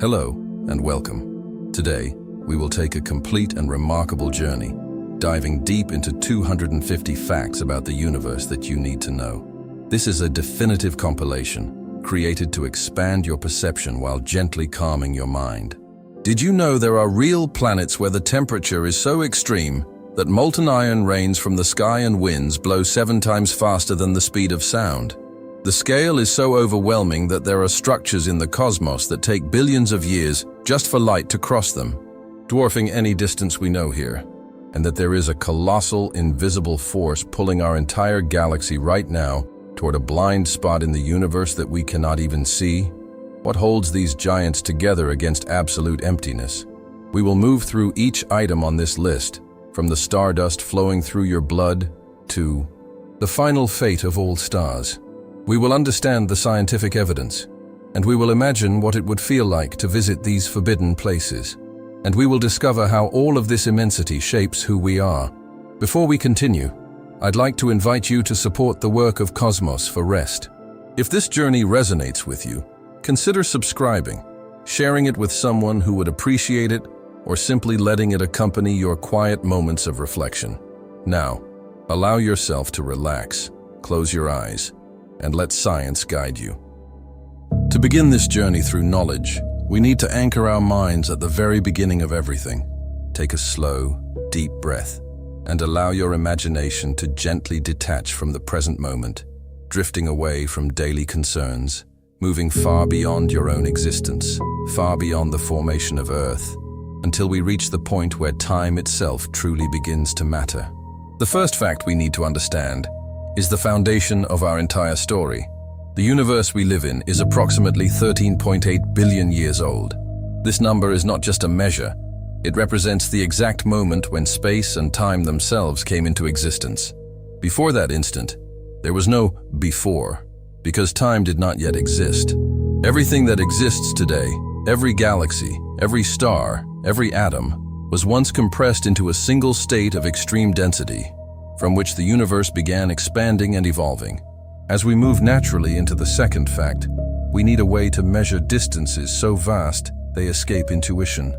Hello and welcome. Today, we will take a complete and remarkable journey, diving deep into 250 facts about the universe that you need to know. This is a definitive compilation, created to expand your perception while gently calming your mind. Did you know there are real planets where the temperature is so extreme that molten iron rains from the sky and winds blow 7 times faster than the speed of sound? The scale is so overwhelming that there are structures in the cosmos that take billions of years just for light to cross them, dwarfing any distance we know here, and that there is a colossal, invisible force pulling our entire galaxy right now toward a blind spot in the universe that we cannot even see. What holds these giants together against absolute emptiness? We will move through each item on this list, from the stardust flowing through your blood to the final fate of all stars. We will understand the scientific evidence, and we will imagine what it would feel like to visit these forbidden places. And we will discover how all of this immensity shapes who we are. Before we continue, I'd like to invite you to support the work of Cosmos for Rest. If this journey resonates with you, consider subscribing, sharing it with someone who would appreciate it, or simply letting it accompany your quiet moments of reflection. Now, allow yourself to relax, close your eyes, and let science guide you. To begin this journey through knowledge, we need to anchor our minds at the very beginning of everything. Take a slow, deep breath, and allow your imagination to gently detach from the present moment, drifting away from daily concerns, moving far beyond your own existence, far beyond the formation of Earth, until we reach the point where time itself truly begins to matter. The first fact we need to understand is the foundation of our entire story. The universe we live in is approximately 13.8 billion years old. This number is not just a measure, it represents the exact moment when space and time themselves came into existence. Before that instant, there was no before, because time did not yet exist. Everything that exists today, every galaxy, every star, every atom, was once compressed into a single state of extreme density, from which the universe began expanding and evolving. As we move naturally into the second fact, we need a way to measure distances so vast they escape intuition.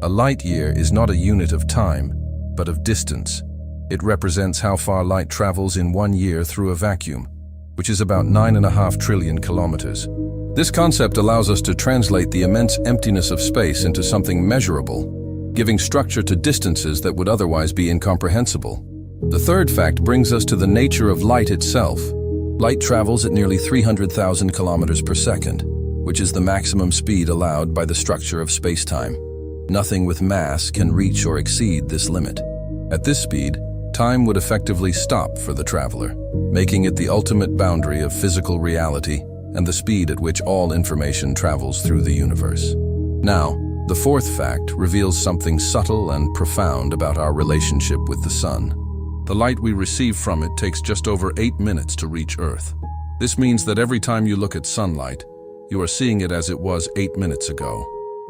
A light year is not a unit of time, but of distance. It represents how far light travels in 1 year through a vacuum, which is about 9.5 trillion kilometers. This concept allows us to translate the immense emptiness of space into something measurable, giving structure to distances that would otherwise be incomprehensible. The third fact brings us to the nature of light itself. Light travels at nearly 300,000 kilometers per second, which is the maximum speed allowed by the structure of space-time. Nothing with mass can reach or exceed this limit. At this speed, time would effectively stop for the traveler, making it the ultimate boundary of physical reality and the speed at which all information travels through the universe. Now, the fourth fact reveals something subtle and profound about our relationship with the sun. The light we receive from it takes just over 8 minutes to reach Earth. This means that every time you look at sunlight, you are seeing it as it was 8 minutes ago.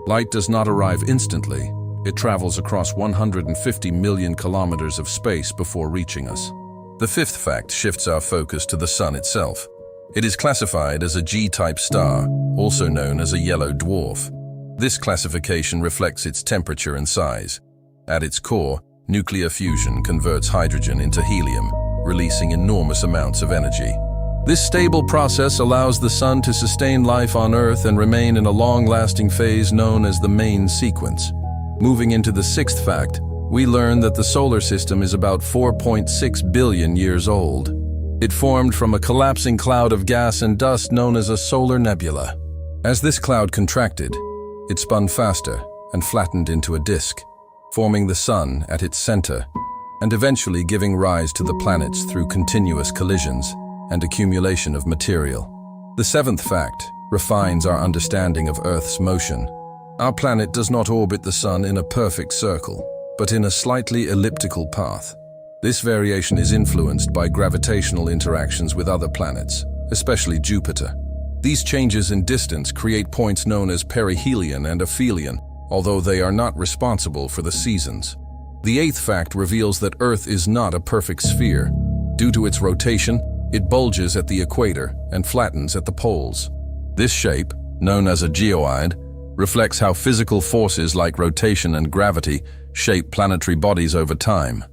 Light does not arrive instantly. It travels across 150 million kilometers of space before reaching us. The fifth fact shifts our focus to the sun itself. It is classified as a G-type star, also known as a yellow dwarf. This classification reflects its temperature and size. At its core, nuclear fusion converts hydrogen into helium, releasing enormous amounts of energy. This stable process allows the sun to sustain life on Earth and remain in a long-lasting phase known as the main sequence. Moving into the sixth fact, we learn that the solar system is about 4.6 billion years old. It formed from a collapsing cloud of gas and dust known as a solar nebula. As this cloud contracted, it spun faster and flattened into a disk, forming the sun at its center, and eventually giving rise to the planets through continuous collisions and accumulation of material. The seventh fact refines our understanding of Earth's motion. Our planet does not orbit the sun in a perfect circle, but in a slightly elliptical path. This variation is influenced by gravitational interactions with other planets, especially Jupiter. These changes in distance create points known as perihelion and aphelion, although they are not responsible for the seasons. The eighth fact reveals that Earth is not a perfect sphere. Due to its rotation, it bulges at the equator and flattens at the poles. This shape, known as a geoid, reflects how physical forces like rotation and gravity shape planetary bodies over time.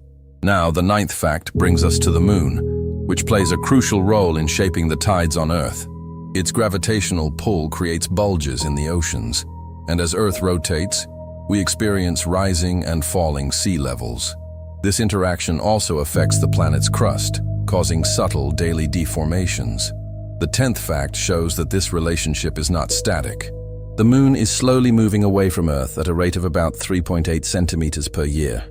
Now, the ninth fact brings us to the Moon, which plays a crucial role in shaping the tides on Earth. Its gravitational pull creates bulges in the oceans, and as Earth rotates, we experience rising and falling sea levels. This interaction also affects the planet's crust, causing subtle daily deformations. The 10th fact shows that this relationship is not static. The Moon is slowly moving away from Earth at a rate of about 3.8 centimeters per year.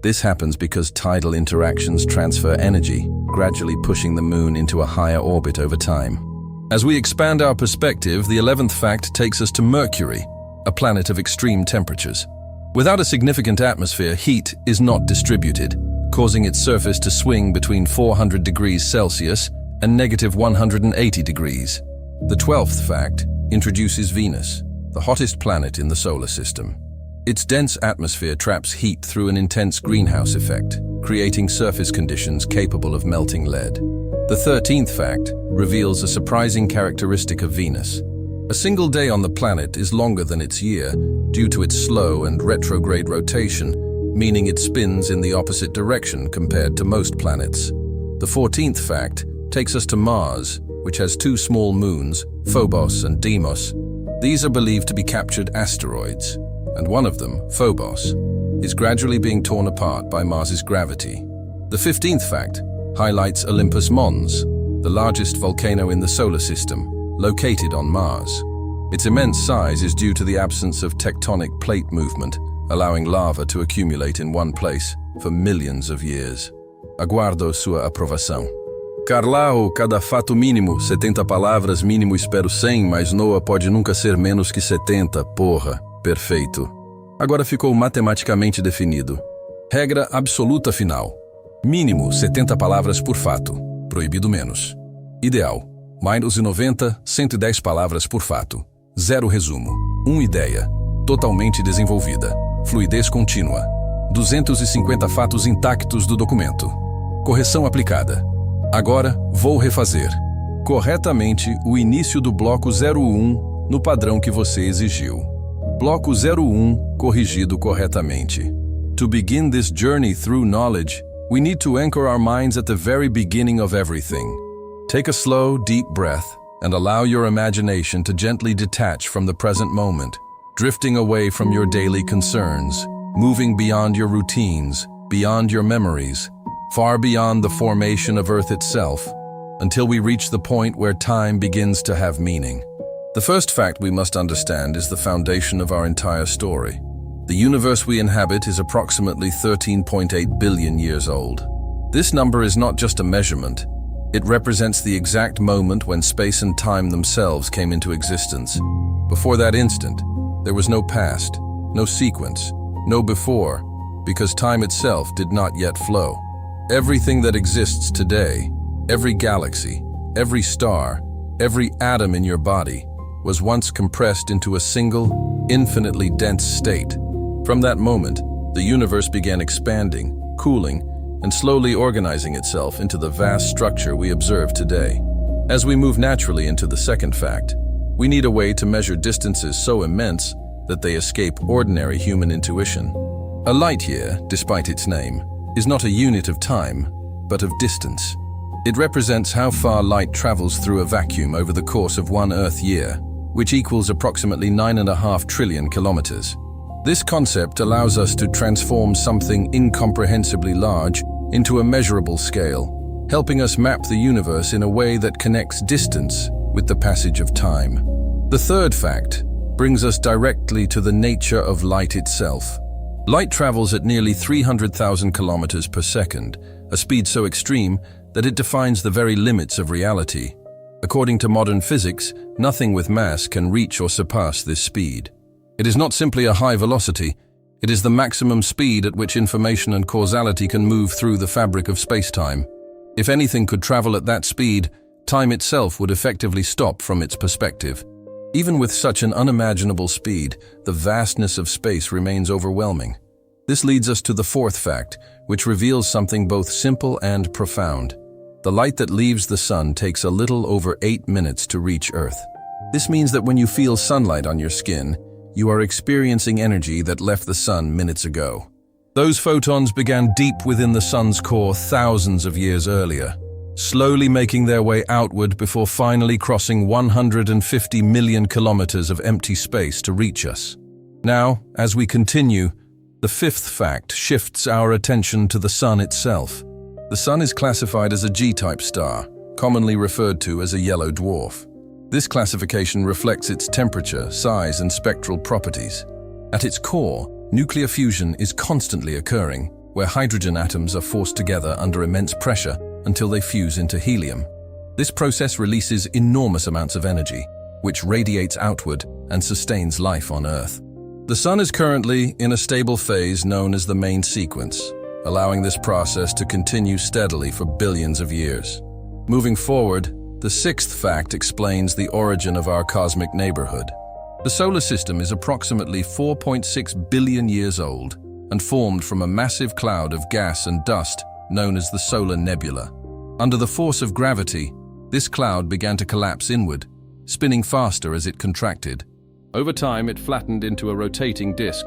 This happens because tidal interactions transfer energy, gradually pushing the Moon into a higher orbit over time. As we expand our perspective, the 11th fact takes us to Mercury, a planet of extreme temperatures. Without a significant atmosphere, heat is not distributed, causing its surface to swing between 400 degrees Celsius and negative 180 degrees. The 12th fact introduces Venus, the hottest planet in the solar system. Its dense atmosphere traps heat through an intense greenhouse effect, creating surface conditions capable of melting lead. The 13th fact reveals a surprising characteristic of Venus. A single day on the planet is longer than its year due to its slow and retrograde rotation, meaning it spins in the opposite direction compared to most planets. The 14th fact takes us to Mars, which has two small moons, Phobos and Deimos. These are believed to be captured asteroids, and one of them, Phobos, is gradually being torn apart by Mars's gravity. The 15th fact highlights Olympus Mons, the largest volcano in the solar system, located on Mars. Its immense size is due to the absence of tectonic plate movement, allowing lava to accumulate in one place for millions of years. Aguardo sua aprovação. Carlau, cada fato mínimo, 70 palavras, mínimo espero 100, mas Noah pode nunca ser menos que 70, porra. Perfeito. Agora ficou matematicamente definido. Regra absoluta final. Mínimo 70 palavras por fato. Proibido menos. Ideal. Mais de 90, 110 palavras por fato. Zero resumo. Ideia. Totalmente desenvolvida. Fluidez contínua. 250 fatos intactos do documento. Correção aplicada. Agora, vou refazer corretamente o início do bloco 01 no padrão que você exigiu. Bloco 01, corrigido corretamente. To begin this journey through knowledge, we need to anchor our minds at the very beginning of everything. Take a slow, deep breath and allow your imagination to gently detach from the present moment, drifting away from your daily concerns, moving beyond your routines, beyond your memories, far beyond the formation of Earth itself, until we reach the point where time begins to have meaning. The first fact we must understand is the foundation of our entire story. The universe we inhabit is approximately 13.8 billion years old. This number is not just a measurement. It represents the exact moment when space and time themselves came into existence. Before that instant, there was no past, no sequence, no before, because time itself did not yet flow. Everything that exists today, every galaxy, every star, every atom in your body, was once compressed into a single, infinitely dense state. From that moment, the universe began expanding, cooling, and slowly organizing itself into the vast structure we observe today. As we move naturally into the second fact, we need a way to measure distances so immense that they escape ordinary human intuition. A light year, despite its name, is not a unit of time, but of distance. It represents how far light travels through a vacuum over the course of one Earth year, which equals approximately 9.5 trillion kilometers. This concept allows us to transform something incomprehensibly large into a measurable scale, helping us map the universe in a way that connects distance with the passage of time. The third fact brings us directly to the nature of light itself. Light travels at nearly 300,000 kilometers per second, a speed so extreme that it defines the very limits of reality. According to modern physics, nothing with mass can reach or surpass this speed. It is not simply a high velocity, it is the maximum speed at which information and causality can move through the fabric of space-time. If anything could travel at that speed, time itself would effectively stop from its perspective. Even with such an unimaginable speed, the vastness of space remains overwhelming. This leads us to the fourth fact, which reveals something both simple and profound. The light that leaves the sun takes a little over 8 minutes to reach Earth. This means that when you feel sunlight on your skin, you are experiencing energy that left the sun minutes ago. Those photons began deep within the sun's core thousands of years earlier, slowly making their way outward before finally crossing 150 million kilometers of empty space to reach us. Now, as we continue, the fifth fact shifts our attention to the sun itself. The sun is classified as a G-type star, commonly referred to as a yellow dwarf. This classification reflects its temperature, size, and spectral properties. At its core, nuclear fusion is constantly occurring, where hydrogen atoms are forced together under immense pressure until they fuse into helium. This process releases enormous amounts of energy, which radiates outward and sustains life on Earth. The sun is currently in a stable phase known as the main sequence, allowing this process to continue steadily for billions of years. Moving forward, the sixth fact explains the origin of our cosmic neighborhood. The solar system is approximately 4.6 billion years old and formed from a massive cloud of gas and dust known as the solar nebula. Under the force of gravity, this cloud began to collapse inward, spinning faster as it contracted. Over time, it flattened into a rotating disk,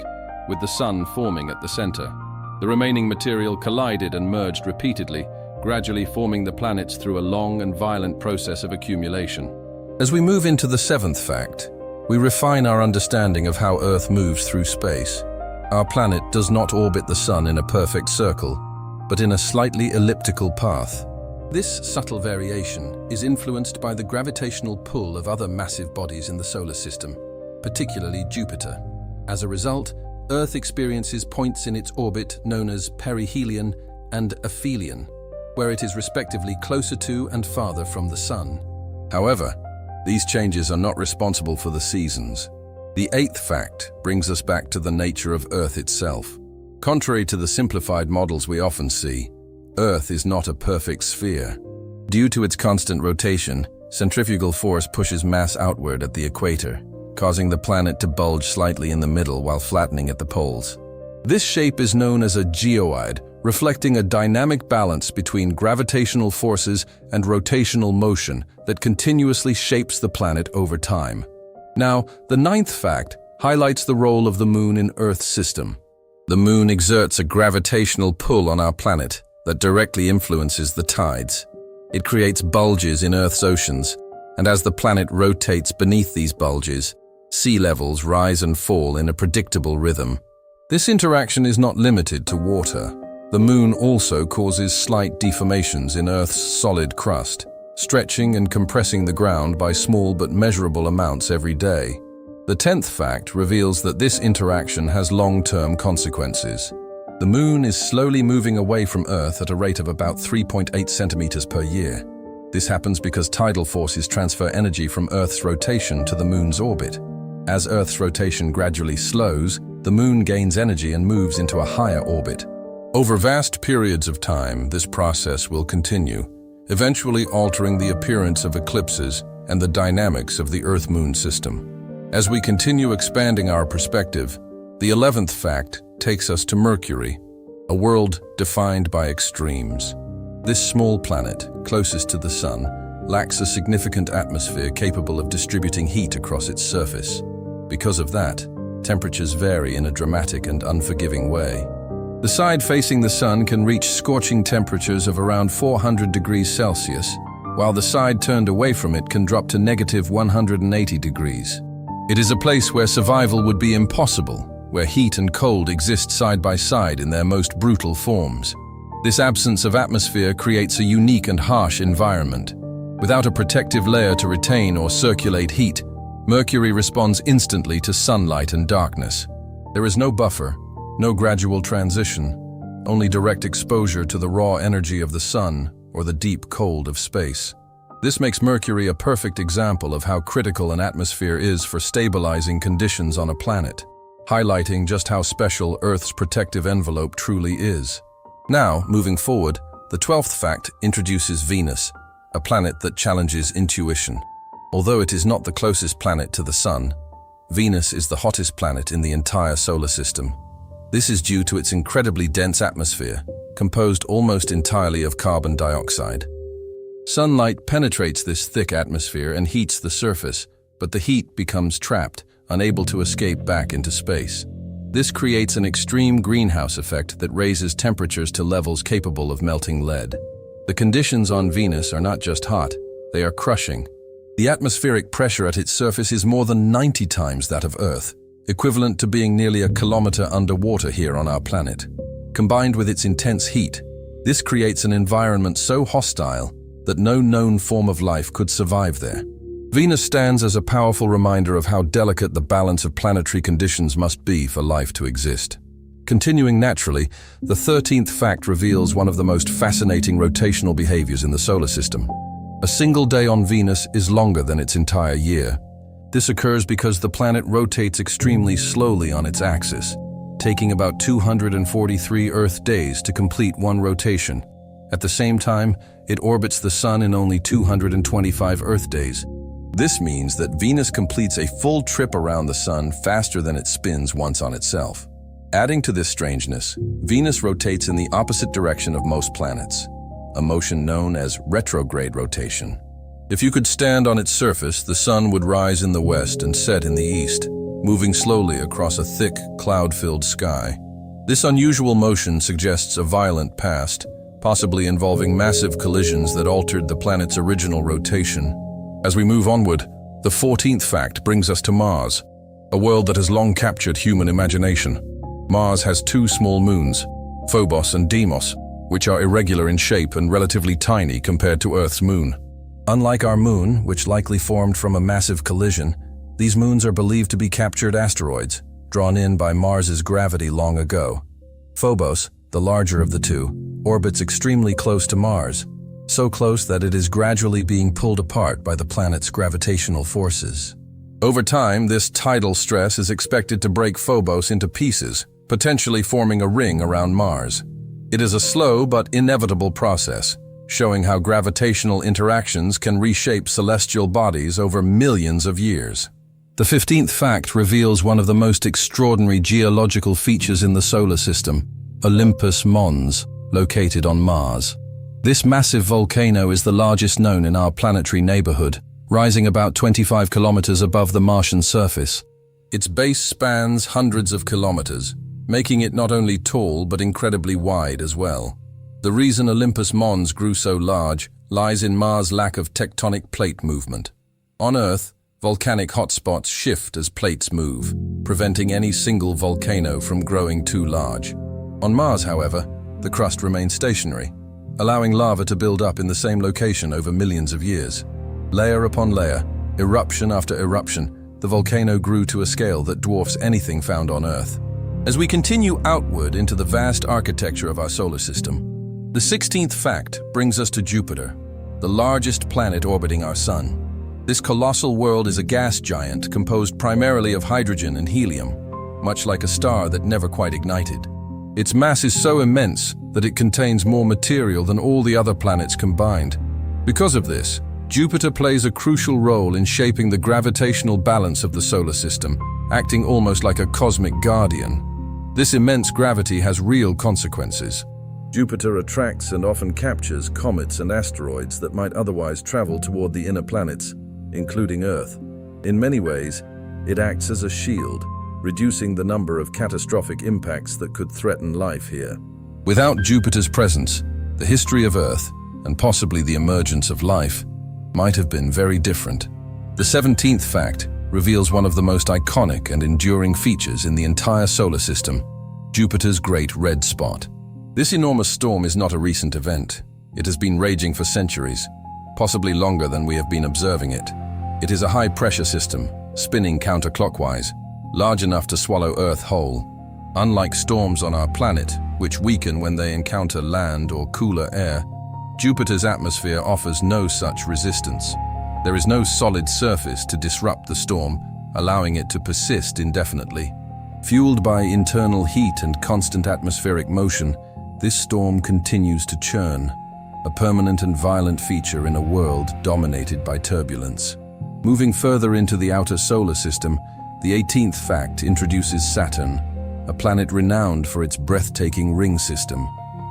with the sun forming at the center. The remaining material collided and merged repeatedly, gradually forming the planets through a long and violent process of accumulation. As we move into the seventh fact, we refine our understanding of how Earth moves through space. Our planet does not orbit the sun in a perfect circle, but in a slightly elliptical path. This subtle variation is influenced by the gravitational pull of other massive bodies in the solar system, particularly Jupiter. As a result, Earth experiences points in its orbit known as perihelion and aphelion, where it is respectively closer to and farther from the sun. However, these changes are not responsible for the seasons. The eighth fact brings us back to the nature of Earth itself. Contrary to the simplified models we often see, Earth is not a perfect sphere. Due to its constant rotation, centrifugal force pushes mass outward at the equator, causing the planet to bulge slightly in the middle while flattening at the poles. This shape is known as a geoid, reflecting a dynamic balance between gravitational forces and rotational motion that continuously shapes the planet over time. Now, the ninth fact highlights the role of the Moon in Earth's system. The Moon exerts a gravitational pull on our planet that directly influences the tides. It creates bulges in Earth's oceans, and as the planet rotates beneath these bulges, sea levels rise and fall in a predictable rhythm. This interaction is not limited to water. The Moon also causes slight deformations in Earth's solid crust, stretching and compressing the ground by small but measurable amounts every day. The 10th fact reveals that this interaction has long-term consequences. The Moon is slowly moving away from Earth at a rate of about 3.8 centimeters per year. This happens because tidal forces transfer energy from Earth's rotation to the Moon's orbit. As Earth's rotation gradually slows, the Moon gains energy and moves into a higher orbit. Over vast periods of time, this process will continue, eventually altering the appearance of eclipses and the dynamics of the Earth-Moon system. As we continue expanding our perspective, the 11th fact takes us to Mercury, a world defined by extremes. This small planet, closest to the Sun, lacks a significant atmosphere capable of distributing heat across its surface. Because of that, temperatures vary in a dramatic and unforgiving way. The side facing the Sun can reach scorching temperatures of around 400 degrees Celsius, while the side turned away from it can drop to negative 180 degrees. It is a place where survival would be impossible, where heat and cold exist side by side in their most brutal forms. This absence of atmosphere creates a unique and harsh environment. Without a protective layer to retain or circulate heat, Mercury responds instantly to sunlight and darkness. There is no buffer, no gradual transition, only direct exposure to the raw energy of the sun or the deep cold of space. This makes Mercury a perfect example of how critical an atmosphere is for stabilizing conditions on a planet, highlighting just how special Earth's protective envelope truly is. Now, moving forward, the 12th fact introduces Venus, a planet that challenges intuition. Although it is not the closest planet to the Sun, Venus is the hottest planet in the entire solar system. This is due to its incredibly dense atmosphere, composed almost entirely of carbon dioxide. Sunlight penetrates this thick atmosphere and heats the surface, but the heat becomes trapped, unable to escape back into space. This creates an extreme greenhouse effect that raises temperatures to levels capable of melting lead. The conditions on Venus are not just hot, they are crushing. The atmospheric pressure at its surface is more than 90 times that of Earth, equivalent to being nearly a kilometer underwater here on our planet. Combined with its intense heat, this creates an environment so hostile that no known form of life could survive there. Venus stands as a powerful reminder of how delicate the balance of planetary conditions must be for life to exist. Continuing naturally, the 13th fact reveals one of the most fascinating rotational behaviors in the solar system. A single day on Venus is longer than its entire year. This occurs because the planet rotates extremely slowly on its axis, taking about 243 Earth days to complete one rotation. At the same time, it orbits the Sun in only 225 Earth days. This means that Venus completes a full trip around the Sun faster than it spins once on itself. Adding to this strangeness, Venus rotates in the opposite direction of most planets, a motion known as retrograde rotation. If you could stand on its surface, the Sun would rise in the west and set in the east, moving slowly across a thick, cloud-filled sky. This unusual motion suggests a violent past, possibly involving massive collisions that altered the planet's original rotation. As we move onward, the 14th fact brings us to Mars, a world that has long captured human imagination. Mars has two small moons, Phobos and Deimos, which are irregular in shape and relatively tiny compared to Earth's moon. Unlike our moon, which likely formed from a massive collision, these moons are believed to be captured asteroids, drawn in by Mars's gravity long ago. Phobos, the larger of the two, orbits extremely close to Mars, so close that it is gradually being pulled apart by the planet's gravitational forces. Over time, this tidal stress is expected to break Phobos into pieces, potentially forming a ring around Mars. It is a slow but inevitable process, showing how gravitational interactions can reshape celestial bodies over millions of years. The 15th fact reveals one of the most extraordinary geological features in the solar system, Olympus Mons, located on Mars. This massive volcano is the largest known in our planetary neighborhood, rising about 25 kilometers above the Martian surface. Its base spans hundreds of kilometers, making it not only tall but incredibly wide as well. The reason Olympus Mons grew so large lies in Mars' lack of tectonic plate movement. On Earth, volcanic hotspots shift as plates move, preventing any single volcano from growing too large. On Mars, however, the crust remains stationary, allowing lava to build up in the same location over millions of years. Layer upon layer, eruption after eruption, the volcano grew to a scale that dwarfs anything found on Earth. As we continue outward into the vast architecture of our solar system, the 16th fact brings us to Jupiter, the largest planet orbiting our Sun. This colossal world is a gas giant composed primarily of hydrogen and helium, much like a star that never quite ignited. Its mass is so immense that it contains more material than all the other planets combined. Because of this, Jupiter plays a crucial role in shaping the gravitational balance of the solar system, acting almost like a cosmic guardian. This immense gravity has real consequences. Jupiter attracts and often captures comets and asteroids that might otherwise travel toward the inner planets, including Earth. In many ways, it acts as a shield, reducing the number of catastrophic impacts that could threaten life here. Without Jupiter's presence, the history of Earth, and possibly the emergence of life, might have been very different. The 17th fact reveals one of the most iconic and enduring features in the entire solar system, Jupiter's Great Red Spot. This enormous storm is not a recent event. It has been raging for centuries, possibly longer than we have been observing it. It is a high-pressure system, spinning counterclockwise, large enough to swallow Earth whole. Unlike storms on our planet, which weaken when they encounter land or cooler air, Jupiter's atmosphere offers no such resistance. There is no solid surface to disrupt the storm, allowing it to persist indefinitely. Fueled by internal heat and constant atmospheric motion, this storm continues to churn, a permanent and violent feature in a world dominated by turbulence. Moving further into the outer solar system, the 18th fact introduces Saturn, a planet renowned for its breathtaking ring system.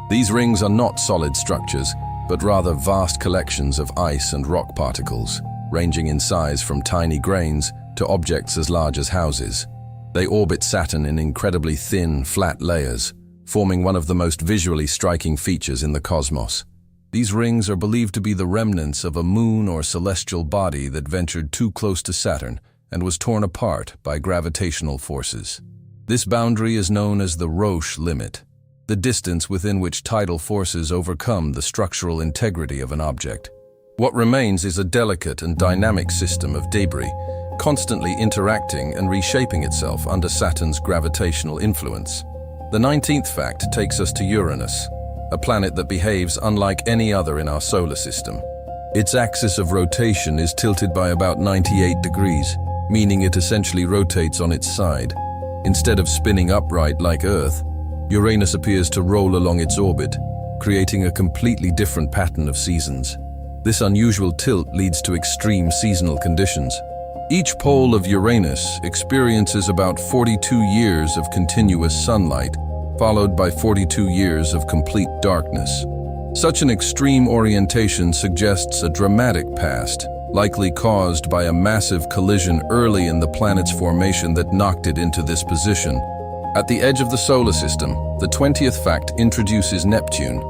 These rings are not solid structures, but rather vast collections of ice and rock particles, ranging in size from tiny grains to objects as large as houses. They orbit Saturn in incredibly thin, flat layers, forming one of the most visually striking features in the cosmos. These rings are believed to be the remnants of a moon or celestial body that ventured too close to Saturn and was torn apart by gravitational forces. This boundary is known as the Roche limit, the distance within which tidal forces overcome the structural integrity of an object. What remains is a delicate and dynamic system of debris, constantly interacting and reshaping itself under Saturn's gravitational influence. The 19th fact takes us to Uranus, a planet that behaves unlike any other in our solar system. Its axis of rotation is tilted by about 98 degrees, meaning it essentially rotates on its side. Instead of spinning upright like Earth, Uranus appears to roll along its orbit, creating a completely different pattern of seasons. This unusual tilt leads to extreme seasonal conditions. Each pole of Uranus experiences about 42 years of continuous sunlight, followed by 42 years of complete darkness. Such an extreme orientation suggests a dramatic past, likely caused by a massive collision early in the planet's formation that knocked it into this position. At the edge of the solar system, the 20th fact introduces Neptune,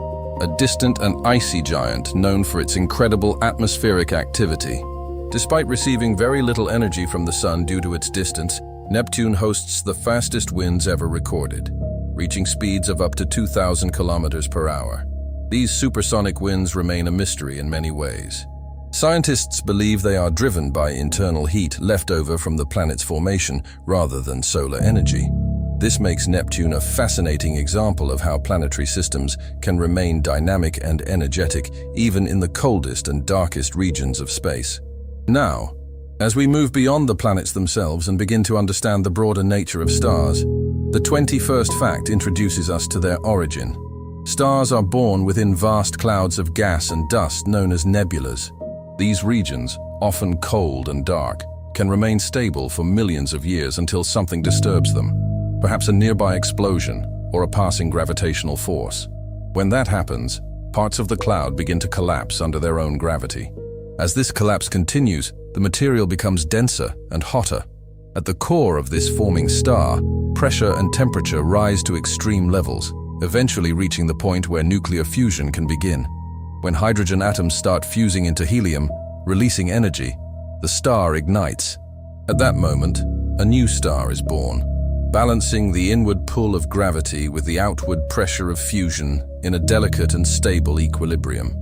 a distant and icy giant known for its incredible atmospheric activity. Despite receiving very little energy from the Sun due to its distance, Neptune hosts the fastest winds ever recorded, reaching speeds of up to 2,000 kilometers per hour. These supersonic winds remain a mystery in many ways. Scientists believe they are driven by internal heat left over from the planet's formation rather than solar energy. This makes Neptune a fascinating example of how planetary systems can remain dynamic and energetic even in the coldest and darkest regions of space. Now, as we move beyond the planets themselves and begin to understand the broader nature of stars, the 21st fact introduces us to their origin. Stars are born within vast clouds of gas and dust known as nebulas. These regions, often cold and dark, can remain stable for millions of years until something disturbs them, perhaps a nearby explosion or a passing gravitational force. When that happens, parts of the cloud begin to collapse under their own gravity. As this collapse continues, the material becomes denser and hotter. At the core of this forming star, pressure and temperature rise to extreme levels, eventually reaching the point where nuclear fusion can begin. When hydrogen atoms start fusing into helium, releasing energy, the star ignites. At that moment, a new star is born, balancing the inward pull of gravity with the outward pressure of fusion in a delicate and stable equilibrium.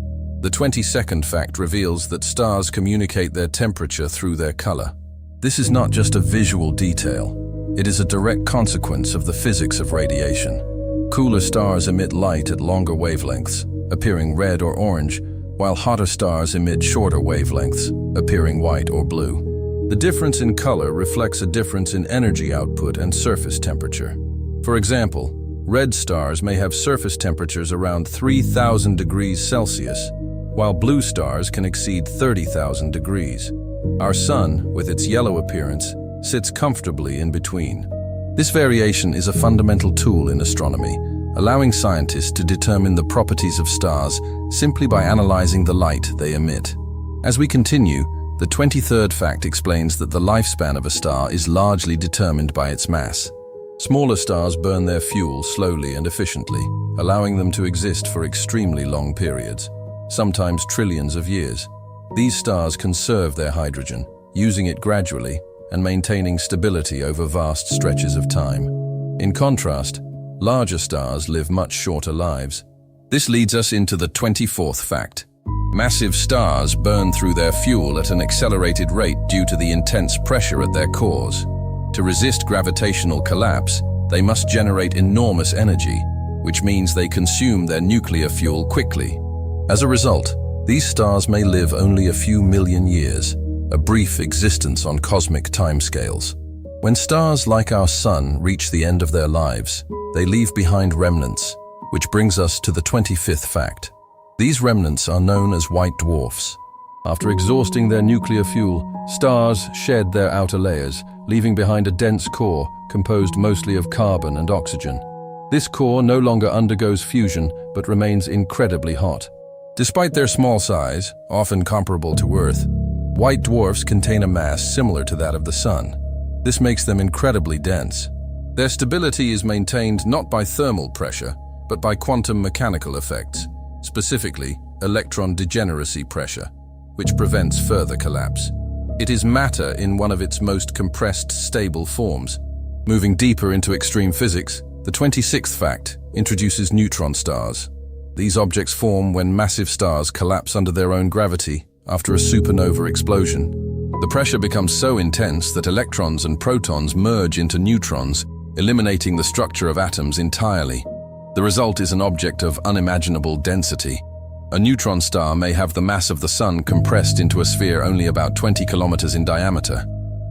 The 22nd fact reveals that stars communicate their temperature through their color. This is not just a visual detail. It is a direct consequence of the physics of radiation. Cooler stars emit light at longer wavelengths, appearing red or orange, while hotter stars emit shorter wavelengths, appearing white or blue. The difference in color reflects a difference in energy output and surface temperature. For example, red stars may have surface temperatures around 3,000 degrees Celsius, while blue stars can exceed 30,000 degrees. Our Sun, with its yellow appearance, sits comfortably in between. This variation is a fundamental tool in astronomy, allowing scientists to determine the properties of stars simply by analyzing the light they emit. As we continue, the 23rd fact explains that the lifespan of a star is largely determined by its mass. Smaller stars burn their fuel slowly and efficiently, allowing them to exist for extremely long periods, sometimes trillions of years. These stars conserve their hydrogen, using it gradually and maintaining stability over vast stretches of time. In contrast, larger stars live much shorter lives. This leads us into the 24th fact. Massive stars burn through their fuel at an accelerated rate due to the intense pressure at their cores. To resist gravitational collapse, they must generate enormous energy, which means they consume their nuclear fuel quickly. As a result, these stars may live only a few million years, a brief existence on cosmic timescales. When stars like our Sun reach the end of their lives, they leave behind remnants, which brings us to the 25th fact. These remnants are known as white dwarfs. After exhausting their nuclear fuel, stars shed their outer layers, leaving behind a dense core composed mostly of carbon and oxygen. This core no longer undergoes fusion, but remains incredibly hot. Despite their small size, often comparable to Earth, White dwarfs contain a mass similar to that of the Sun. This makes them incredibly dense. Their stability is maintained not by thermal pressure, but by quantum mechanical effects, specifically electron degeneracy pressure, which prevents further collapse. It is matter in one of its most compressed, stable forms. Moving deeper into extreme physics, the 26th fact introduces neutron stars. These objects form when massive stars collapse under their own gravity after a supernova explosion. The pressure becomes so intense that electrons and protons merge into neutrons, eliminating the structure of atoms entirely. The result is an object of unimaginable density. A neutron star may have the mass of the Sun compressed into a sphere only about 20 kilometers in diameter.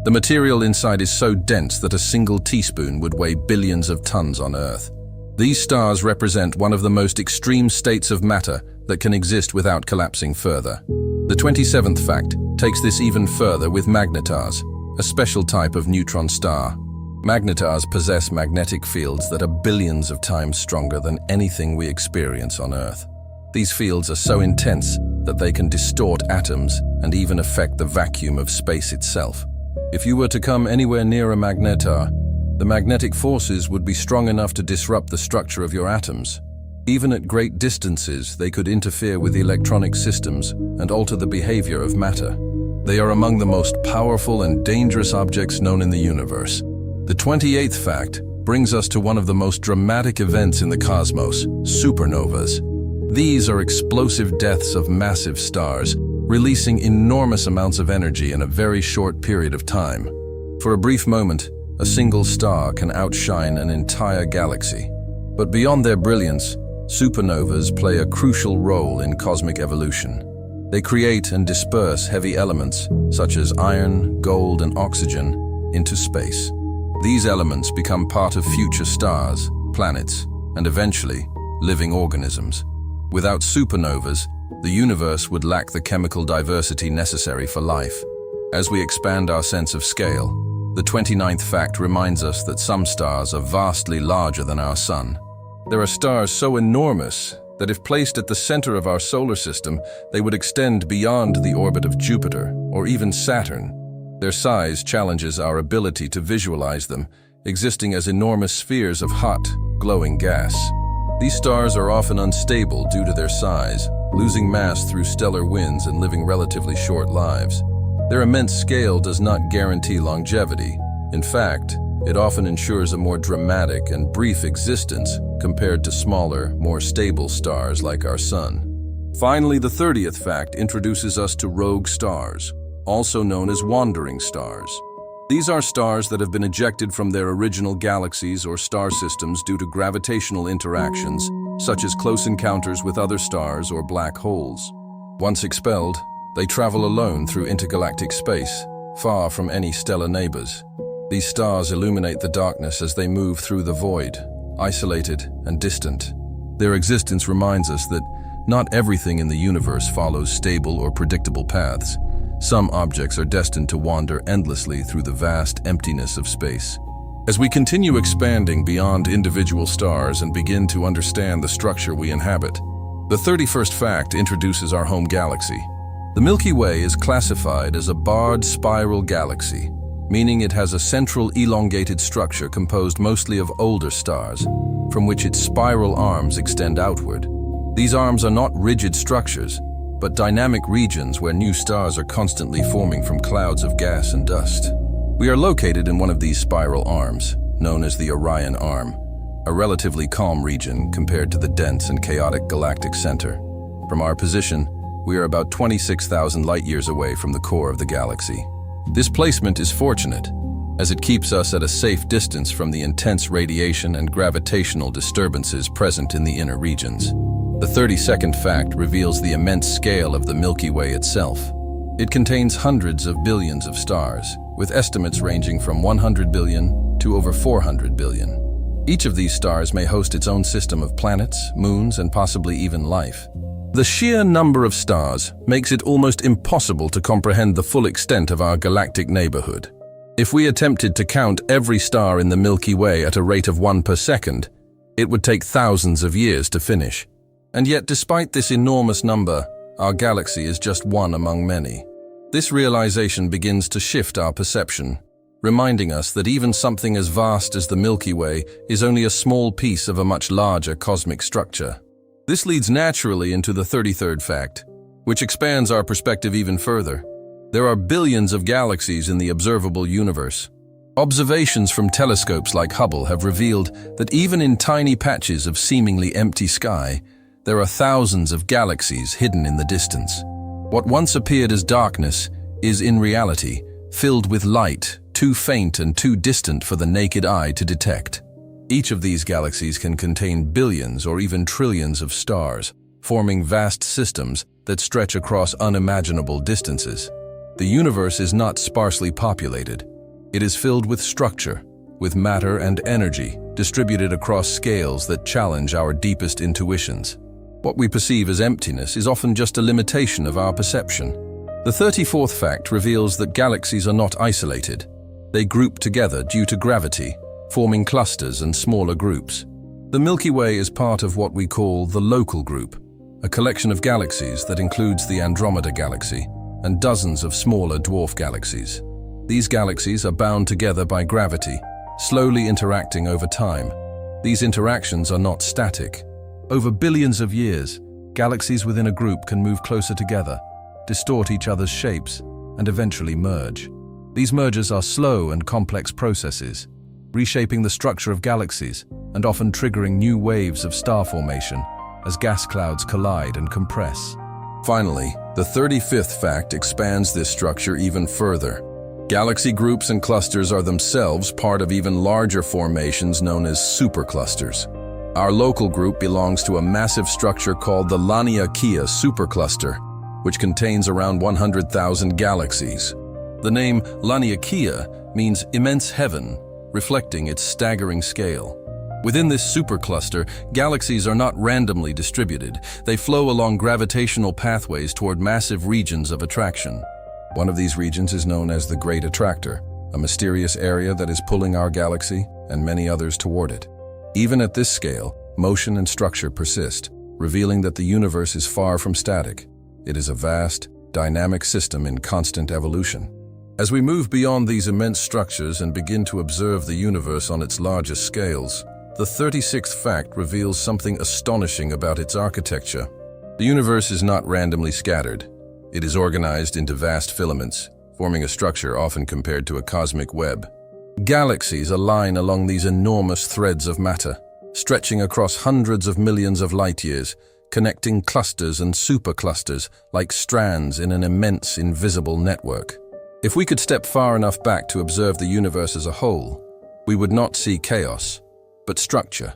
The material inside is so dense that a single teaspoon would weigh billions of tons on Earth. These stars represent one of the most extreme states of matter that can exist without collapsing further. The 27th fact takes this even further with magnetars, a special type of neutron star. Magnetars possess magnetic fields that are billions of times stronger than anything we experience on Earth. These fields are so intense that they can distort atoms and even affect the vacuum of space itself. If you were to come anywhere near a magnetar, the magnetic forces would be strong enough to disrupt the structure of your atoms. Even at great distances, they could interfere with electronic systems and alter the behavior of matter. They are among the most powerful and dangerous objects known in the universe. The 28th fact brings us to one of the most dramatic events in the cosmos, supernovas. These are explosive deaths of massive stars, releasing enormous amounts of energy in a very short period of time. For a brief moment, a single star can outshine an entire galaxy. But beyond their brilliance, supernovas play a crucial role in cosmic evolution. They create and disperse heavy elements, such as iron, gold, and oxygen, into space. These elements become part of future stars, planets, and eventually, living organisms. Without supernovas, the universe would lack the chemical diversity necessary for life. As we expand our sense of scale, the 29th fact reminds us that some stars are vastly larger than our Sun. There are stars so enormous that if placed at the center of our solar system, they would extend beyond the orbit of Jupiter or even Saturn. Their size challenges our ability to visualize them, existing as enormous spheres of hot, glowing gas. These stars are often unstable due to their size, losing mass through stellar winds and living relatively short lives. Their immense scale does not guarantee longevity. In fact, it often ensures a more dramatic and brief existence compared to smaller, more stable stars like our Sun. Finally, the 30th fact introduces us to rogue stars, also known as wandering stars. These are stars that have been ejected from their original galaxies or star systems due to gravitational interactions, such as close encounters with other stars or black holes. Once expelled, they travel alone through intergalactic space, far from any stellar neighbors. These stars illuminate the darkness as they move through the void, isolated and distant. Their existence reminds us that not everything in the universe follows stable or predictable paths. Some objects are destined to wander endlessly through the vast emptiness of space. As we continue expanding beyond individual stars and begin to understand the structure we inhabit, the 31st fact introduces our home galaxy. The Milky Way is classified as a barred spiral galaxy, meaning it has a central elongated structure composed mostly of older stars, from which its spiral arms extend outward. These arms are not rigid structures, but dynamic regions where new stars are constantly forming from clouds of gas and dust. We are located in one of these spiral arms, known as the Orion Arm, a relatively calm region compared to the dense and chaotic galactic center. From our position, we are about 26,000 light-years away from the core of the galaxy. This placement is fortunate, as it keeps us at a safe distance from the intense radiation and gravitational disturbances present in the inner regions. The 32nd fact reveals the immense scale of the Milky Way itself. It contains hundreds of billions of stars, with estimates ranging from 100 billion to over 400 billion. Each of these stars may host its own system of planets, moons, and possibly even life. The sheer number of stars makes it almost impossible to comprehend the full extent of our galactic neighborhood. If we attempted to count every star in the Milky Way at a rate of 1 per second, it would take thousands of years to finish. And yet, despite this enormous number, our galaxy is just one among many. This realization begins to shift our perception, reminding us that even something as vast as the Milky Way is only a small piece of a much larger cosmic structure. This leads naturally into the 33rd fact, which expands our perspective even further. There are billions of galaxies in the observable universe. Observations from telescopes like Hubble have revealed that even in tiny patches of seemingly empty sky, there are thousands of galaxies hidden in the distance. What once appeared as darkness is, in reality, filled with light, too faint and too distant for the naked eye to detect. Each of these galaxies can contain billions or even trillions of stars, forming vast systems that stretch across unimaginable distances. The universe is not sparsely populated. It is filled with structure, with matter and energy, distributed across scales that challenge our deepest intuitions. What we perceive as emptiness is often just a limitation of our perception. The 34th fact reveals that galaxies are not isolated. They group together due to gravity, forming clusters and smaller groups. The Milky Way is part of what we call the local group, a collection of galaxies that includes the Andromeda Galaxy and dozens of smaller dwarf galaxies. These galaxies are bound together by gravity, slowly interacting over time. These interactions are not static. Over billions of years, galaxies within a group can move closer together, distort each other's shapes, and eventually merge. These mergers are slow and complex processes, reshaping the structure of galaxies and often triggering new waves of star formation as gas clouds collide and compress. Finally, the 35th fact expands this structure even further. Galaxy groups and clusters are themselves part of even larger formations known as superclusters. Our local group belongs to a massive structure called the Laniakea supercluster, which contains around 100,000 galaxies. The name Laniakea means immense heaven, reflecting its staggering scale. Within this supercluster, galaxies are not randomly distributed. They flow along gravitational pathways toward massive regions of attraction. One of these regions is known as the Great Attractor, a mysterious area that is pulling our galaxy and many others toward it. Even at this scale, motion and structure persist, revealing that the universe is far from static. It is a vast, dynamic system in constant evolution. As we move beyond these immense structures and begin to observe the universe on its largest scales, the 36th fact reveals something astonishing about its architecture. The universe is not randomly scattered. It is organized into vast filaments, forming a structure often compared to a cosmic web. Galaxies align along these enormous threads of matter, stretching across hundreds of millions of light-years, connecting clusters and superclusters like strands in an immense invisible network. If we could step far enough back to observe the universe as a whole, we would not see chaos, but structure,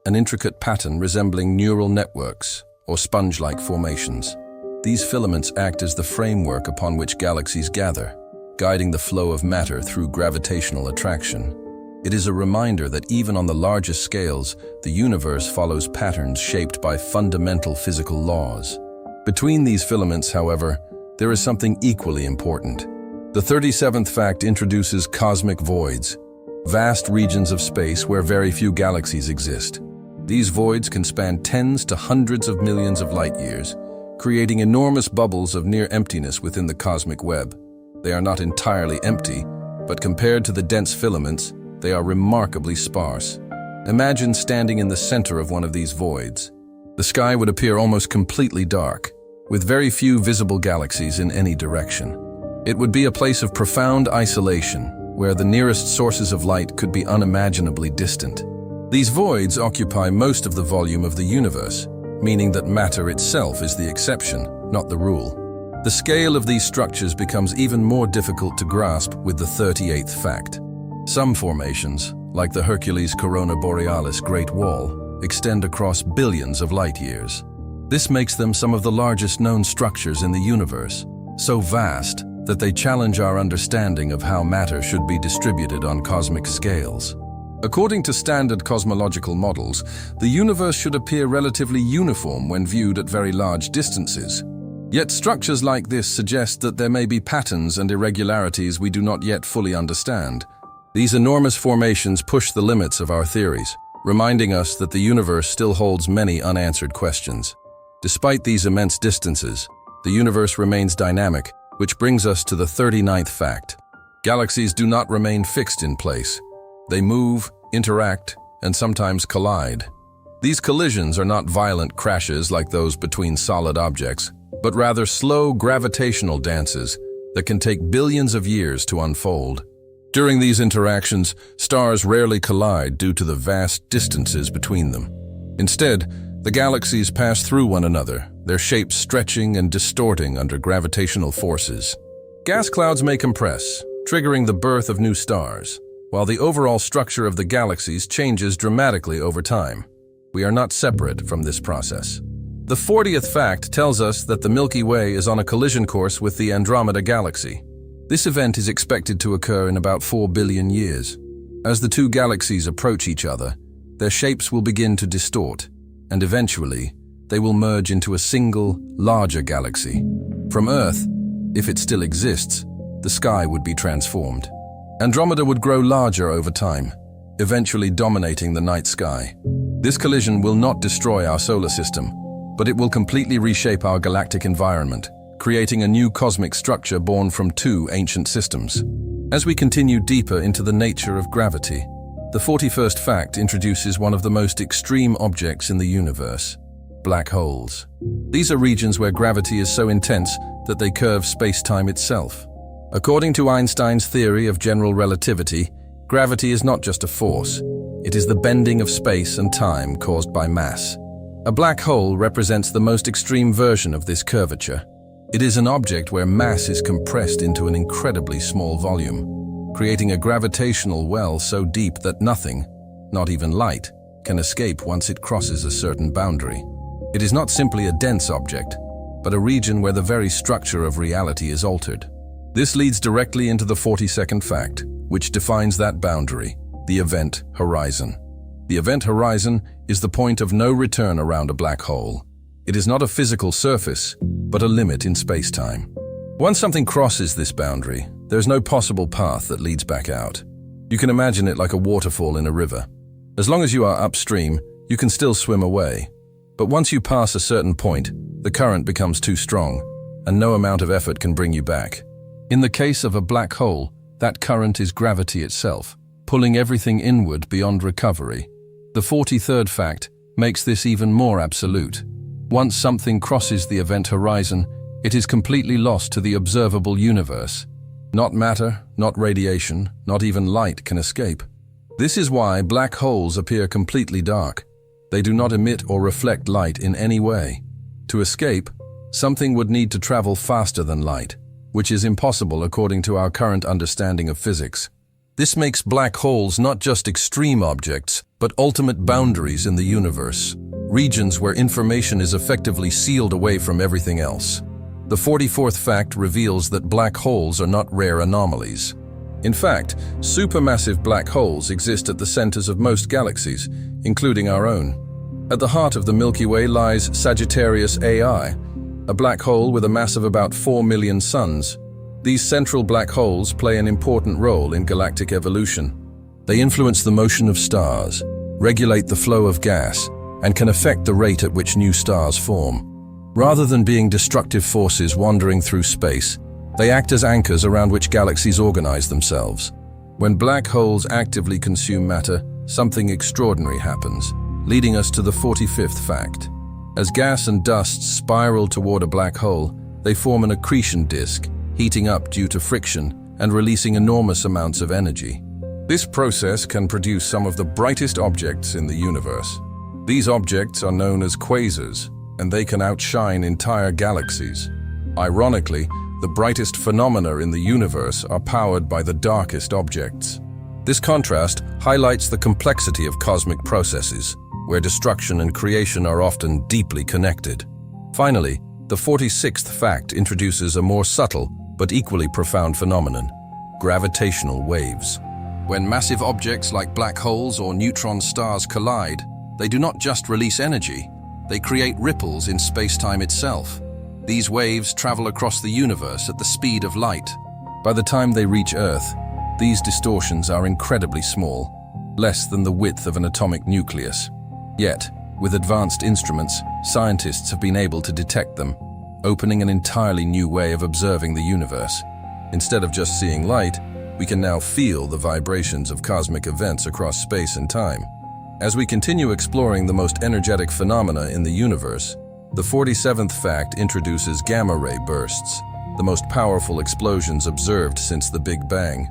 an intricate pattern resembling neural networks or sponge-like formations. These filaments act as the framework upon which galaxies gather, guiding the flow of matter through gravitational attraction. It is a reminder that even on the largest scales, the universe follows patterns shaped by fundamental physical laws. Between these filaments, however, there is something equally important. The 37th fact introduces cosmic voids, vast regions of space where very few galaxies exist. These voids can span tens to hundreds of millions of light-years, creating enormous bubbles of near emptiness within the cosmic web. They are not entirely empty, but compared to the dense filaments, they are remarkably sparse. Imagine standing in the center of one of these voids. The sky would appear almost completely dark, with very few visible galaxies in any direction. It would be a place of profound isolation, where the nearest sources of light could be unimaginably distant. These voids occupy most of the volume of the universe, meaning that matter itself is the exception, not the rule. The scale of these structures becomes even more difficult to grasp with the 38th fact. Some formations, like the Hercules Corona Borealis Great Wall, extend across billions of light-years. This makes them some of the largest known structures in the universe, so vast that they challenge our understanding of how matter should be distributed on cosmic scales. According to standard cosmological models, the universe should appear relatively uniform when viewed at very large distances. Yet structures like this suggest that there may be patterns and irregularities we do not yet fully understand. These enormous formations push the limits of our theories, reminding us that the universe still holds many unanswered questions. Despite these immense distances, the universe remains dynamic, Which brings us to the 39th fact. Galaxies do not remain fixed in place. They move, interact, and sometimes collide. These collisions are not violent crashes like those between solid objects, but rather slow gravitational dances that can take billions of years to unfold. During these interactions, stars rarely collide due to the vast distances between them. Instead, the galaxies pass through one another, their shapes stretching and distorting under gravitational forces. Gas clouds may compress, triggering the birth of new stars, while the overall structure of the galaxies changes dramatically over time. We are not separate from this process. The 40th fact tells us that the Milky Way is on a collision course with the Andromeda Galaxy. This event is expected to occur in about 4 billion years. As the two galaxies approach each other, their shapes will begin to distort, and eventually, they will merge into a single, larger galaxy. From Earth, if it still exists, the sky would be transformed. Andromeda would grow larger over time, eventually dominating the night sky. This collision will not destroy our solar system, but it will completely reshape our galactic environment, creating a new cosmic structure born from two ancient systems. As we continue deeper into the nature of gravity, the 41st fact introduces one of the most extreme objects in the universe: black holes. These are regions where gravity is so intense that they curve space-time itself. According to Einstein's theory of general relativity, gravity is not just a force, it is the bending of space and time caused by mass. A black hole represents the most extreme version of this curvature. It is an object where mass is compressed into an incredibly small volume, creating a gravitational well so deep that nothing, not even light, can escape once it crosses a certain boundary. It is not simply a dense object, but a region where the very structure of reality is altered. This leads directly into the 42nd fact, which defines that boundary: the event horizon. The event horizon is the point of no return around a black hole. It is not a physical surface, but a limit in space-time. Once something crosses this boundary, there's no possible path that leads back out. You can imagine it like a waterfall in a river. As long as you are upstream, you can still swim away. But once you pass a certain point, the current becomes too strong, and no amount of effort can bring you back. In the case of a black hole, that current is gravity itself, pulling everything inward beyond recovery. The 43rd fact makes this even more absolute. Once something crosses the event horizon, it is completely lost to the observable universe. Not matter, not radiation, not even light can escape. This is why black holes appear completely dark. They do not emit or reflect light in any way. To escape, something would need to travel faster than light, which is impossible according to our current understanding of physics. This makes black holes not just extreme objects, but ultimate boundaries in the universe, regions where information is effectively sealed away from everything else. The 44th fact reveals that black holes are not rare anomalies. In fact, supermassive black holes exist at the centers of most galaxies, including our own. At the heart of the Milky Way lies Sagittarius AI, a black hole with a mass of about 4 million suns. These central black holes play an important role in galactic evolution. They influence the motion of stars, regulate the flow of gas, and can affect the rate at which new stars form. Rather than being destructive forces wandering through space, they act as anchors around which galaxies organize themselves. When black holes actively consume matter, something extraordinary happens, leading us to the 45th fact. As gas and dust spiral toward a black hole, they form an accretion disk, heating up due to friction and releasing enormous amounts of energy. This process can produce some of the brightest objects in the universe. These objects are known as quasars, and they can outshine entire galaxies. Ironically, the brightest phenomena in the universe are powered by the darkest objects. This contrast highlights the complexity of cosmic processes, where destruction and creation are often deeply connected. Finally, the 46th fact introduces a more subtle but equally profound phenomenon: gravitational waves. When massive objects like black holes or neutron stars collide, they do not just release energy, they create ripples in space-time itself. These waves travel across the universe at the speed of light. By the time they reach Earth, these distortions are incredibly small, less than the width of an atomic nucleus. Yet, with advanced instruments, scientists have been able to detect them. opening an entirely new way of observing the universe. Instead of just seeing light, we can now feel the vibrations of cosmic events across space and time. As we continue exploring the most energetic phenomena in the universe, the 47th fact introduces gamma-ray bursts, the most powerful explosions observed since the Big Bang.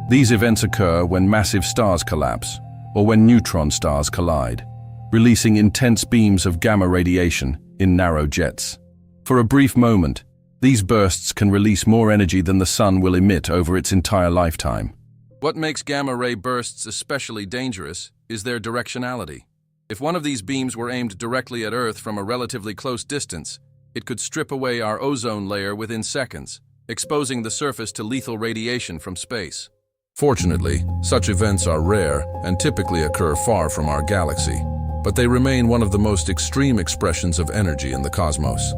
These events occur when massive stars collapse, or when neutron stars collide, releasing intense beams of gamma radiation in narrow jets. For a brief moment, these bursts can release more energy than the sun will emit over its entire lifetime. What makes gamma-ray bursts especially dangerous is their directionality. If one of these beams were aimed directly at Earth from a relatively close distance, it could strip away our ozone layer within seconds, exposing the surface to lethal radiation from space. Fortunately, such events are rare and typically occur far from our galaxy, but they remain one of the most extreme expressions of energy in the cosmos.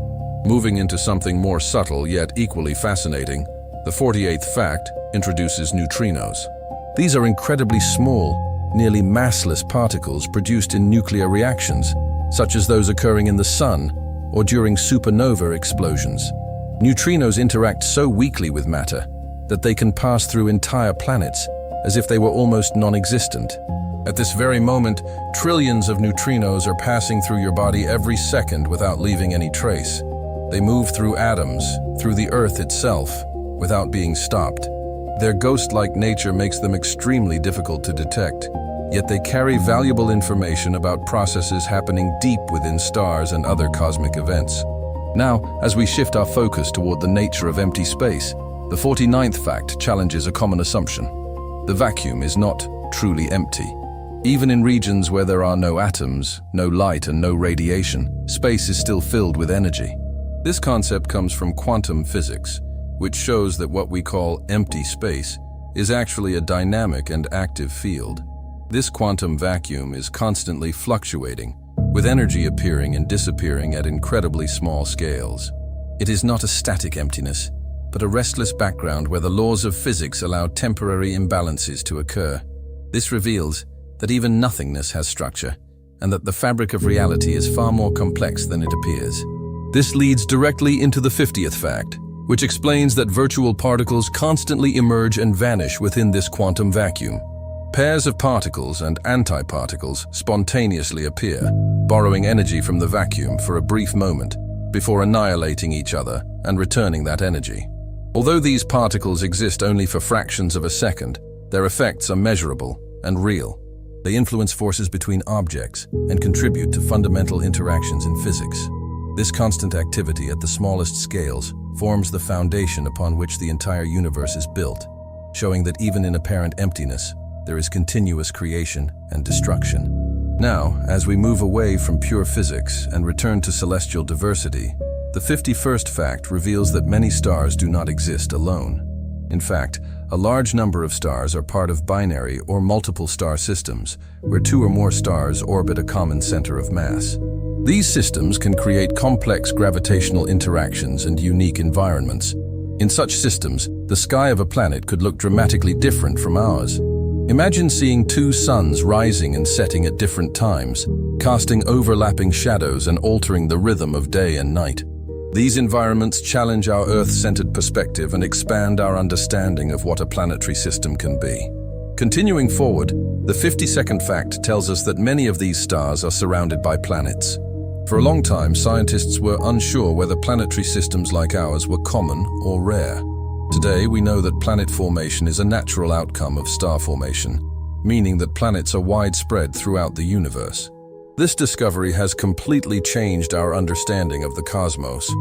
Moving into something more subtle yet equally fascinating, the 48th fact introduces neutrinos. These are incredibly small, nearly massless particles produced in nuclear reactions, such as those occurring in the sun or during supernova explosions. Neutrinos interact so weakly with matter that they can pass through entire planets as if they were almost non-existent. At this very moment, trillions of neutrinos are passing through your body every second without leaving any trace. They move through atoms, through the Earth itself, without being stopped. Their ghost-like nature makes them extremely difficult to detect, yet they carry valuable information about processes happening deep within stars and other cosmic events. Now, as we shift our focus toward the nature of empty space, the 49th fact challenges a common assumption. The vacuum is not truly empty. Even in regions where there are no atoms, no light, and no radiation, space is still filled with energy. This concept comes from quantum physics, which shows that what we call empty space is actually a dynamic and active field. This quantum vacuum is constantly fluctuating, with energy appearing and disappearing at incredibly small scales. It is not a static emptiness, but a restless background where the laws of physics allow temporary imbalances to occur. This reveals that even nothingness has structure, and that the fabric of reality is far more complex than it appears. This leads directly into the 50th fact, which explains that virtual particles constantly emerge and vanish within this quantum vacuum. Pairs of particles and antiparticles spontaneously appear, borrowing energy from the vacuum for a brief moment, before annihilating each other and returning that energy. Although these particles exist only for fractions of a second, their effects are measurable and real. They influence forces between objects and contribute to fundamental interactions in physics. This constant activity at the smallest scales forms the foundation upon which the entire universe is built, showing that even in apparent emptiness, there is continuous creation and destruction. Now, as we move away from pure physics and return to celestial diversity, the 51st fact reveals that many stars do not exist alone. In fact, a large number of stars are part of binary or multiple star systems, where two or more stars orbit a common center of mass. These systems can create complex gravitational interactions and unique environments. In such systems, the sky of a planet could look dramatically different from ours. Imagine seeing two suns rising and setting at different times, casting overlapping shadows and altering the rhythm of day and night. These environments challenge our Earth-centered perspective and expand our understanding of what a planetary system can be. Continuing forward, the 52nd fact tells us that many of these stars are surrounded by planets. For a long time, scientists were unsure whether planetary systems like ours were common or rare. Today, we know that planet formation is a natural outcome of star formation, meaning that planets are widespread throughout the universe. This discovery has completely changed our understanding of the cosmos.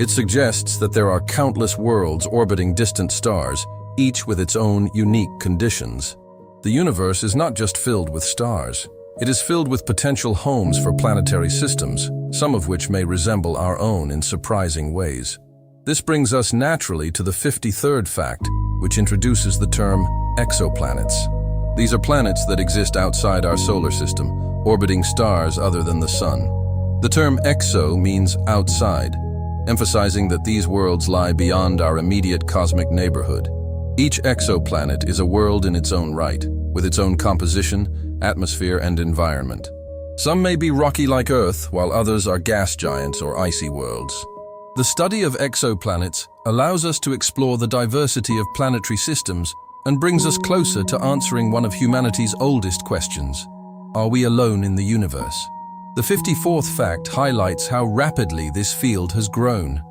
It suggests that there are countless worlds orbiting distant stars, each with its own unique conditions. The universe is not just filled with stars. It is filled with potential homes for planetary systems, some of which may resemble our own in surprising ways. This brings us naturally to the 53rd fact, which introduces the term exoplanets. These are planets that exist outside our solar system, orbiting stars other than the sun. The term exo means outside, emphasizing that these worlds lie beyond our immediate cosmic neighborhood. Each exoplanet is a world in its own right, with its own composition, atmosphere, and environment. Some may be rocky like Earth, while others are gas giants or icy worlds. The study of exoplanets allows us to explore the diversity of planetary systems and brings us closer to answering one of humanity's oldest questions. Are we alone in the universe? The 54th fact highlights how rapidly this field has grown.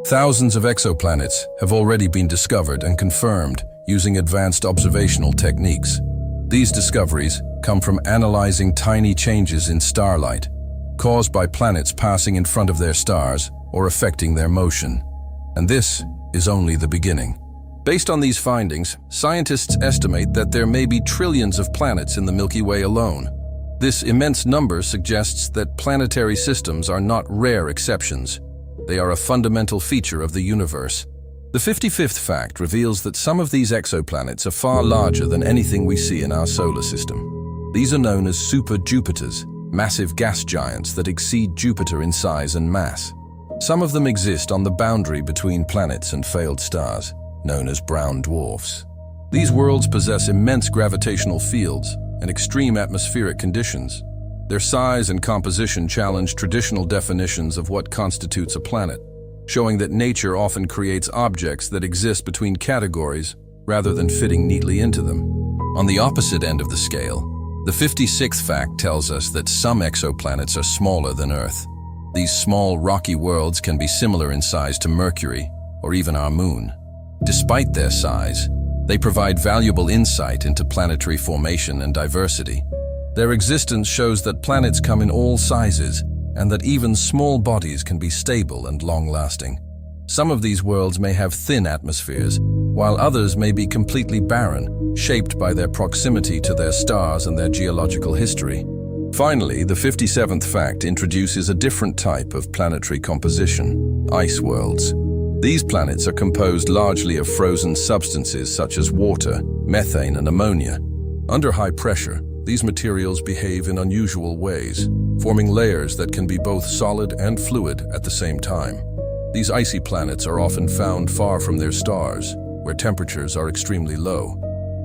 Thousands of exoplanets have already been discovered and confirmed using advanced observational techniques. These discoveries come from analyzing tiny changes in starlight, caused by planets passing in front of their stars or affecting their motion. And this is only the beginning. Based on these findings, scientists estimate that there may be trillions of planets in the Milky Way alone. This immense number suggests that planetary systems are not rare exceptions. They are a fundamental feature of the universe. The 55th fact reveals that some of these exoplanets are far larger than anything we see in our solar system. These are known as super-Jupiters, massive gas giants that exceed Jupiter in size and mass. Some of them exist on the boundary between planets and failed stars, known as brown dwarfs. These worlds possess immense gravitational fields and extreme atmospheric conditions. Their size and composition challenge traditional definitions of what constitutes a planet, showing that nature often creates objects that exist between categories rather than fitting neatly into them. On the opposite end of the scale, the 56th fact tells us that some exoplanets are smaller than Earth. These small, rocky worlds can be similar in size to Mercury or even our Moon. Despite their size, they provide valuable insight into planetary formation and diversity. Their existence shows that planets come in all sizes and that even small bodies can be stable and long-lasting. Some of these worlds may have thin atmospheres, while others may be completely barren, shaped by their proximity to their stars and their geological history. Finally, the 57th fact introduces a different type of planetary composition: ice worlds. These planets are composed largely of frozen substances such as water, methane, and ammonia. Under high pressure, these materials behave in unusual ways, forming layers that can be both solid and fluid at the same time. These icy planets are often found far from their stars, where temperatures are extremely low.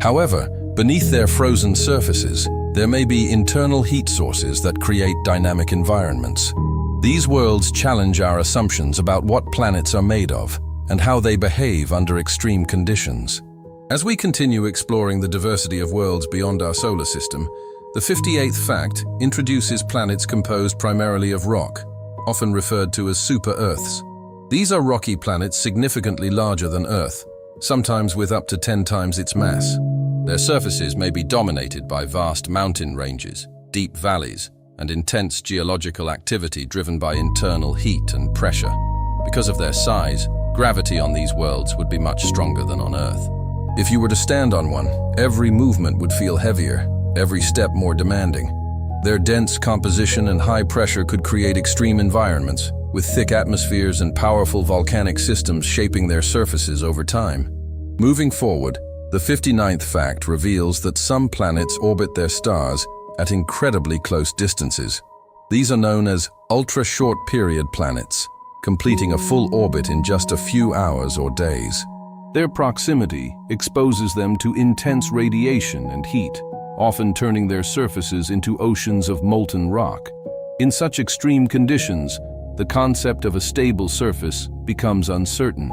However, beneath their frozen surfaces, there may be internal heat sources that create dynamic environments. These worlds challenge our assumptions about what planets are made of and how they behave under extreme conditions. As we continue exploring the diversity of worlds beyond our solar system, the 58th fact introduces planets composed primarily of rock, often referred to as super-Earths. These are rocky planets significantly larger than Earth, sometimes with up to 10 times its mass. Their surfaces may be dominated by vast mountain ranges, deep valleys, and intense geological activity driven by internal heat and pressure. Because of their size, gravity on these worlds would be much stronger than on Earth. If you were to stand on one, every movement would feel heavier, every step more demanding. Their dense composition and high pressure could create extreme environments, with thick atmospheres and powerful volcanic systems shaping their surfaces over time. Moving forward, the 59th fact reveals that some planets orbit their stars at incredibly close distances. These are known as ultra-short period planets, completing a full orbit in just a few hours or days. Their proximity exposes them to intense radiation and heat, often turning their surfaces into oceans of molten rock. In such extreme conditions, the concept of a stable surface becomes uncertain.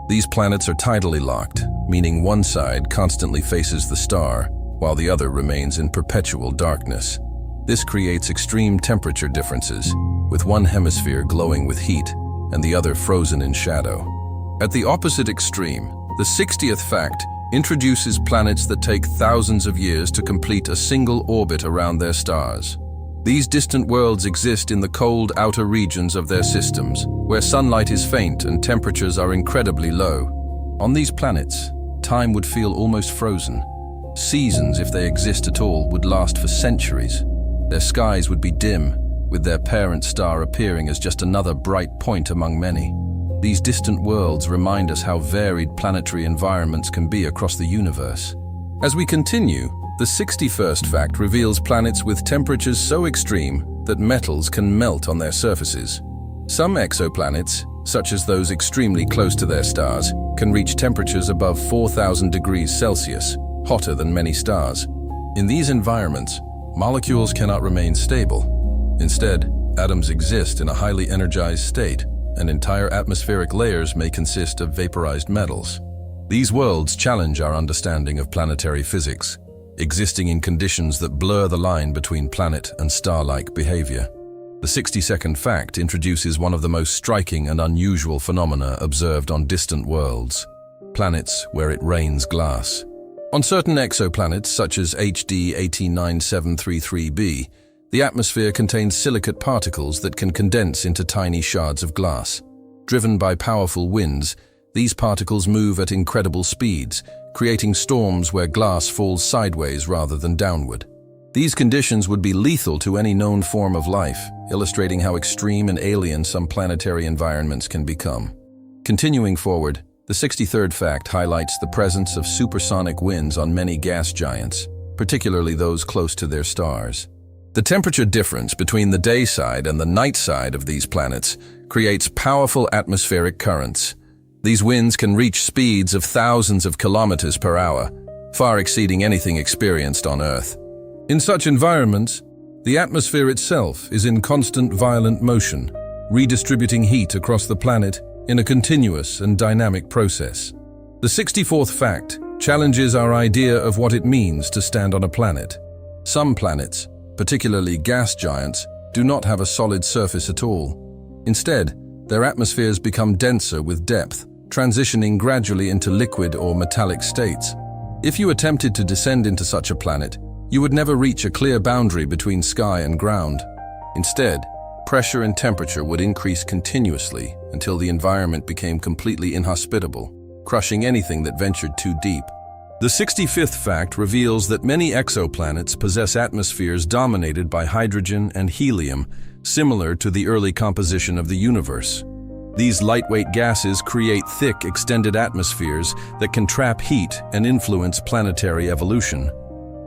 These planets are tidally locked, meaning one side constantly faces the star, while the other remains in perpetual darkness. This creates extreme temperature differences, with one hemisphere glowing with heat and the other frozen in shadow. At the opposite extreme, the 60th fact introduces planets that take thousands of years to complete a single orbit around their stars. These distant worlds exist in the cold outer regions of their systems, where sunlight is faint and temperatures are incredibly low. On these planets, time would feel almost frozen. Seasons, if they exist at all, would last for centuries. Their skies would be dim, with their parent star appearing as just another bright point among many. These distant worlds remind us how varied planetary environments can be across the universe. As we continue, the 61st fact reveals planets with temperatures so extreme that metals can melt on their surfaces. Some exoplanets, such as those extremely close to their stars, can reach temperatures above 4,000 degrees Celsius, hotter than many stars. In these environments, molecules cannot remain stable. Instead, atoms exist in a highly energized state, and entire atmospheric layers may consist of vaporized metals. These worlds challenge our understanding of planetary physics, existing in conditions that blur the line between planet and star-like behavior. The 60-second fact introduces one of the most striking and unusual phenomena observed on distant worlds: planets where it rains glass. On certain exoplanets, such as HD 189733b, the atmosphere contains silicate particles that can condense into tiny shards of glass. Driven by powerful winds, these particles move at incredible speeds, creating storms where glass falls sideways rather than downward. These conditions would be lethal to any known form of life, illustrating how extreme and alien some planetary environments can become. Continuing forward, the 63rd fact highlights the presence of supersonic winds on many gas giants, particularly those close to their stars. The temperature difference between the day side and the night side of these planets creates powerful atmospheric currents. These winds can reach speeds of thousands of kilometers per hour, far exceeding anything experienced on Earth. In such environments, the atmosphere itself is in constant violent motion, redistributing heat across the planet in a continuous and dynamic process. The 64th fact challenges our idea of what it means to stand on a planet. Some planets, particularly gas giants, do not have a solid surface at all. Instead, their atmospheres become denser with depth, transitioning gradually into liquid or metallic states. If you attempted to descend into such a planet, you would never reach a clear boundary between sky and ground. Instead, pressure and temperature would increase continuously until the environment became completely inhospitable, crushing anything that ventured too deep. The 65th fact reveals that many exoplanets possess atmospheres dominated by hydrogen and helium, similar to the early composition of the universe. These lightweight gases create thick, extended atmospheres that can trap heat and influence planetary evolution.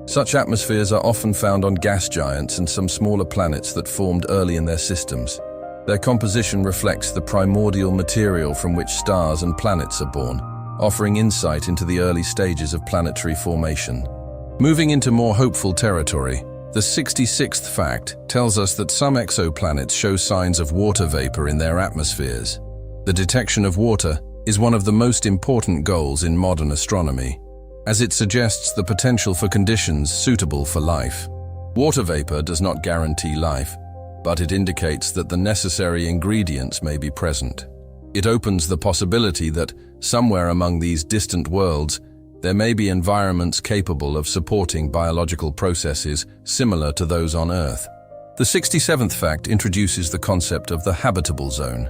Such atmospheres are often found on gas giants and some smaller planets that formed early in their systems. Their composition reflects the primordial material from which stars and planets are born, offering insight into the early stages of planetary formation. Moving into more hopeful territory, the 66th fact tells us that some exoplanets show signs of water vapor in their atmospheres. The detection of water is one of the most important goals in modern astronomy, as it suggests the potential for conditions suitable for life. Water vapor does not guarantee life, but it indicates that the necessary ingredients may be present. It opens the possibility that, somewhere among these distant worlds, there may be environments capable of supporting biological processes similar to those on Earth. The 67th fact introduces the concept of the habitable zone.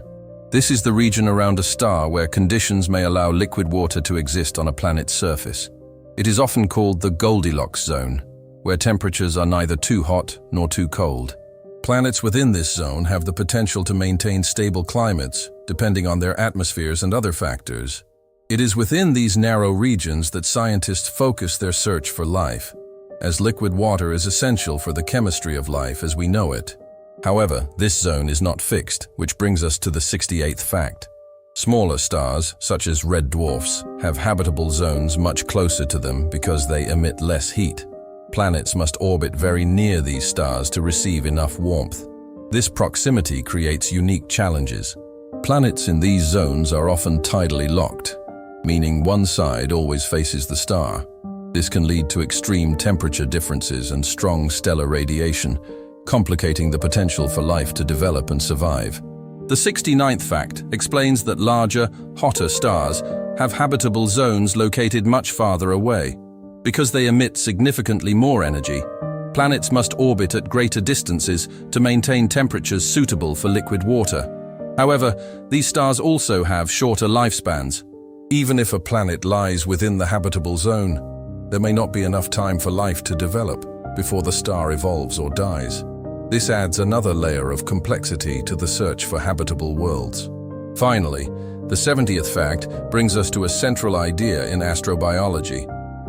This is the region around a star where conditions may allow liquid water to exist on a planet's surface. It is often called the Goldilocks zone, where temperatures are neither too hot nor too cold. Planets within this zone have the potential to maintain stable climates, depending on their atmospheres and other factors. It is within these narrow regions that scientists focus their search for life, as liquid water is essential for the chemistry of life as we know it. However, this zone is not fixed, which brings us to the 68th fact. Smaller stars, such as red dwarfs, have habitable zones much closer to them because they emit less heat. Planets must orbit very near these stars to receive enough warmth. This proximity creates unique challenges. Planets in these zones are often tidally locked, meaning one side always faces the star. This can lead to extreme temperature differences and strong stellar radiation, complicating the potential for life to develop and survive. The 69th fact explains that larger, hotter stars have habitable zones located much farther away. Because they emit significantly more energy, planets must orbit at greater distances to maintain temperatures suitable for liquid water. However, these stars also have shorter lifespans. Even if a planet lies within the habitable zone, there may not be enough time for life to develop before the star evolves or dies. This adds another layer of complexity to the search for habitable worlds. Finally, the 70th fact brings us to a central idea in astrobiology.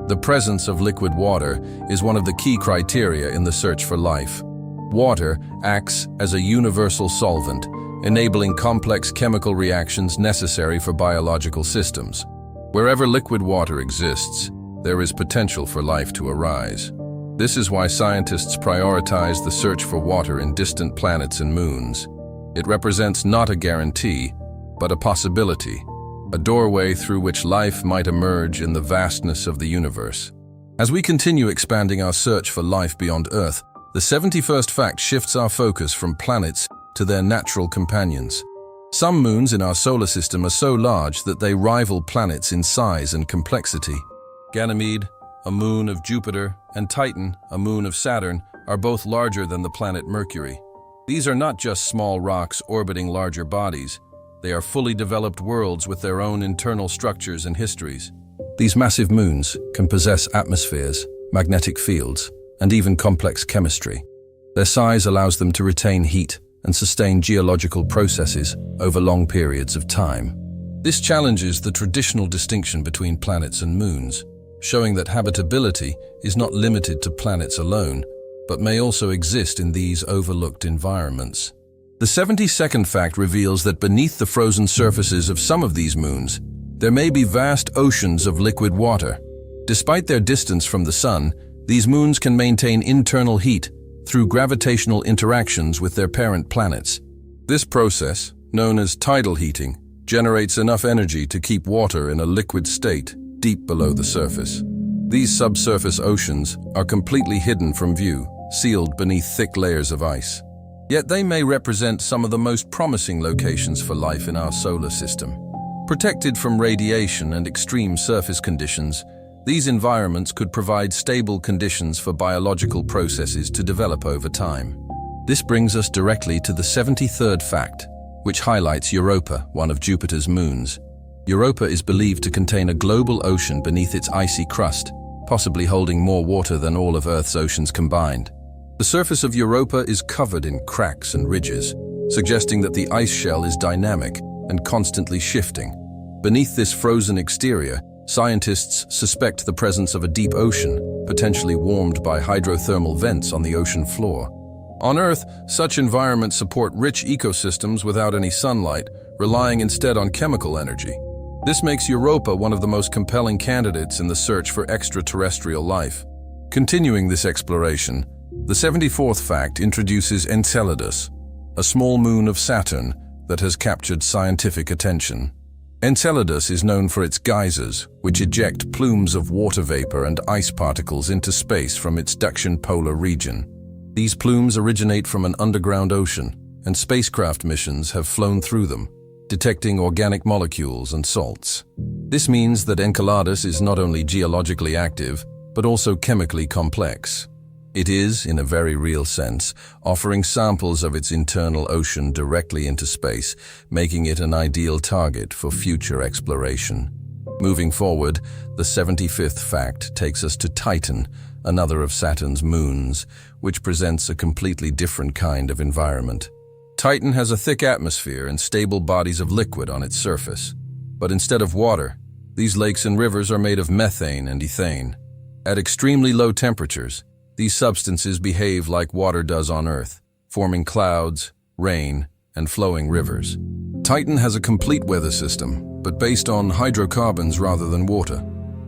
The presence of liquid water is one of the key criteria in the search for life. Water acts as a universal solvent, enabling complex chemical reactions necessary for biological systems. Wherever liquid water exists, there is potential for life to arise. This is why scientists prioritize the search for water in distant planets and moons. It represents not a guarantee, but a possibility, a doorway through which life might emerge in the vastness of the universe. As we continue expanding our search for life beyond Earth, the 71st fact shifts our focus from planets to their natural companions. Some moons in our solar system are so large that they rival planets in size and complexity. Ganymede, a moon of Jupiter, and Titan, a moon of Saturn, are both larger than the planet Mercury. These are not just small rocks orbiting larger bodies. They are fully developed worlds with their own internal structures and histories. These massive moons can possess atmospheres, magnetic fields, and even complex chemistry. Their size allows them to retain heat and sustain geological processes over long periods of time. This challenges the traditional distinction between planets and moons, showing that habitability is not limited to planets alone, but may also exist in these overlooked environments. The 72nd fact reveals that beneath the frozen surfaces of some of these moons, there may be vast oceans of liquid water. Despite their distance from the Sun, these moons can maintain internal heat through gravitational interactions with their parent planets. This process, known as tidal heating, generates enough energy to keep water in a liquid state deep below the surface. These subsurface oceans are completely hidden from view, sealed beneath thick layers of ice. Yet they may represent some of the most promising locations for life in our solar system. Protected from radiation and extreme surface conditions, these environments could provide stable conditions for biological processes to develop over time. This brings us directly to the 73rd fact, which highlights Europa, one of Jupiter's moons. Europa is believed to contain a global ocean beneath its icy crust, possibly holding more water than all of Earth's oceans combined. The surface of Europa is covered in cracks and ridges, suggesting that the ice shell is dynamic and constantly shifting. Beneath this frozen exterior, scientists suspect the presence of a deep ocean, potentially warmed by hydrothermal vents on the ocean floor. On Earth, such environments support rich ecosystems without any sunlight, relying instead on chemical energy. This makes Europa one of the most compelling candidates in the search for extraterrestrial life. Continuing this exploration, the 74th fact introduces Enceladus, a small moon of Saturn that has captured scientific attention. Enceladus is known for its geysers, which eject plumes of water vapor and ice particles into space from its Dakshin polar region. These plumes originate from an underground ocean, and spacecraft missions have flown through them, detecting organic molecules and salts. This means that Enceladus is not only geologically active, but also chemically complex. It is, in a very real sense, offering samples of its internal ocean directly into space, making it an ideal target for future exploration. Moving forward, the 75th fact takes us to Titan, another of Saturn's moons, which presents a completely different kind of environment. Titan has a thick atmosphere and stable bodies of liquid on its surface. But instead of water, these lakes and rivers are made of methane and ethane. At extremely low temperatures, these substances behave like water does on Earth, forming clouds, rain, and flowing rivers. Titan has a complete weather system, but based on hydrocarbons rather than water.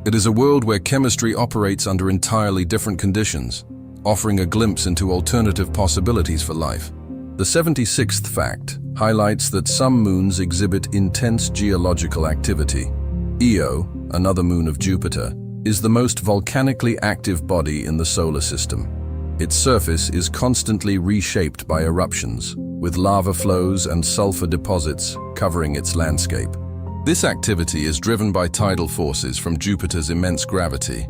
It is a world where chemistry operates under entirely different conditions, offering a glimpse into alternative possibilities for life. The 76th fact highlights that some moons exhibit intense geological activity. Io, another moon of Jupiter, is the most volcanically active body in the solar system. Its surface is constantly reshaped by eruptions, with lava flows and sulfur deposits covering its landscape. This activity is driven by tidal forces from Jupiter's immense gravity.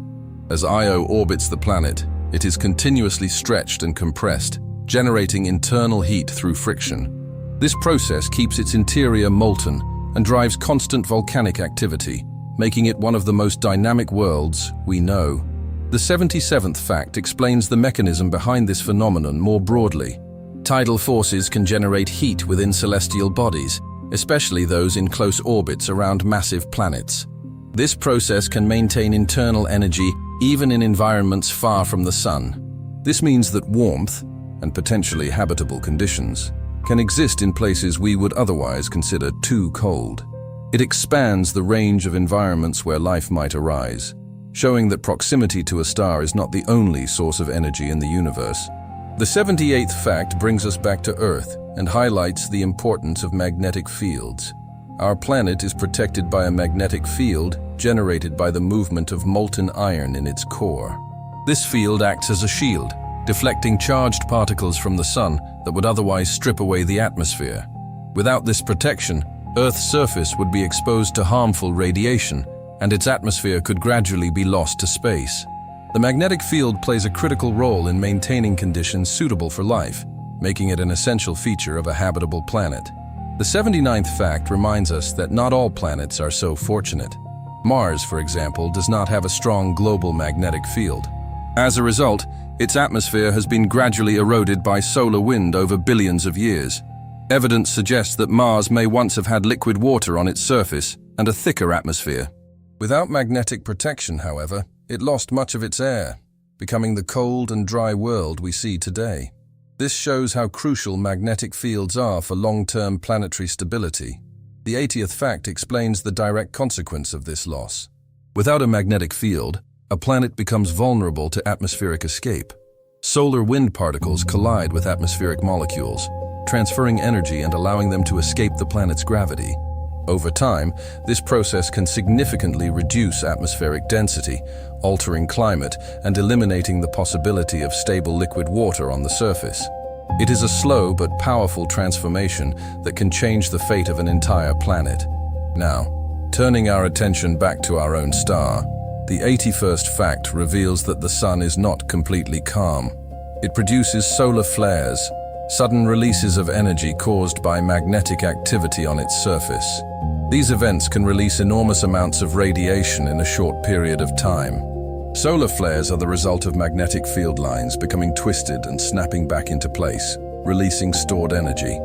As Io orbits the planet, it is continuously stretched and compressed, generating internal heat through friction. This process keeps its interior molten and drives constant volcanic activity, making it one of the most dynamic worlds we know. The 77th fact explains the mechanism behind this phenomenon more broadly. Tidal forces can generate heat within celestial bodies, especially those in close orbits around massive planets. This process can maintain internal energy even in environments far from the Sun. This means that warmth, and potentially habitable conditions, can exist in places we would otherwise consider too cold. It expands the range of environments where life might arise, showing that proximity to a star is not the only source of energy in the universe. The 78th fact brings us back to Earth and highlights the importance of magnetic fields. Our planet is protected by a magnetic field generated by the movement of molten iron in its core. This field acts as a shield, deflecting charged particles from the sun that would otherwise strip away the atmosphere. Without this protection, Earth's surface would be exposed to harmful radiation, and its atmosphere could gradually be lost to space. The magnetic field plays a critical role in maintaining conditions suitable for life, making it an essential feature of a habitable planet. The 79th fact reminds us that not all planets are so fortunate. Mars, for example, does not have a strong global magnetic field. As a result, its atmosphere has been gradually eroded by solar wind over billions of years. Evidence suggests that Mars may once have had liquid water on its surface and a thicker atmosphere. Without magnetic protection, however, it lost much of its air, becoming the cold and dry world we see today. This shows how crucial magnetic fields are for long-term planetary stability. The 80th fact explains the direct consequence of this loss. Without a magnetic field, a planet becomes vulnerable to atmospheric escape. Solar wind particles collide with atmospheric molecules, transferring energy and allowing them to escape the planet's gravity. Over time, this process can significantly reduce atmospheric density, altering climate and eliminating the possibility of stable liquid water on the surface. It is a slow but powerful transformation that can change the fate of an entire planet. Now, turning our attention back to our own star, the 81st fact reveals that the sun is not completely calm. It produces solar flares, sudden releases of energy caused by magnetic activity on its surface. These events can release enormous amounts of radiation in a short period of time. Solar flares are the result of magnetic field lines becoming twisted and snapping back into place, releasing stored energy.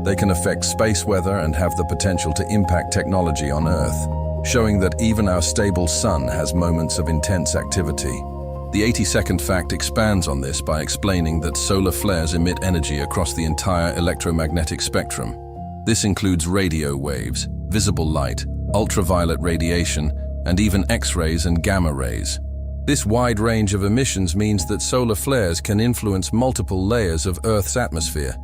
They can affect space weather and have the potential to impact technology on Earth, showing that even our stable sun has moments of intense activity. The 82nd fact expands on this by explaining that solar flares emit energy across the entire electromagnetic spectrum. This includes radio waves, visible light, ultraviolet radiation, and even X-rays and gamma rays. This wide range of emissions means that solar flares can influence multiple layers of Earth's atmosphere.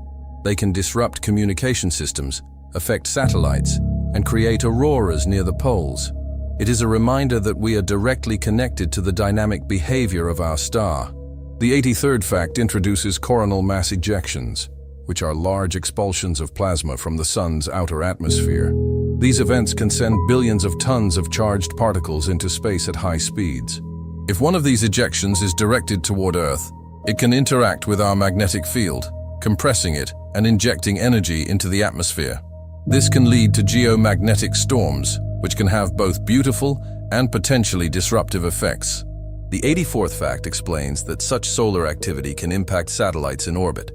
They can disrupt communication systems, affect satellites, and create auroras near the poles. It is a reminder that we are directly connected to the dynamic behavior of our star. The 83rd fact introduces coronal mass ejections, which are large expulsions of plasma from the sun's outer atmosphere. These events can send billions of tons of charged particles into space at high speeds. If one of these ejections is directed toward Earth, it can interact with our magnetic field, compressing it and injecting energy into the atmosphere. This can lead to geomagnetic storms, which can have both beautiful and potentially disruptive effects. The 84th fact explains that such solar activity can impact satellites in orbit.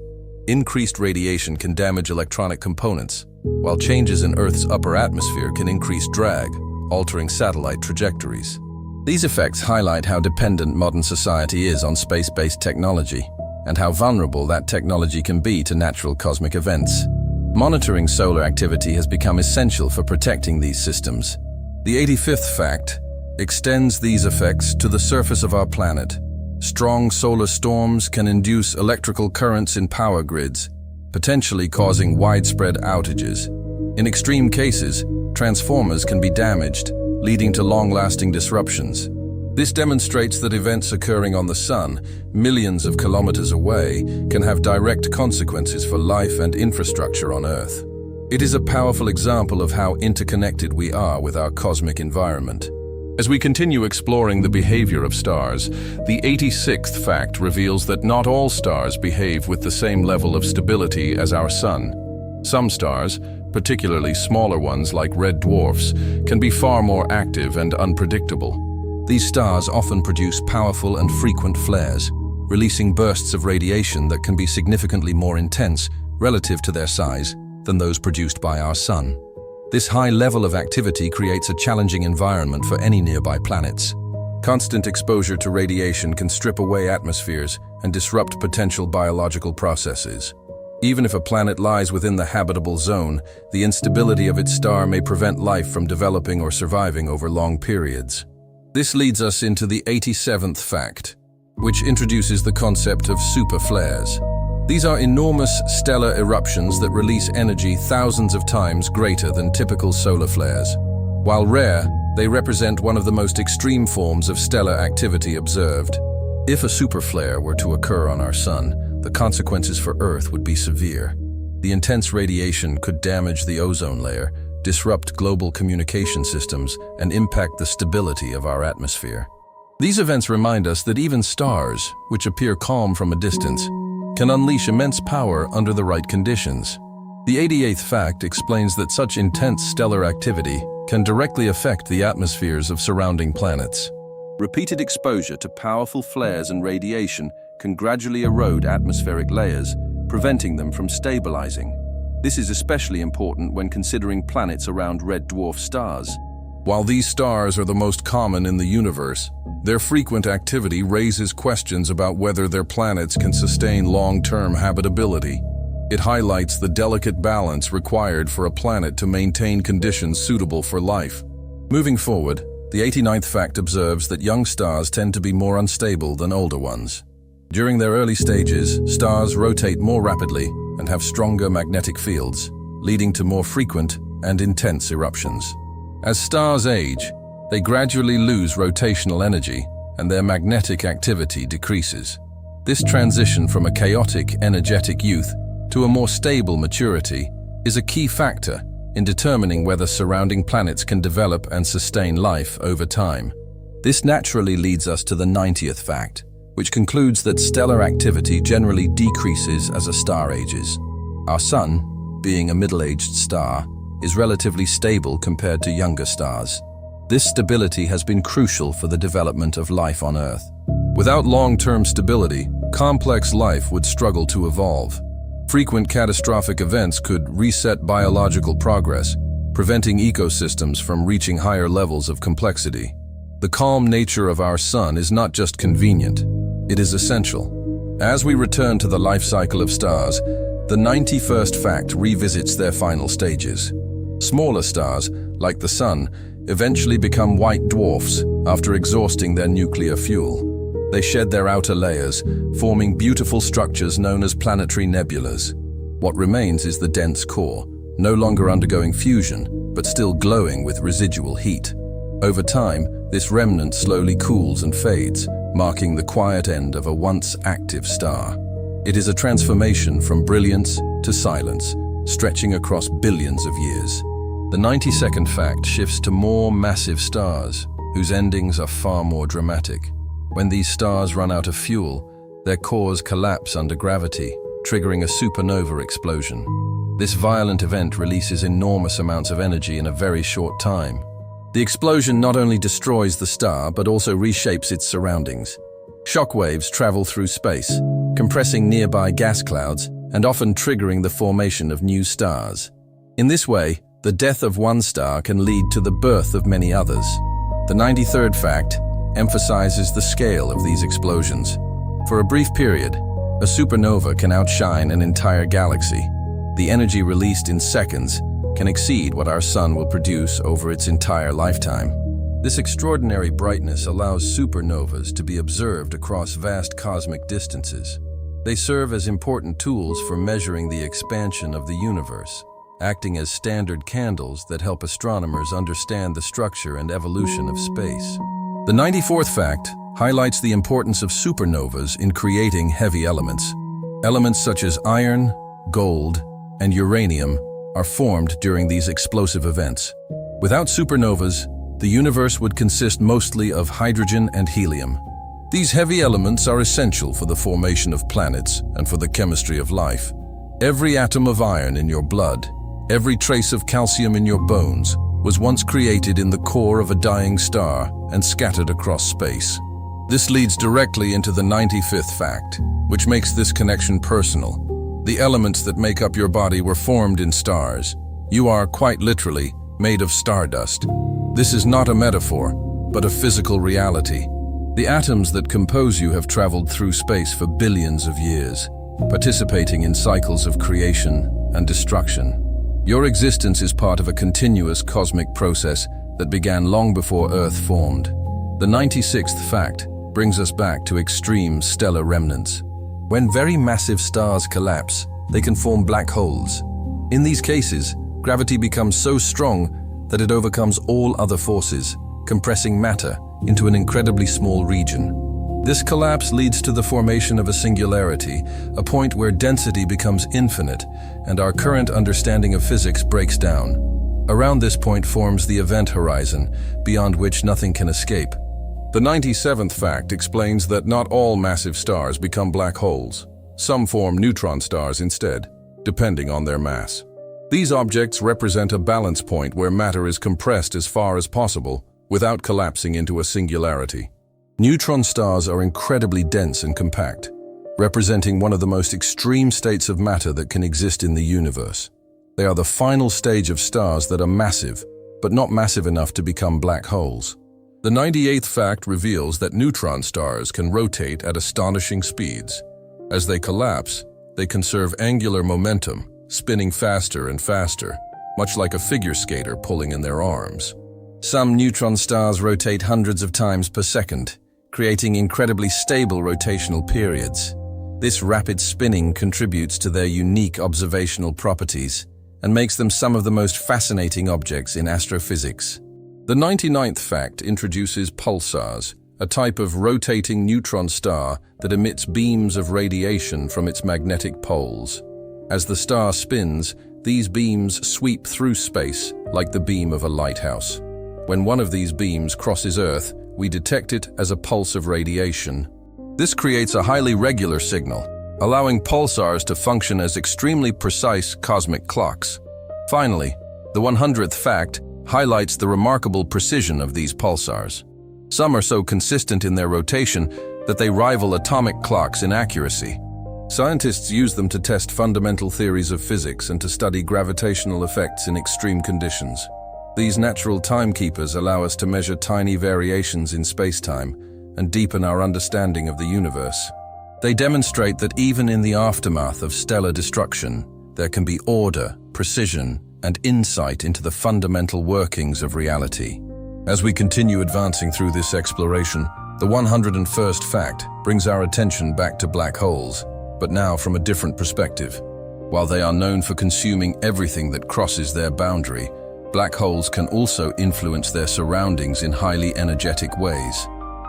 Increased radiation can damage electronic components, while changes in Earth's upper atmosphere can increase drag, altering satellite trajectories. These effects highlight how dependent modern society is on space-based technology, and how vulnerable that technology can be to natural cosmic events. Monitoring solar activity has become essential for protecting these systems. The 85th fact extends these effects to the surface of our planet. Strong solar storms can induce electrical currents in power grids, potentially causing widespread outages. In extreme cases, transformers can be damaged, leading to long-lasting disruptions. This demonstrates that events occurring on the sun, millions of kilometers away, can have direct consequences for life and infrastructure on Earth. It is a powerful example of how interconnected we are with our cosmic environment. As we continue exploring the behavior of stars, the 86th fact reveals that not all stars behave with the same level of stability as our sun. Some stars, particularly smaller ones like red dwarfs, can be far more active and unpredictable. These stars often produce powerful and frequent flares, releasing bursts of radiation that can be significantly more intense relative to their size than those produced by our sun. This high level of activity creates a challenging environment for any nearby planets. Constant exposure to radiation can strip away atmospheres and disrupt potential biological processes. Even if a planet lies within the habitable zone, the instability of its star may prevent life from developing or surviving over long periods. This leads us into the 87th fact, which introduces the concept of superflares. These are enormous stellar eruptions that release energy thousands of times greater than typical solar flares. While rare, they represent one of the most extreme forms of stellar activity observed. If a superflare were to occur on our Sun, the consequences for Earth would be severe. The intense radiation could damage the ozone layer, disrupt global communication systems, and impact the stability of our atmosphere. These events remind us that even stars, which appear calm from a distance, can unleash immense power under the right conditions. The 88th fact explains that such intense stellar activity can directly affect the atmospheres of surrounding planets. Repeated exposure to powerful flares and radiation can gradually erode atmospheric layers, preventing them from stabilizing. This is especially important when considering planets around red dwarf stars. While these stars are the most common in the universe, their frequent activity raises questions about whether their planets can sustain long-term habitability. It highlights the delicate balance required for a planet to maintain conditions suitable for life. Moving forward, the 89th fact observes that young stars tend to be more unstable than older ones. During their early stages, stars rotate more rapidly and have stronger magnetic fields, leading to more frequent and intense eruptions. As stars age, they gradually lose rotational energy and their magnetic activity decreases. This transition from a chaotic, energetic youth to a more stable maturity is a key factor in determining whether surrounding planets can develop and sustain life over time. This naturally leads us to the 90th fact, which concludes that stellar activity generally decreases as a star ages. Our Sun, being a middle-aged star, is relatively stable compared to younger stars. This stability has been crucial for the development of life on Earth. Without long-term stability, complex life would struggle to evolve. Frequent catastrophic events could reset biological progress, preventing ecosystems from reaching higher levels of complexity. The calm nature of our Sun is not just convenient, it is essential. As we return to the life cycle of stars, the 91st fact revisits their final stages. Smaller stars, like the Sun, eventually become white dwarfs after exhausting their nuclear fuel. They shed their outer layers, forming beautiful structures known as planetary nebulas. What remains is the dense core, no longer undergoing fusion, but still glowing with residual heat. Over time, this remnant slowly cools and fades, marking the quiet end of a once active star. It is a transformation from brilliance to silence, stretching across billions of years. The 92nd fact shifts to more massive stars, whose endings are far more dramatic. When these stars run out of fuel, their cores collapse under gravity, triggering a supernova explosion. This violent event releases enormous amounts of energy in a very short time. The explosion not only destroys the star, but also reshapes its surroundings. Shockwaves travel through space, compressing nearby gas clouds and often triggering the formation of new stars. In this way, the death of one star can lead to the birth of many others. The 93rd fact emphasizes the scale of these explosions. For a brief period, a supernova can outshine an entire galaxy. The energy released in seconds can exceed what our Sun will produce over its entire lifetime. This extraordinary brightness allows supernovas to be observed across vast cosmic distances. They serve as important tools for measuring the expansion of the universe, acting as standard candles that help astronomers understand the structure and evolution of space. The 94th fact highlights the importance of supernovas in creating heavy elements. Elements such as iron, gold, and uranium are formed during these explosive events. Without supernovas, the universe would consist mostly of hydrogen and helium. These heavy elements are essential for the formation of planets and for the chemistry of life. Every atom of iron in your blood, every trace of calcium in your bones, was once created in the core of a dying star and scattered across space. This leads directly into the 95th fact, which makes this connection personal. The elements that make up your body were formed in stars. You are, quite literally, made of stardust. This is not a metaphor, but a physical reality. The atoms that compose you have traveled through space for billions of years, participating in cycles of creation and destruction. Your existence is part of a continuous cosmic process that began long before Earth formed. The 96th fact brings us back to extreme stellar remnants. When very massive stars collapse, they can form black holes. In these cases, gravity becomes so strong that it overcomes all other forces, compressing matter into an incredibly small region. This collapse leads to the formation of a singularity, a point where density becomes infinite and our current understanding of physics breaks down. Around this point forms the event horizon, beyond which nothing can escape. The 97th fact explains that not all massive stars become black holes. Some form neutron stars instead, depending on their mass. These objects represent a balance point where matter is compressed as far as possible without collapsing into a singularity. Neutron stars are incredibly dense and compact, representing one of the most extreme states of matter that can exist in the universe. They are the final stage of stars that are massive, but not massive enough to become black holes. The 98th fact reveals that neutron stars can rotate at astonishing speeds. As they collapse, they conserve angular momentum, spinning faster and faster, much like a figure skater pulling in their arms. Some neutron stars rotate hundreds of times per second, creating incredibly stable rotational periods. This rapid spinning contributes to their unique observational properties and makes them some of the most fascinating objects in astrophysics. The 99th fact introduces pulsars, a type of rotating neutron star that emits beams of radiation from its magnetic poles. As the star spins, these beams sweep through space like the beam of a lighthouse. When one of these beams crosses Earth, we detect it as a pulse of radiation. This creates a highly regular signal, allowing pulsars to function as extremely precise cosmic clocks. Finally, the 100th fact highlights the remarkable precision of these pulsars. Some are so consistent in their rotation that they rival atomic clocks in accuracy. Scientists use them to test fundamental theories of physics and to study gravitational effects in extreme conditions. These natural timekeepers allow us to measure tiny variations in space-time and deepen our understanding of the universe. They demonstrate that even in the aftermath of stellar destruction, there can be order, precision, and insight into the fundamental workings of reality. As we continue advancing through this exploration, the 101st fact brings our attention back to black holes, but now from a different perspective. While they are known for consuming everything that crosses their boundary, black holes can also influence their surroundings in highly energetic ways.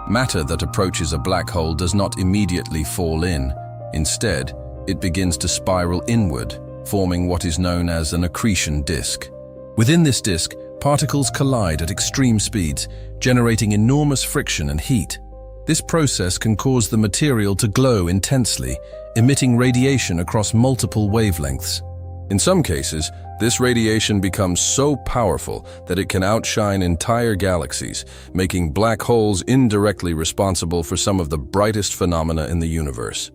Matter that approaches a black hole does not immediately fall in. Instead, it begins to spiral inward, forming what is known as an accretion disk. Within this disk, particles collide at extreme speeds, generating enormous friction and heat. This process can cause the material to glow intensely, emitting radiation across multiple wavelengths. In some cases, this radiation becomes so powerful that it can outshine entire galaxies, making black holes indirectly responsible for some of the brightest phenomena in the universe.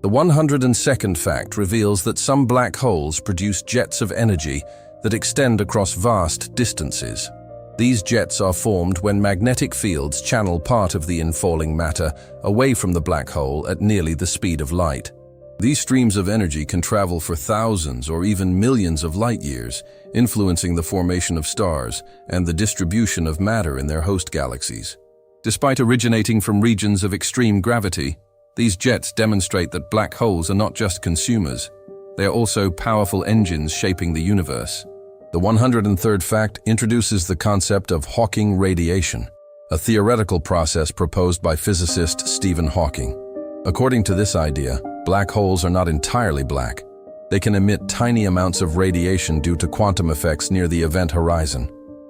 The 102nd fact reveals that some black holes produce jets of energy that extend across vast distances. These jets are formed when magnetic fields channel part of the infalling matter away from the black hole at nearly the speed of light. These streams of energy can travel for thousands or even millions of light years, influencing the formation of stars and the distribution of matter in their host galaxies. Despite originating from regions of extreme gravity, these jets demonstrate that black holes are not just consumers. They are also powerful engines shaping the universe. The 103rd fact introduces the concept of Hawking radiation, a theoretical process proposed by physicist Stephen Hawking. According to this idea, black holes are not entirely black. They can emit tiny amounts of radiation due to quantum effects near the event horizon.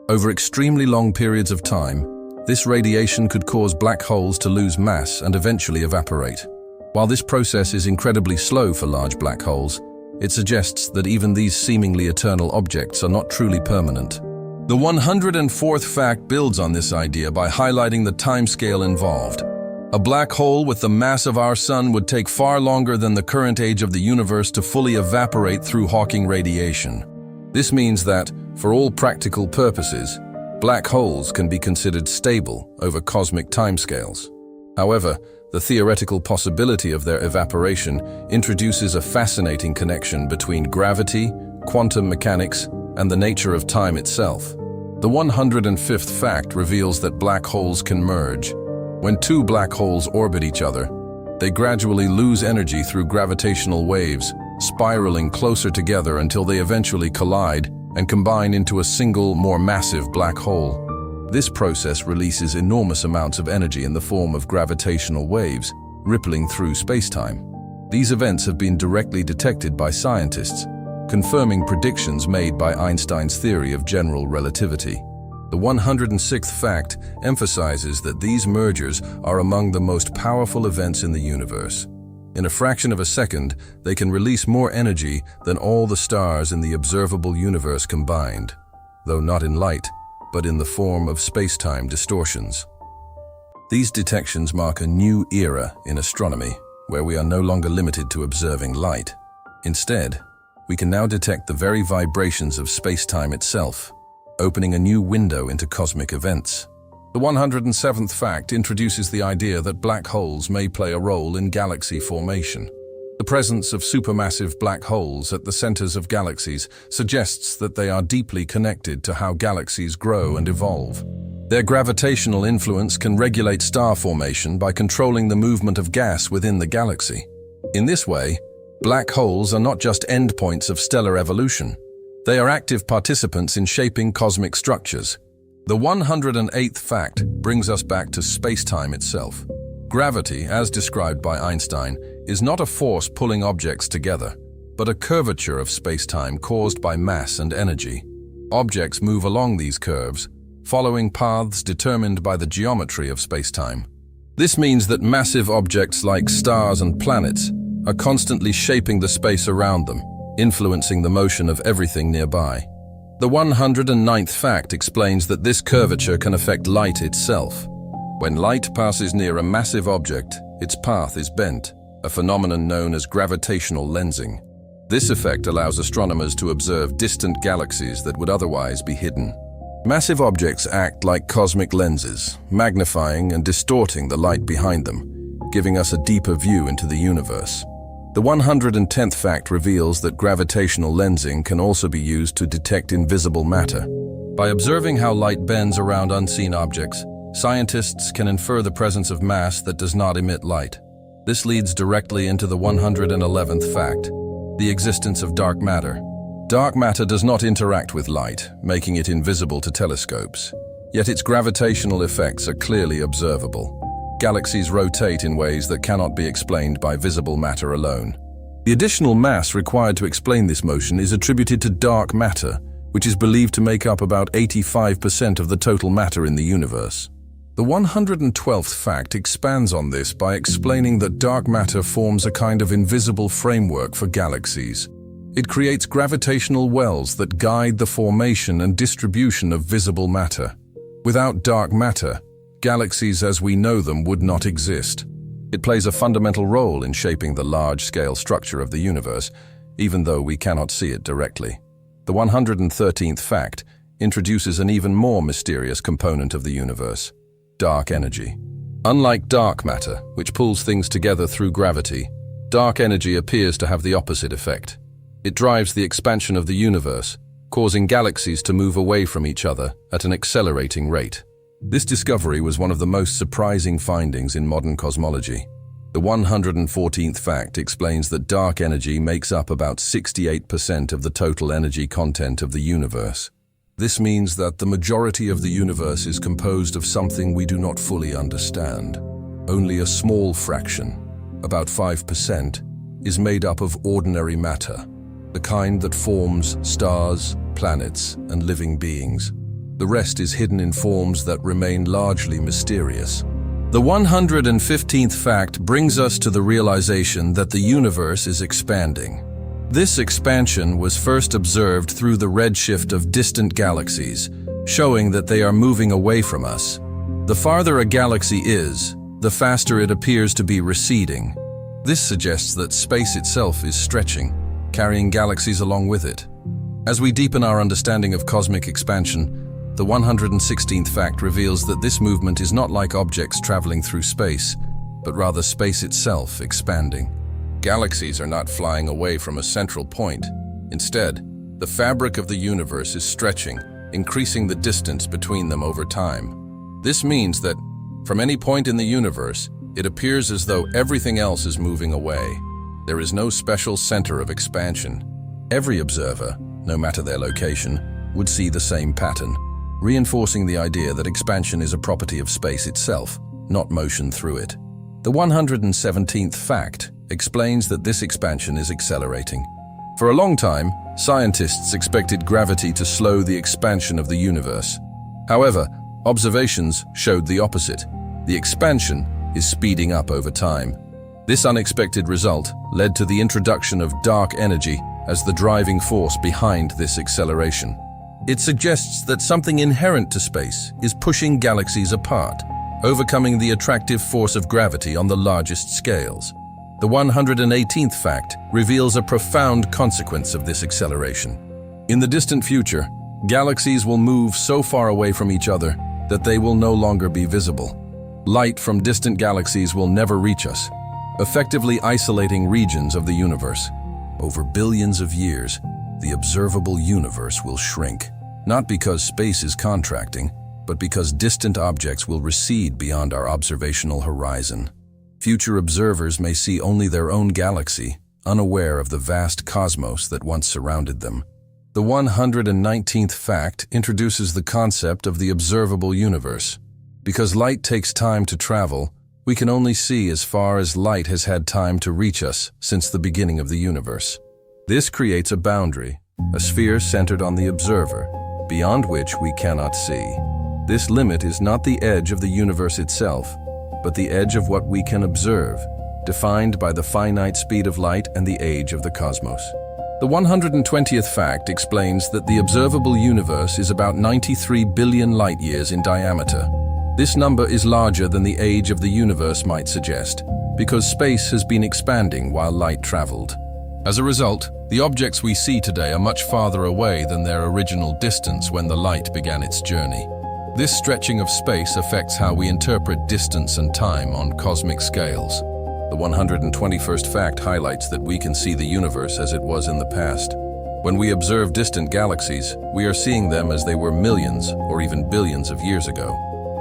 Over extremely long periods of time, this radiation could cause black holes to lose mass and eventually evaporate. While this process is incredibly slow for large black holes, it suggests that even these seemingly eternal objects are not truly permanent. The 104th fact builds on this idea by highlighting the timescale involved. A black hole with the mass of our Sun would take far longer than the current age of the universe to fully evaporate through Hawking radiation. This means that, for all practical purposes, black holes can be considered stable over cosmic timescales. However, the theoretical possibility of their evaporation introduces a fascinating connection between gravity, quantum mechanics, and the nature of time itself. The 105th fact reveals that black holes can merge. When two black holes orbit each other, They gradually lose energy through gravitational waves, spiraling closer together until they eventually collide and combine into a single, more massive black hole. This process releases enormous amounts of energy in the form of gravitational waves, rippling through spacetime. These events have been directly detected by scientists, confirming predictions made by Einstein's theory of general relativity. The 106th fact emphasizes that these mergers are among the most powerful events in the universe. In a fraction of a second, they can release more energy than all the stars in the observable universe combined, though not in light, but in the form of space-time distortions. These detections mark a new era in astronomy, where we are no longer limited to observing light. Instead, we can now detect the very vibrations of space-time itself, opening a new window into cosmic events. The 107th fact introduces the idea that black holes may play a role in galaxy formation. The presence of supermassive black holes at the centers of galaxies suggests that they are deeply connected to how galaxies grow and evolve. Their gravitational influence can regulate star formation by controlling the movement of gas within the galaxy. In this way, black holes are not just endpoints of stellar evolution. They are active participants in shaping cosmic structures. The 108th fact brings us back to space-time itself. Gravity, as described by Einstein, is not a force pulling objects together, but a curvature of space-time caused by mass and energy. Objects move along these curves, following paths determined by the geometry of space-time. This means that massive objects like stars and planets are constantly shaping the space around them, influencing the motion of everything nearby. The 109th fact explains that this curvature can affect light itself. When light passes near a massive object, its path is bent, a phenomenon known as gravitational lensing. This effect allows astronomers to observe distant galaxies that would otherwise be hidden. Massive objects act like cosmic lenses, magnifying and distorting the light behind them, giving us a deeper view into the universe. The 110th fact reveals that gravitational lensing can also be used to detect invisible matter. By observing how light bends around unseen objects, scientists can infer the presence of mass that does not emit light. This leads directly into the 111th fact, the existence of dark matter. Dark matter does not interact with light, making it invisible to telescopes. Yet its gravitational effects are clearly observable. Galaxies rotate in ways that cannot be explained by visible matter alone. The additional mass required to explain this motion is attributed to dark matter, which is believed to make up about 85% of the total matter in the universe. The 112th fact expands on this by explaining that dark matter forms a kind of invisible framework for galaxies. It creates gravitational wells that guide the formation and distribution of visible matter. Without dark matter, galaxies as we know them would not exist. It plays a fundamental role in shaping the large-scale structure of the universe, even though we cannot see it directly. The 113th fact introduces an even more mysterious component of the universe: dark energy. Unlike dark matter, which pulls things together through gravity, dark energy appears to have the opposite effect. It drives the expansion of the universe, causing galaxies to move away from each other at an accelerating rate. This discovery was one of the most surprising findings in modern cosmology. The 114th fact explains that dark energy makes up about 68% of the total energy content of the universe. This means that the majority of the universe is composed of something we do not fully understand. Only a small fraction, about 5%, is made up of ordinary matter, the kind that forms stars, planets, and living beings. The rest is hidden in forms that remain largely mysterious. The 115th fact brings us to the realization that the universe is expanding. This expansion was first observed through the redshift of distant galaxies, showing that they are moving away from us. The farther a galaxy is, the faster it appears to be receding. This suggests that space itself is stretching, carrying galaxies along with it. As we deepen our understanding of cosmic expansion, the 116th fact reveals that this movement is not like objects traveling through space, but rather space itself expanding. Galaxies are not flying away from a central point. Instead, the fabric of the universe is stretching, increasing the distance between them over time. This means that, from any point in the universe, It appears as though everything else is moving away. There is no special center of expansion. Every observer, no matter their location, would see the same pattern, reinforcing the idea that expansion is a property of space itself, not motion through it. The 117th fact explains that this expansion is accelerating. For a long time, scientists expected gravity to slow the expansion of the universe. However, observations showed the opposite. The expansion is speeding up over time. This unexpected result led to the introduction of dark energy as the driving force behind this acceleration. It suggests that something inherent to space is pushing galaxies apart, overcoming the attractive force of gravity on the largest scales. The 118th fact reveals a profound consequence of this acceleration. In the distant future, galaxies will move so far away from each other that they will no longer be visible. Light from distant galaxies will never reach us, effectively isolating regions of the universe. Over billions of years, the observable universe will shrink, not because space is contracting, but because distant objects will recede beyond our observational horizon. Future observers may see only their own galaxy, unaware of the vast cosmos that once surrounded them. The 119th fact introduces the concept of the observable universe. Because light takes time to travel, we can only see as far as light has had time to reach us since the beginning of the universe. This creates a boundary, a sphere centered on the observer, beyond which we cannot see. This limit is not the edge of the universe itself, but the edge of what we can observe, defined by the finite speed of light and the age of the cosmos. The 120th fact explains that the observable universe is about 93 billion light-years in diameter. This number is larger than the age of the universe might suggest, because space has been expanding while light traveled. As a result, the objects we see today are much farther away than their original distance when the light began its journey. This stretching of space affects how we interpret distance and time on cosmic scales. The 121st fact highlights that we can see the universe as it was in the past. When we observe distant galaxies, we are seeing them as they were millions or even billions of years ago.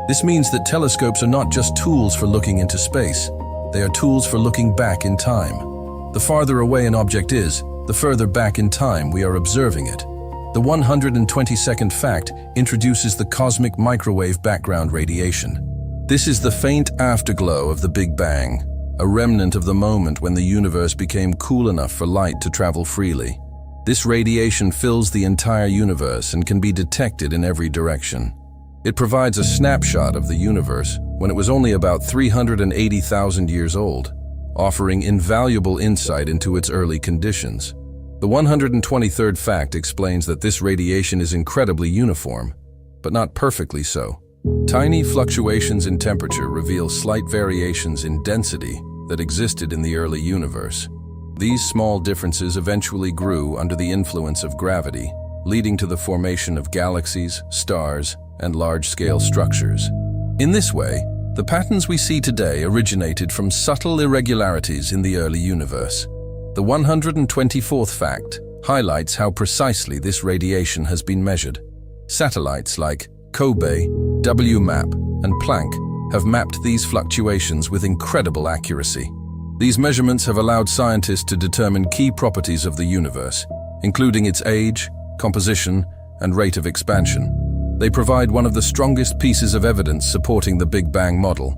This means that telescopes are not just tools for looking into space, they are tools for looking back in time. The farther away an object is, the further back in time we are observing it. The 122nd fact introduces the cosmic microwave background radiation. This is the faint afterglow of the Big Bang, a remnant of the moment when the universe became cool enough for light to travel freely. This radiation fills the entire universe and can be detected in every direction. It provides a snapshot of the universe when it was only about 380,000 years old, offering invaluable insight into its early conditions. The 123rd fact explains that this radiation is incredibly uniform, but not perfectly so. Tiny fluctuations in temperature reveal slight variations in density that existed in the early universe. These small differences eventually grew under the influence of gravity, leading to the formation of galaxies, stars, and large-scale structures. In this way, the patterns we see today originated from subtle irregularities in the early universe. The 124th fact highlights how precisely this radiation has been measured. Satellites like COBE, WMAP, and Planck have mapped these fluctuations with incredible accuracy. These measurements have allowed scientists to determine key properties of the universe, including its age, composition, and rate of expansion. They provide one of the strongest pieces of evidence supporting the Big Bang model.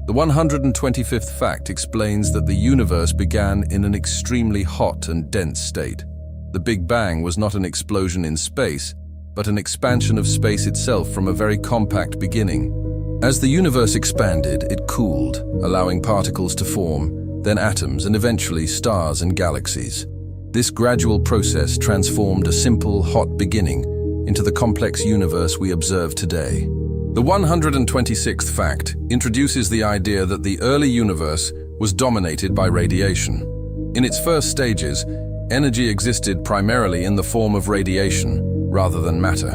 The 125th fact explains that the universe began in an extremely hot and dense state. The Big Bang was not an explosion in space, but an expansion of space itself from a very compact beginning. As the universe expanded, it cooled, allowing particles to form, then atoms, and eventually stars and galaxies. This gradual process transformed a simple, hot beginning into the complex universe we observe today. The 126th fact introduces the idea that the early universe was dominated by radiation. In its first stages, energy existed primarily in the form of radiation rather than matter.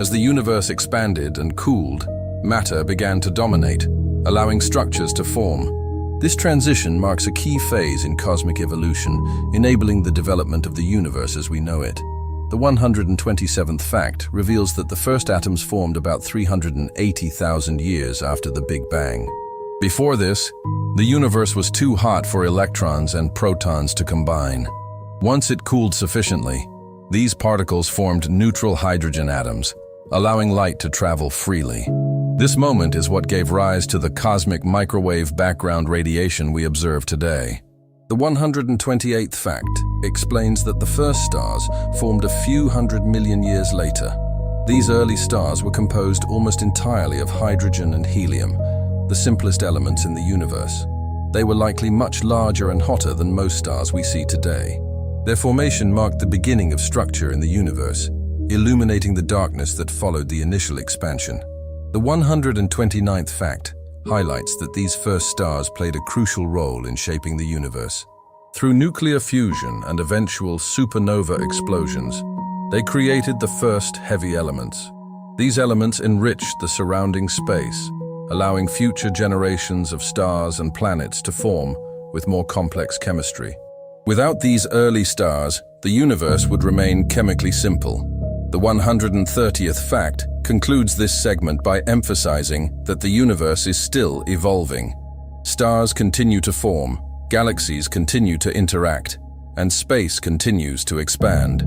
As the universe expanded and cooled, matter began to dominate, allowing structures to form. This transition marks a key phase in cosmic evolution, enabling the development of the universe as we know it. The 127th fact reveals that the first atoms formed about 380,000 years after the Big Bang. Before this, The universe was too hot for electrons and protons to combine. Once it cooled sufficiently, these particles formed neutral hydrogen atoms, allowing light to travel freely. This moment is what gave rise to the cosmic microwave background radiation we observe today. The 128th fact explains that the first stars formed a few 100 million years later. These early stars were composed almost entirely of hydrogen and helium, the simplest elements in the universe. They were likely much larger and hotter than most stars we see today. Their formation marked the beginning of structure in the universe, illuminating the darkness that followed the initial expansion. The 129th fact highlights that these first stars played a crucial role in shaping the universe. Through nuclear fusion and eventual supernova explosions, they created the first heavy elements. These elements enriched the surrounding space, allowing future generations of stars and planets to form with more complex chemistry. Without these early stars, the universe would remain chemically simple. The 130th fact concludes this segment by emphasizing that the universe is still evolving. Stars continue to form, galaxies continue to interact, and space continues to expand.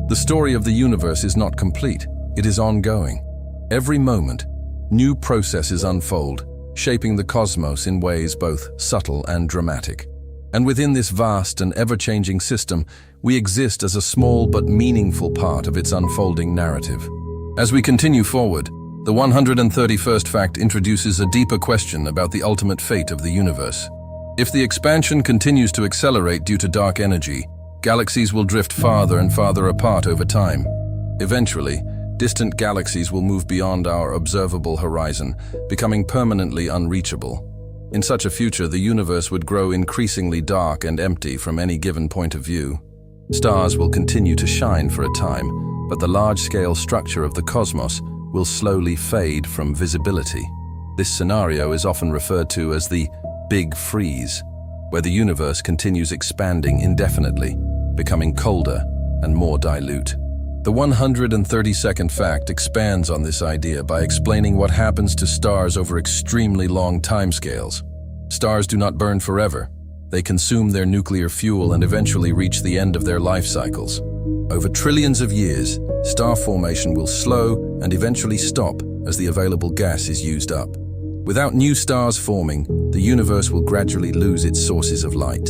The story of the universe is not complete, it is ongoing. Every moment, new processes unfold, shaping the cosmos in ways both subtle and dramatic. And within this vast and ever-changing system, we exist as a small but meaningful part of its unfolding narrative. As we continue forward, the 131st fact introduces a deeper question about the ultimate fate of the universe. If the expansion continues to accelerate due to dark energy, galaxies will drift farther and farther apart over time. Eventually, distant galaxies will move beyond our observable horizon, becoming permanently unreachable. In such a future, the universe would grow increasingly dark and empty from any given point of view. Stars will continue to shine for a time, but the large-scale structure of the cosmos will slowly fade from visibility. This scenario is often referred to as the Big Freeze, where the universe continues expanding indefinitely, becoming colder and more dilute. The 132nd fact expands on this idea by explaining what happens to stars over extremely long timescales. Stars do not burn forever. They consume their nuclear fuel and eventually reach the end of their life cycles. Over trillions of years, star formation will slow and eventually stop as the available gas is used up. Without new stars forming, the universe will gradually lose its sources of light.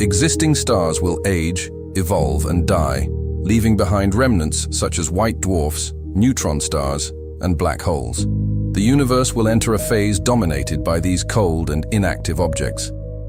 Existing stars will age, evolve, and die, leaving behind remnants such as white dwarfs, neutron stars, and black holes. The universe will enter a phase dominated by these cold and inactive objects.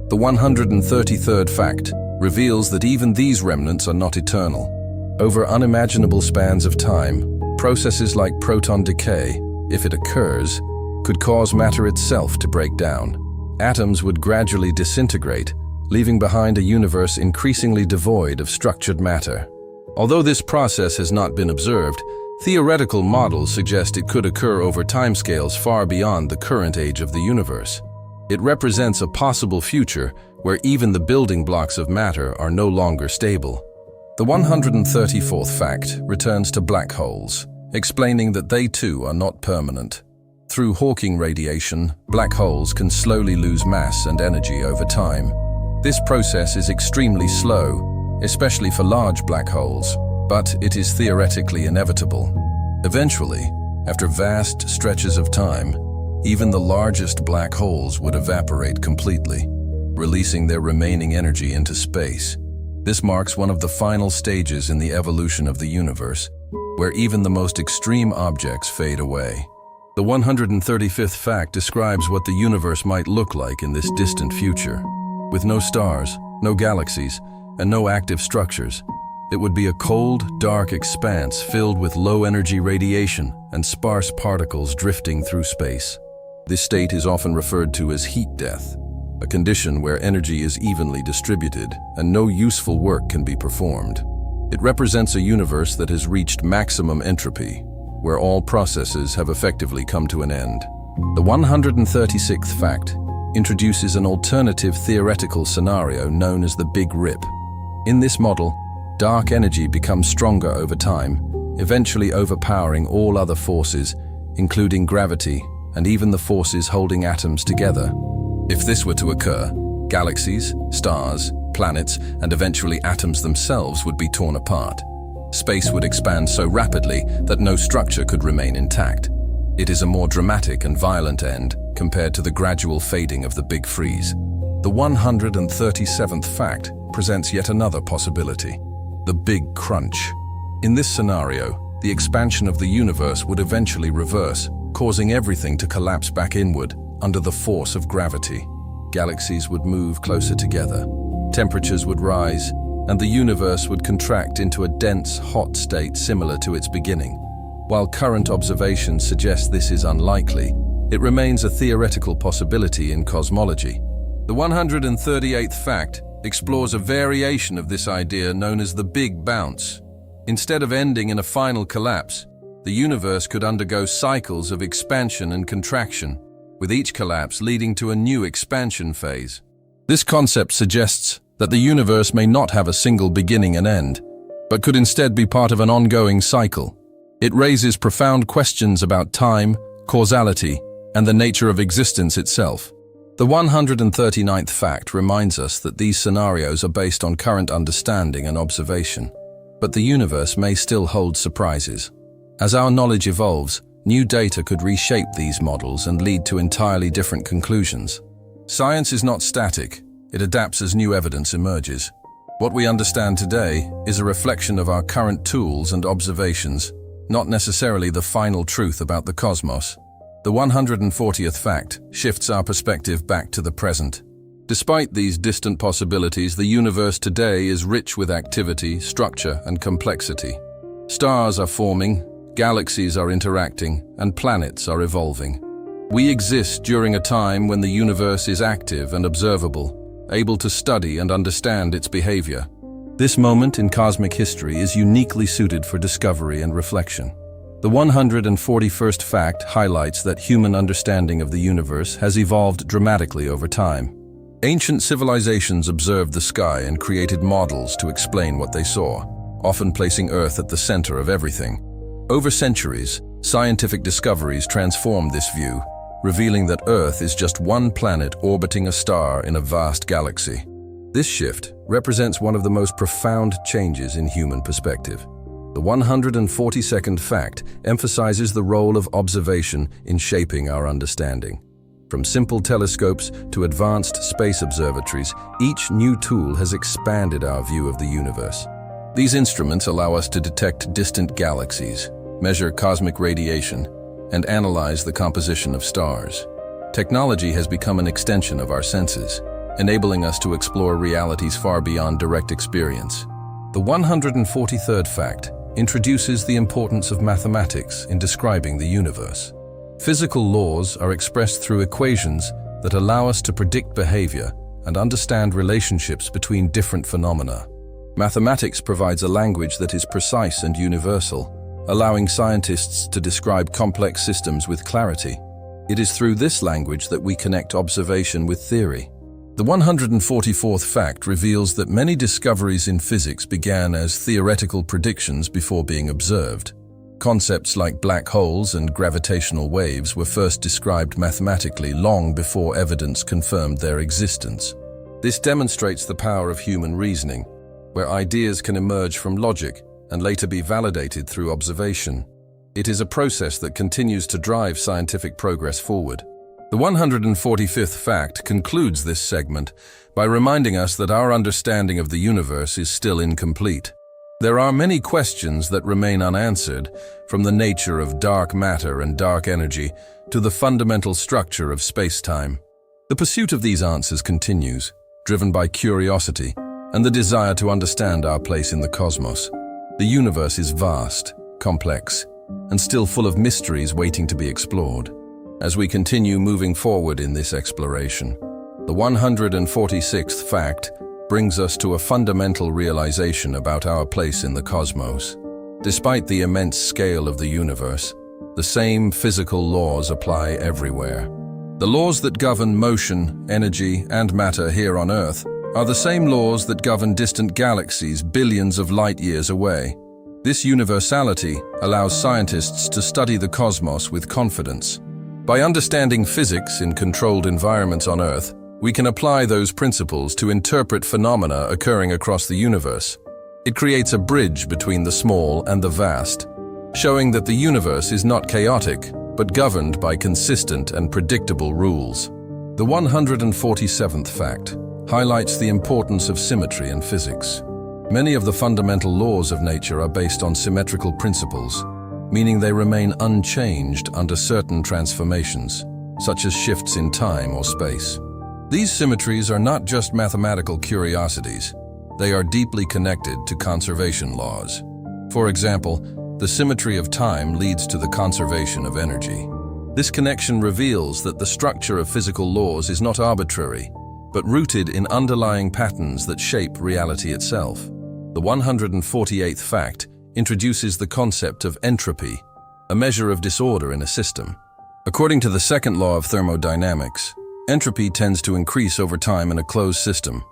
The 133rd fact reveals that even these remnants are not eternal. Over unimaginable spans of time, processes like proton decay, if it occurs, could cause matter itself to break down. Atoms would gradually disintegrate, leaving behind a universe increasingly devoid of structured matter. Although this process has not been observed, theoretical models suggest it could occur over timescales far beyond the current age of the universe. It represents a possible future where even the building blocks of matter are no longer stable. The 134th fact returns to black holes, explaining that they too are not permanent. Through Hawking radiation, black holes can slowly lose mass and energy over time. This process is extremely slow, especially for large black holes, but it is theoretically inevitable. Eventually, after vast stretches of time, even the largest black holes would evaporate completely, releasing their remaining energy into space. This marks one of the final stages in the evolution of the universe, where even the most extreme objects fade away. The 135th fact describes what the universe might look like in this distant future. With no stars, no galaxies, and no active structures, it would be a cold, dark expanse filled with low-energy radiation and sparse particles drifting through space. This state is often referred to as heat death, a condition where energy is evenly distributed and no useful work can be performed. It represents a universe that has reached maximum entropy, where all processes have effectively come to an end. The 136th fact introduces an alternative theoretical scenario known as the Big Rip. In this model, dark energy becomes stronger over time, eventually overpowering all other forces, including gravity and even the forces holding atoms together. If this were to occur, galaxies, stars, planets, and eventually atoms themselves would be torn apart. Space would expand so rapidly that no structure could remain intact. It is a more dramatic and violent end compared to the gradual fading of the Big Freeze. The 137th fact presents yet another possibility: the Big Crunch. In this scenario, the expansion of the universe would eventually reverse, causing everything to collapse back inward under the force of gravity. Galaxies would move closer together, temperatures would rise, and the universe would contract into a dense, hot state similar to its beginning. While current observations suggest this is unlikely, it remains a theoretical possibility in cosmology. The 138th fact explores a variation of this idea known as the Big Bounce. Instead of ending in a final collapse, the universe could undergo cycles of expansion and contraction, with each collapse leading to a new expansion phase. This concept suggests that the universe may not have a single beginning and end, but could instead be part of an ongoing cycle. It raises profound questions about time, causality, and the nature of existence itself. The 139th fact reminds us that these scenarios are based on current understanding and observation, but the universe may still hold surprises. As our knowledge evolves, new data could reshape these models and lead to entirely different conclusions. Science is not static, it adapts as new evidence emerges. What we understand today is a reflection of our current tools and observations, not necessarily the final truth about the cosmos. The 140th fact shifts our perspective back to the present. Despite these distant possibilities, the universe today is rich with activity, structure, and complexity. Stars are forming, galaxies are interacting, and planets are evolving. We exist during a time when the universe is active and observable, able to study and understand its behavior. This moment in cosmic history is uniquely suited for discovery and reflection. The 141st fact highlights that human understanding of the universe has evolved dramatically over time. Ancient civilizations observed the sky and created models to explain what they saw, often placing Earth at the center of everything. Over centuries, scientific discoveries transformed this view, revealing that Earth is just one planet orbiting a star in a vast galaxy. This shift represents one of the most profound changes in human perspective. The 142nd fact emphasizes the role of observation in shaping our understanding. From simple telescopes to advanced space observatories, each new tool has expanded our view of the universe. These instruments allow us to detect distant galaxies, measure cosmic radiation, and analyze the composition of stars. Technology has become an extension of our senses, enabling us to explore realities far beyond direct experience. The 143rd fact introduces the importance of mathematics in describing the universe. Physical laws are expressed through equations that allow us to predict behavior and understand relationships between different phenomena. Mathematics provides a language that is precise and universal, allowing scientists to describe complex systems with clarity. It is through this language that we connect observation with theory. The 144th fact reveals that many discoveries in physics began as theoretical predictions before being observed. Concepts like black holes and gravitational waves were first described mathematically long before evidence confirmed their existence. This demonstrates the power of human reasoning, where ideas can emerge from logic and later be validated through observation. It is a process that continues to drive scientific progress forward. The 145th fact concludes this segment by reminding us that our understanding of the universe is still incomplete. There are many questions that remain unanswered, from the nature of dark matter and dark energy to the fundamental structure of space-time. The pursuit of these answers continues, driven by curiosity and the desire to understand our place in the cosmos. The universe is vast, complex, and still full of mysteries waiting to be explored. As we continue moving forward in this exploration, the 146th fact brings us to a fundamental realization about our place in the cosmos. Despite the immense scale of the universe, the same physical laws apply everywhere. The laws that govern motion, energy, and matter here on Earth are the same laws that govern distant galaxies billions of light years away. This universality allows scientists to study the cosmos with confidence. By understanding physics in controlled environments on Earth, we can apply those principles to interpret phenomena occurring across the universe. It creates a bridge between the small and the vast, showing that the universe is not chaotic, but governed by consistent and predictable rules. The 147th fact highlights the importance of symmetry in physics. Many of the fundamental laws of nature are based on symmetrical principles, meaning they remain unchanged under certain transformations, such as shifts in time or space. These symmetries are not just mathematical curiosities, they are deeply connected to conservation laws. For example, the symmetry of time leads to the conservation of energy. This connection reveals that the structure of physical laws is not arbitrary, but rooted in underlying patterns that shape reality itself. The 148th fact introduces the concept of entropy, a measure of disorder in a system. According to the second law of thermodynamics, entropy tends to increase over time in a closed system.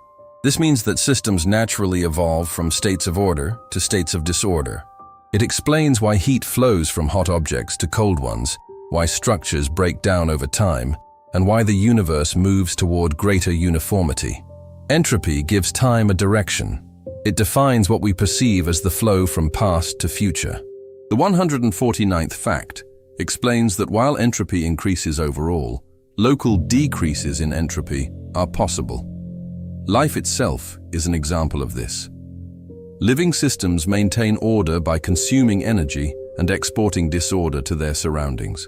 This means that systems naturally evolve from states of order to states of disorder. It explains why heat flows from hot objects to cold ones, why structures break down over time, and why the universe moves toward greater uniformity. Entropy gives time a direction. It defines what we perceive as the flow from past to future. The 149th fact explains that while entropy increases overall, local decreases in entropy are possible. Life itself is an example of this. Living systems maintain order by consuming energy and exporting disorder to their surroundings.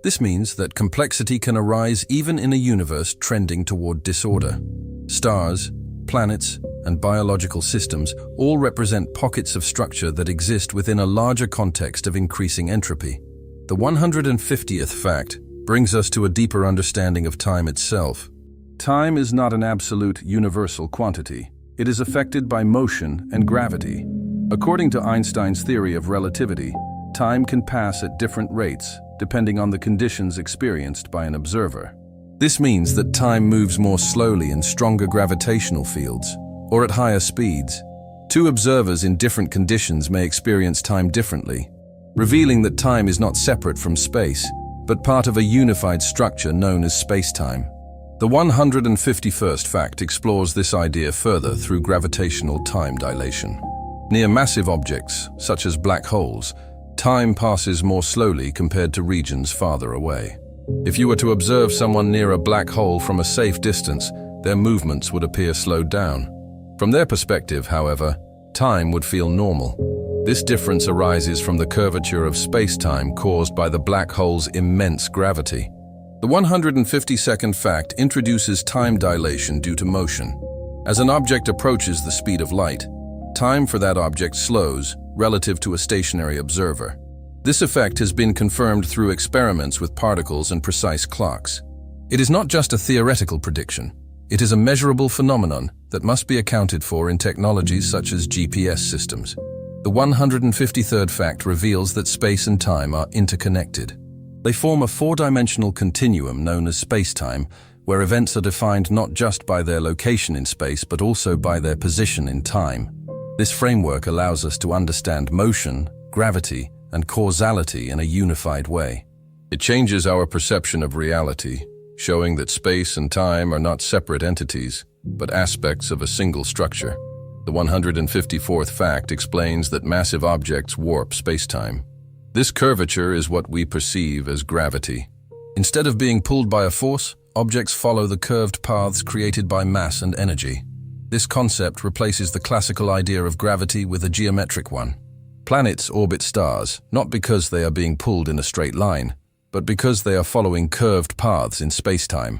This means that complexity can arise even in a universe trending toward disorder. Stars, planets, and biological systems all represent pockets of structure that exist within a larger context of increasing entropy. The 150th fact brings us to a deeper understanding of time itself. Time is not an absolute universal quantity. It is affected by motion and gravity. According to Einstein's theory of relativity, time can pass at different rates depending on the conditions experienced by an observer. This means that time moves more slowly in stronger gravitational fields, or at higher speeds. Two observers in different conditions may experience time differently, revealing that time is not separate from space, but part of a unified structure known as space-time. The 151st fact explores this idea further through gravitational time dilation. Near massive objects, such as black holes, time passes more slowly compared to regions farther away. If you were to observe someone near a black hole from a safe distance, their movements would appear slowed down. From their perspective, however, time would feel normal. This difference arises from the curvature of space-time caused by the black hole's immense gravity. The 152nd fact introduces time dilation due to motion. As an object approaches the speed of light, time for that object slows relative to a stationary observer. This effect has been confirmed through experiments with particles and precise clocks. It is not just a theoretical prediction. It is a measurable phenomenon that must be accounted for in technologies such as GPS systems. The 153rd fact reveals that space and time are interconnected. They form a four-dimensional continuum known as space-time, where events are defined not just by their location in space but also by their position in time. This framework allows us to understand motion, gravity, and causality in a unified way. It changes our perception of reality, showing that space and time are not separate entities, but aspects of a single structure. The 154th fact explains that massive objects warp spacetime. This curvature is what we perceive as gravity. Instead of being pulled by a force, objects follow the curved paths created by mass and energy. This concept replaces the classical idea of gravity with a geometric one. Planets orbit stars, not because they are being pulled in a straight line, but because they are following curved paths in spacetime.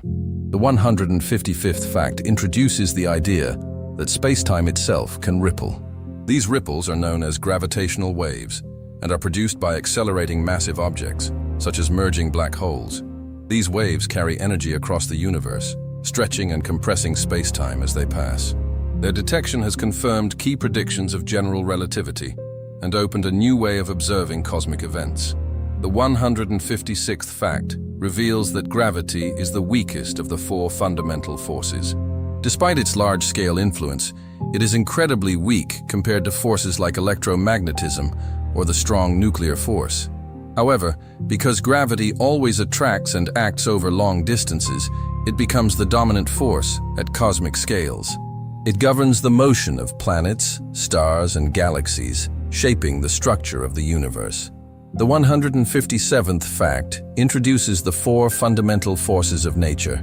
The 155th fact introduces the idea that spacetime itself can ripple. These ripples are known as gravitational waves and are produced by accelerating massive objects, such as merging black holes. These waves carry energy across the universe, stretching and compressing spacetime as they pass. Their detection has confirmed key predictions of general relativity and opened a new way of observing cosmic events. The 156th fact reveals that gravity is the weakest of the four fundamental forces. Despite its large-scale influence, it is incredibly weak compared to forces like electromagnetism or the strong nuclear force. However, because gravity always attracts and acts over long distances, It becomes the dominant force at cosmic scales. It governs the motion of planets, stars, and galaxies, shaping the structure of the universe. The 157th fact introduces the four fundamental forces of nature: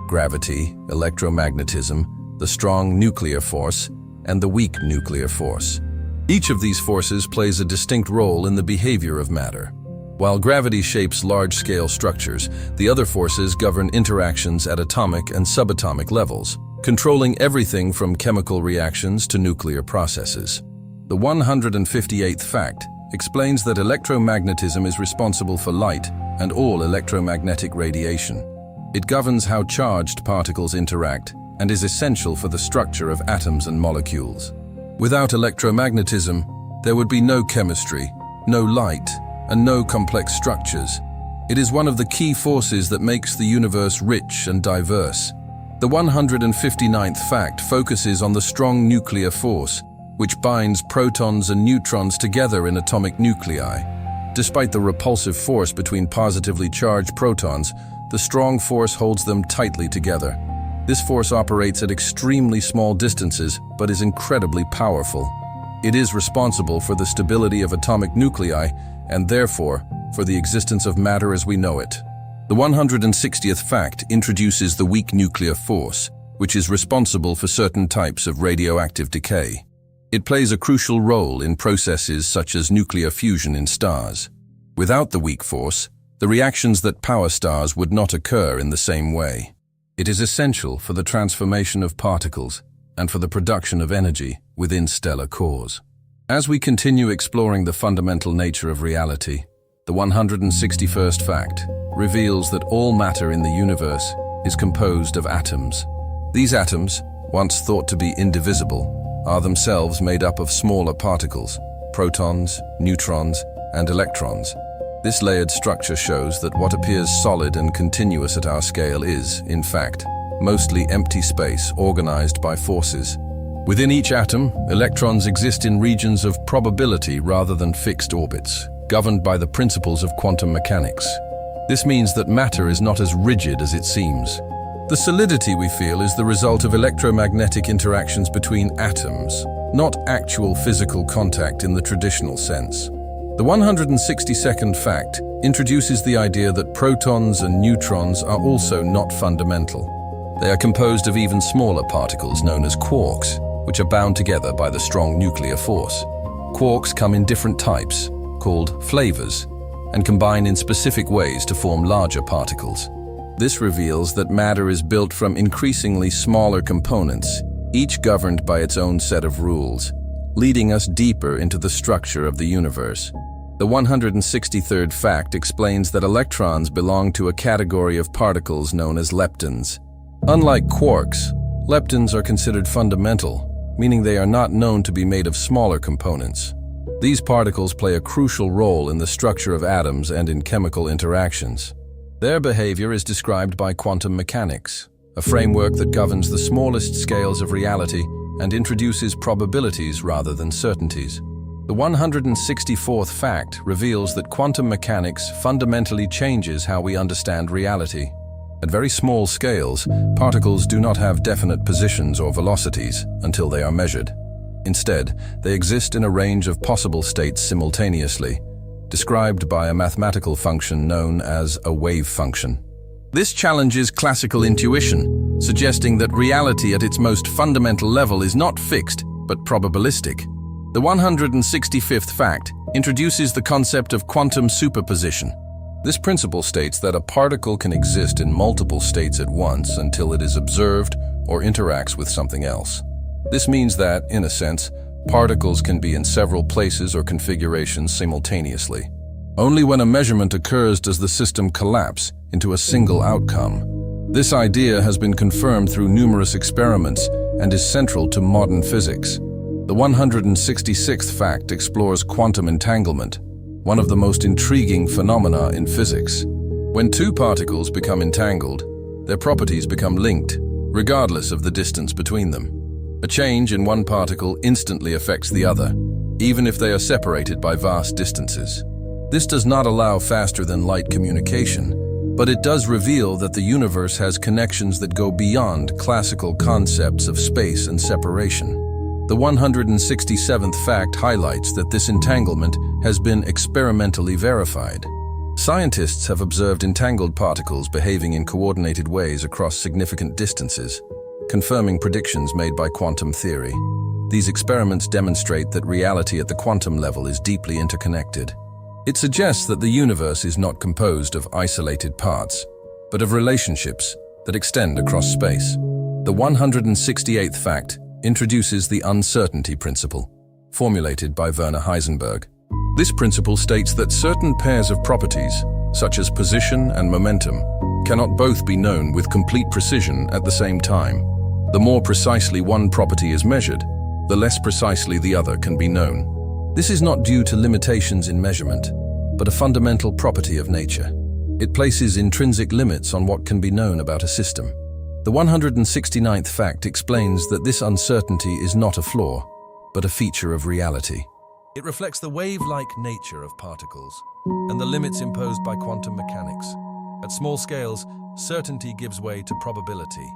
gravity, electromagnetism, the strong nuclear force, and the weak nuclear force. Each of these forces plays a distinct role in the behavior of matter. While gravity shapes large-scale structures, the other forces govern interactions at atomic and subatomic levels, controlling everything from chemical reactions to nuclear processes. The 158th fact explains that electromagnetism is responsible for light and all electromagnetic radiation. It governs how charged particles interact and is essential for the structure of atoms and molecules. Without electromagnetism, there would be no chemistry, no light, and no complex structures. It is one of the key forces that makes the universe rich and diverse. The 159th fact focuses on the strong nuclear force, which binds protons and neutrons together in atomic nuclei. Despite the repulsive force between positively charged protons, the strong force holds them tightly together. This force operates at extremely small distances, but is incredibly powerful. It is responsible for the stability of atomic nuclei, and therefore, for the existence of matter as we know it. The 160th fact introduces the weak nuclear force, which is responsible for certain types of radioactive decay. It plays a crucial role in processes such as nuclear fusion in stars. Without the weak force, the reactions that power stars would not occur in the same way. It is essential for the transformation of particles and for the production of energy within stellar cores. As we continue exploring the fundamental nature of reality, the 161st fact reveals that all matter in the universe is composed of atoms. These atoms, once thought to be indivisible, are themselves made up of smaller particles, protons, neutrons, and electrons. This layered structure shows that what appears solid and continuous at our scale is, in fact, mostly empty space organized by forces. Within each atom, electrons exist in regions of probability rather than fixed orbits, governed by the principles of quantum mechanics. This means that matter is not as rigid as it seems. The solidity we feel is the result of electromagnetic interactions between atoms, not actual physical contact in the traditional sense. The 162nd fact introduces the idea that protons and neutrons are also not fundamental. They are composed of even smaller particles known as quarks, which are bound together by the strong nuclear force. Quarks come in different types, called flavors, and combine in specific ways to form larger particles. This reveals that matter is built from increasingly smaller components, each governed by its own set of rules, leading us deeper into the structure of the universe. The 163rd fact explains that electrons belong to a category of particles known as leptons. Unlike quarks, leptons are considered fundamental, meaning they are not known to be made of smaller components. These particles play a crucial role in the structure of atoms and in chemical interactions. Their behavior is described by quantum mechanics, a framework that governs the smallest scales of reality and introduces probabilities rather than certainties. The 164th fact reveals that quantum mechanics fundamentally changes how we understand reality. At very small scales, particles do not have definite positions or velocities until they are measured. Instead, they exist in a range of possible states simultaneously, described by a mathematical function known as a wave function. This challenges classical intuition, suggesting that reality at its most fundamental level is not fixed, but probabilistic. The 165th fact introduces the concept of quantum superposition. This principle states that a particle can exist in multiple states at once until it is observed or interacts with something else. This means that, in a sense, particles can be in several places or configurations simultaneously. Only when a measurement occurs does the system collapse into a single outcome. This idea has been confirmed through numerous experiments and is central to modern physics. The 166th fact explores quantum entanglement, one of the most intriguing phenomena in physics. When two particles become entangled, their properties become linked, regardless of the distance between them. A change in one particle instantly affects the other, even if they are separated by vast distances. This does not allow faster-than-light communication, but it does reveal that the universe has connections that go beyond classical concepts of space and separation. The 167th fact highlights that this entanglement has been experimentally verified. Scientists have observed entangled particles behaving in coordinated ways across significant distances, confirming predictions made by quantum theory. These experiments demonstrate that reality at the quantum level is deeply interconnected. It suggests that the universe is not composed of isolated parts, but of relationships that extend across space. The 168th fact introduces the uncertainty principle, formulated by Werner Heisenberg. This principle states that certain pairs of properties, such as position and momentum, cannot both be known with complete precision at the same time. The more precisely one property is measured, the less precisely the other can be known. This is not due to limitations in measurement, but a fundamental property of nature. It places intrinsic limits on what can be known about a system. The 169th fact explains that this uncertainty is not a flaw, but a feature of reality. It reflects the wave-like nature of particles and the limits imposed by quantum mechanics. At small scales, certainty gives way to probability.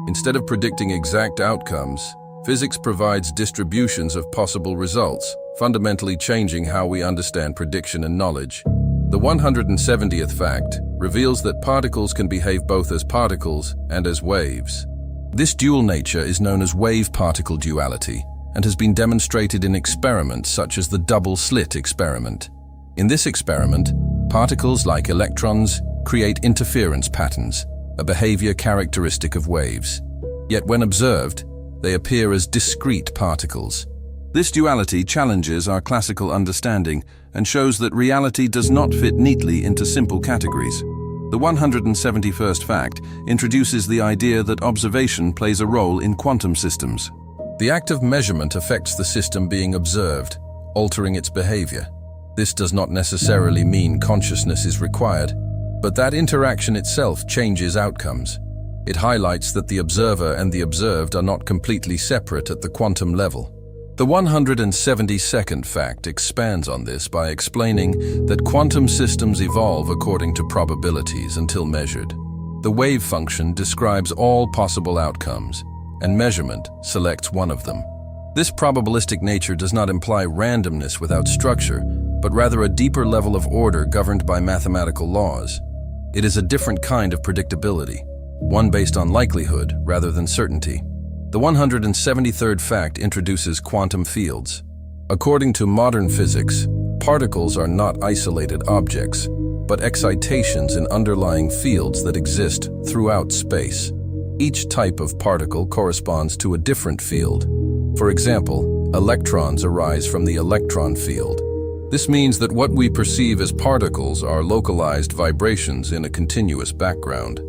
Instead of predicting exact outcomes, physics provides distributions of possible results, fundamentally changing how we understand prediction and knowledge. The 170th fact reveals that particles can behave both as particles and as waves. This dual nature is known as wave-particle duality and has been demonstrated in experiments such as the double-slit experiment. In this experiment, particles like electrons create interference patterns, a behavior characteristic of waves. Yet when observed, they appear as discrete particles. This duality challenges our classical understanding and shows that reality does not fit neatly into simple categories. The 171st fact introduces the idea that observation plays a role in quantum systems. The act of measurement affects the system being observed, altering its behavior. This does not necessarily mean consciousness is required, but that interaction itself changes outcomes. It highlights that the observer and the observed are not completely separate at the quantum level. The 172nd fact expands on this by explaining that quantum systems evolve according to probabilities until measured. The wave function describes all possible outcomes, and measurement selects one of them. This probabilistic nature does not imply randomness without structure, but rather a deeper level of order governed by mathematical laws. It is a different kind of predictability, one based on likelihood rather than certainty. The 173rd fact introduces quantum fields. According to modern physics, particles are not isolated objects, but excitations in underlying fields that exist throughout space. Each type of particle corresponds to a different field. For example, electrons arise from the electron field. This means that what we perceive as particles are localized vibrations in a continuous background.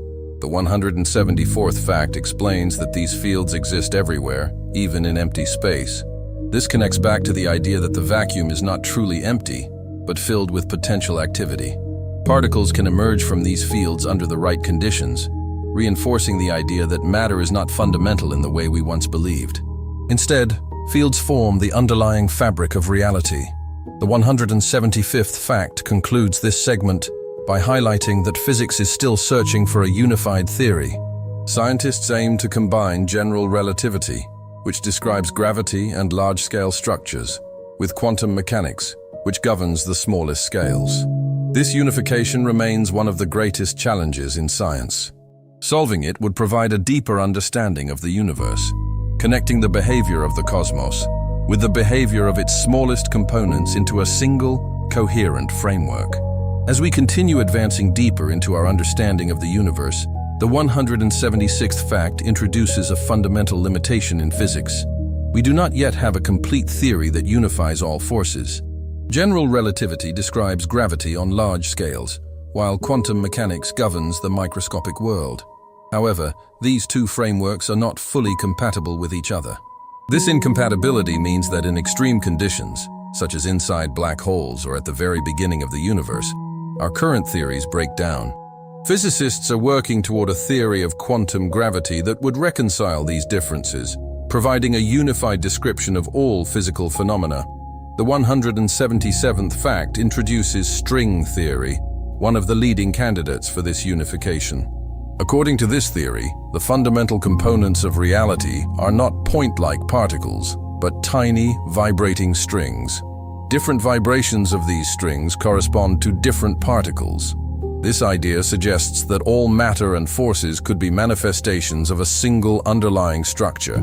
The 174th fact explains that these fields exist everywhere, even in empty space. This connects back to the idea that the vacuum is not truly empty, but filled with potential activity. Particles can emerge from these fields under the right conditions, reinforcing the idea that matter is not fundamental in the way we once believed. Instead, fields form the underlying fabric of reality. The 175th fact concludes this segment by highlighting that physics is still searching for a unified theory. Scientists aim to combine general relativity, which describes gravity and large-scale structures, with quantum mechanics, which governs the smallest scales. This unification remains one of the greatest challenges in science. Solving it would provide a deeper understanding of the universe, connecting the behavior of the cosmos with the behavior of its smallest components into a single, coherent framework. As we continue advancing deeper into our understanding of the universe, the 176th fact introduces a fundamental limitation in physics. We do not yet have a complete theory that unifies all forces. General relativity describes gravity on large scales, while quantum mechanics governs the microscopic world. However, these two frameworks are not fully compatible with each other. This incompatibility means that in extreme conditions, such as inside black holes or at the very beginning of the universe, our current theories break down. Physicists are working toward a theory of quantum gravity that would reconcile these differences, providing a unified description of all physical phenomena. The 177th fact introduces string theory, one of the leading candidates for this unification. According to this theory, the fundamental components of reality are not point-like particles, but tiny, vibrating strings. Different vibrations of these strings correspond to different particles. This idea suggests that all matter and forces could be manifestations of a single underlying structure.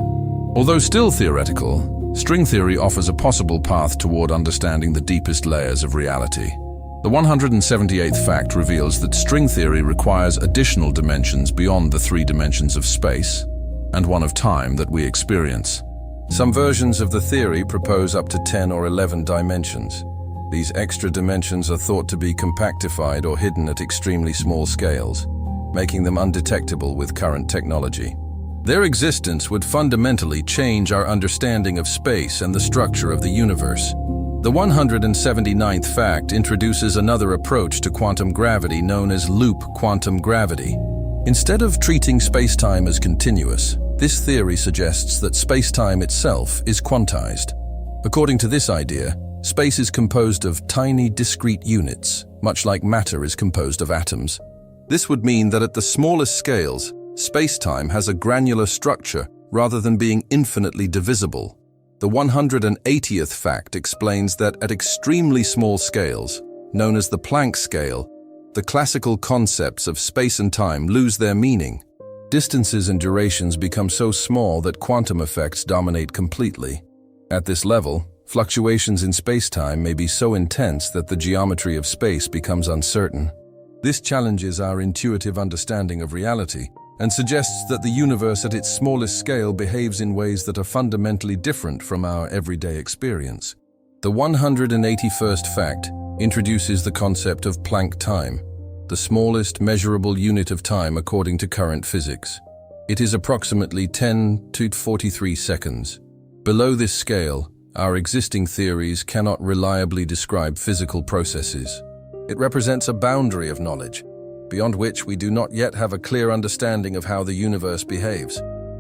Although still theoretical, string theory offers a possible path toward understanding the deepest layers of reality. The 178th fact reveals that string theory requires additional dimensions beyond the 3 dimensions of space and one of time that we experience. Some versions of the theory propose up to 10 or 11 dimensions. These extra dimensions are thought to be compactified or hidden at extremely small scales, making them undetectable with current technology. Their existence would fundamentally change our understanding of space and the structure of the universe. The 179th fact introduces another approach to quantum gravity known as loop quantum gravity. Instead of treating space-time as continuous, this theory suggests that space-time itself is quantized. According to this idea, space is composed of tiny, discrete units, much like matter is composed of atoms. This would mean that at the smallest scales, space-time has a granular structure rather than being infinitely divisible. The 180th fact explains that at extremely small scales, known as the Planck scale, the classical concepts of space and time lose their meaning. Distances and durations become so small that quantum effects dominate completely. At this level, fluctuations in space-time may be so intense that the geometry of space becomes uncertain. This challenges our intuitive understanding of reality and suggests that the universe at its smallest scale behaves in ways that are fundamentally different from our everyday experience. The 181st fact introduces the concept of Planck time, the smallest measurable unit of time according to current physics. It is approximately 10 to 43 seconds. Below this scale, our existing theories cannot reliably describe physical processes. It represents a boundary of knowledge, beyond which we do not yet have a clear understanding of how the universe behaves.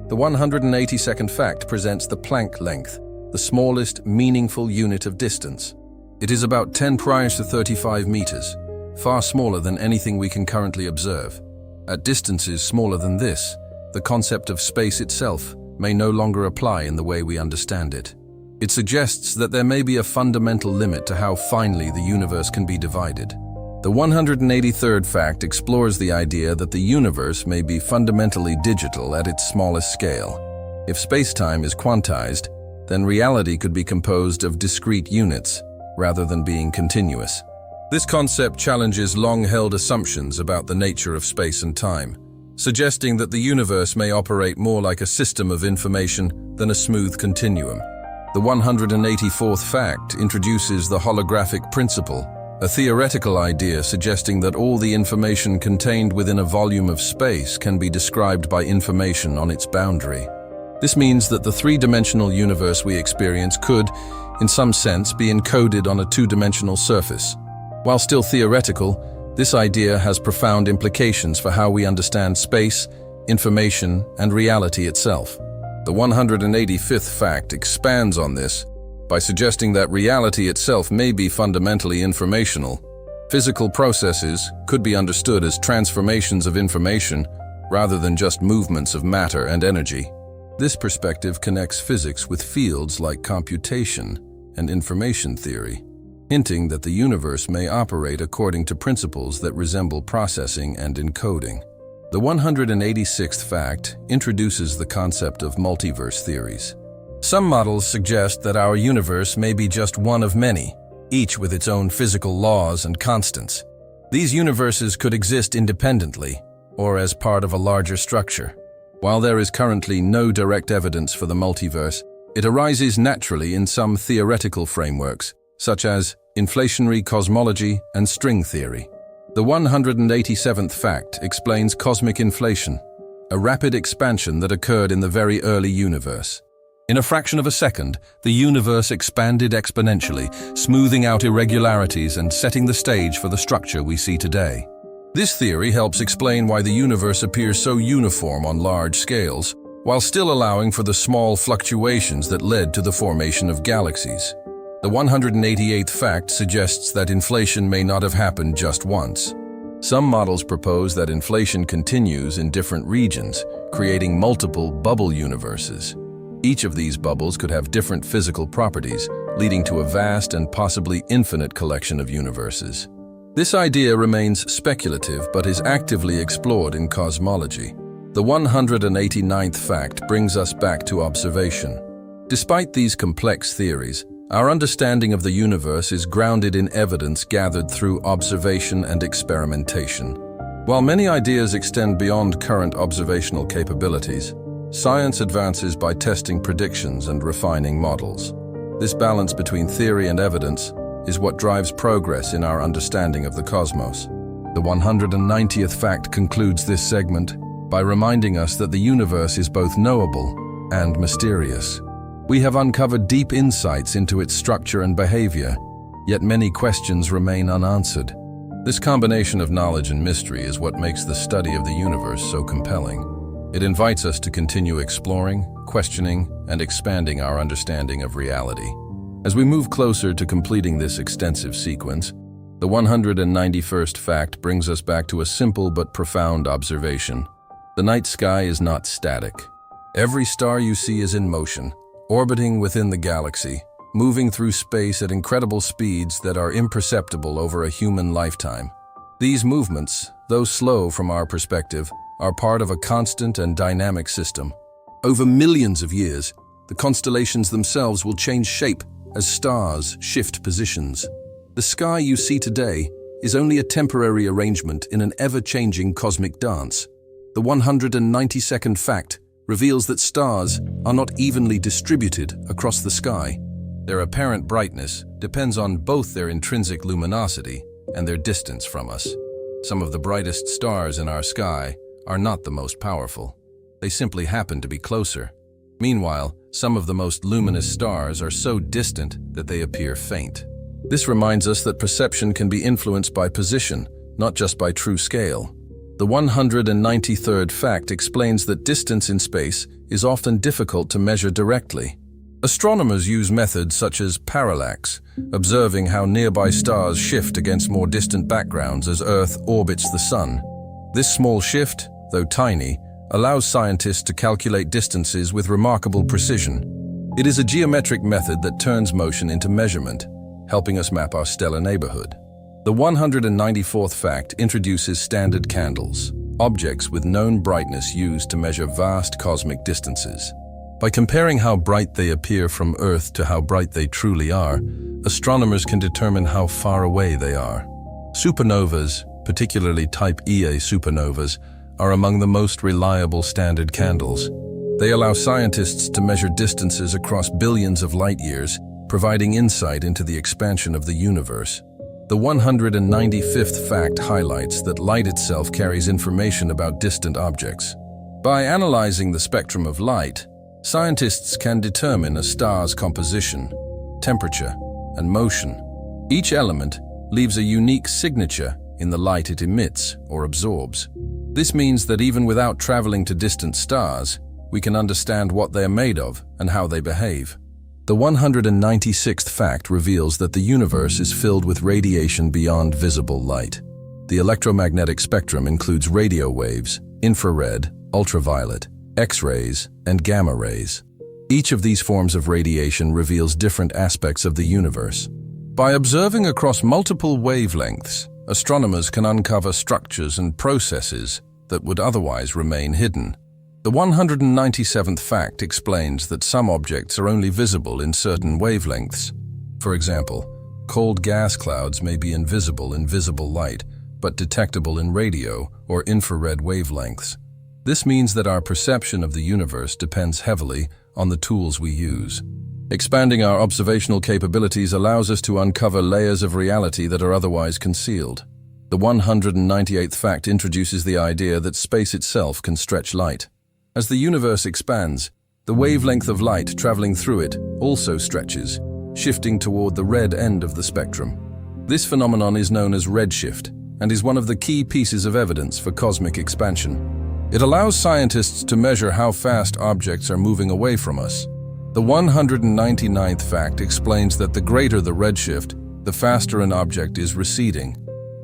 The 182nd fact presents the Planck length, the smallest meaningful unit of distance. It is about 10 to 35 meters, far smaller than anything we can currently observe. At distances smaller than this, the concept of space itself may no longer apply in the way we understand it. It suggests that there may be a fundamental limit to how finely the universe can be divided. The 183rd fact explores the idea that the universe may be fundamentally digital at its smallest scale. If space-time is quantized, then reality could be composed of discrete units, rather than being continuous. This concept challenges long-held assumptions about the nature of space and time, suggesting that the universe may operate more like a system of information than a smooth continuum. The 184th fact introduces the holographic principle, a theoretical idea suggesting that all the information contained within a volume of space can be described by information on its boundary. This means that the 3-dimensional universe we experience could, in some sense, be encoded on a 2-dimensional surface. While still theoretical, this idea has profound implications for how we understand space, information, and reality itself. The 185th fact expands on this by suggesting that reality itself may be fundamentally informational. Physical processes could be understood as transformations of information rather than just movements of matter and energy. This perspective connects physics with fields like computation and information theory, hinting that the universe may operate according to principles that resemble processing and encoding. The 186th fact introduces the concept of multiverse theories. Some models suggest that our universe may be just one of many, each with its own physical laws and constants. These universes could exist independently, or as part of a larger structure. While there is currently no direct evidence for the multiverse, it arises naturally in some theoretical frameworks, such as inflationary cosmology and string theory. The 187th fact explains cosmic inflation, a rapid expansion that occurred in the very early universe. In a fraction of a second, the universe expanded exponentially, smoothing out irregularities and setting the stage for the structure we see today. This theory helps explain why the universe appears so uniform on large scales, while still allowing for the small fluctuations that led to the formation of galaxies. The 188th fact suggests that inflation may not have happened just once. Some models propose that inflation continues in different regions, creating multiple bubble universes. Each of these bubbles could have different physical properties, leading to a vast and possibly infinite collection of universes. This idea remains speculative but is actively explored in cosmology. The 189th fact brings us back to observation. Despite these complex theories, our understanding of the universe is grounded in evidence gathered through observation and experimentation. While many ideas extend beyond current observational capabilities, science advances by testing predictions and refining models. This balance between theory and evidence is what drives progress in our understanding of the cosmos. The 190th fact concludes this segment by reminding us that the universe is both knowable and mysterious. We have uncovered deep insights into its structure and behavior, yet many questions remain unanswered. This combination of knowledge and mystery is what makes the study of the universe so compelling. It invites us to continue exploring, questioning, and expanding our understanding of reality. As we move closer to completing this extensive sequence, the 191st fact brings us back to a simple but profound observation. The night sky is not static. Every star you see is in motion, orbiting within the galaxy, moving through space at incredible speeds that are imperceptible over a human lifetime. These movements, though slow from our perspective, are part of a constant and dynamic system. Over millions of years, the constellations themselves will change shape as stars shift positions. The sky you see today is only a temporary arrangement in an ever-changing cosmic dance. The 192nd fact reveals that stars are not evenly distributed across the sky. Their apparent brightness depends on both their intrinsic luminosity and their distance from us. Some of the brightest stars in our sky are not the most powerful. They simply happen to be closer. Meanwhile, some of the most luminous stars are so distant that they appear faint. This reminds us that perception can be influenced by position, not just by true scale. The 193rd fact explains that distance in space is often difficult to measure directly. Astronomers use methods such as parallax, observing how nearby stars shift against more distant backgrounds as Earth orbits the Sun. This small shift, though tiny, allows scientists to calculate distances with remarkable precision. It is a geometric method that turns motion into measurement, helping us map our stellar neighborhood. The 194th fact introduces standard candles, objects with known brightness used to measure vast cosmic distances. By comparing how bright they appear from Earth to how bright they truly are, astronomers can determine how far away they are. Supernovas, particularly Type Ia supernovas, are among the most reliable standard candles. They allow scientists to measure distances across billions of light years, providing insight into the expansion of the universe. The 195th fact highlights that light itself carries information about distant objects. By analyzing the spectrum of light, scientists can determine a star's composition, temperature, and motion. Each element leaves a unique signature in the light it emits or absorbs. This means that even without traveling to distant stars, we can understand what they are made of and how they behave. The 196th fact reveals that the universe is filled with radiation beyond visible light. The electromagnetic spectrum includes radio waves, infrared, ultraviolet, X-rays, and gamma rays. Each of these forms of radiation reveals different aspects of the universe. By observing across multiple wavelengths, astronomers can uncover structures and processes that would otherwise remain hidden. The 197th fact explains that some objects are only visible in certain wavelengths. For example, cold gas clouds may be invisible in visible light, but detectable in radio or infrared wavelengths. This means that our perception of the universe depends heavily on the tools we use. Expanding our observational capabilities allows us to uncover layers of reality that are otherwise concealed. The 198th fact introduces the idea that space itself can stretch light. As the universe expands, the wavelength of light traveling through it also stretches, shifting toward the red end of the spectrum. This phenomenon is known as redshift and is one of the key pieces of evidence for cosmic expansion. It allows scientists to measure how fast objects are moving away from us. The 199th fact explains that the greater the redshift, the faster an object is receding.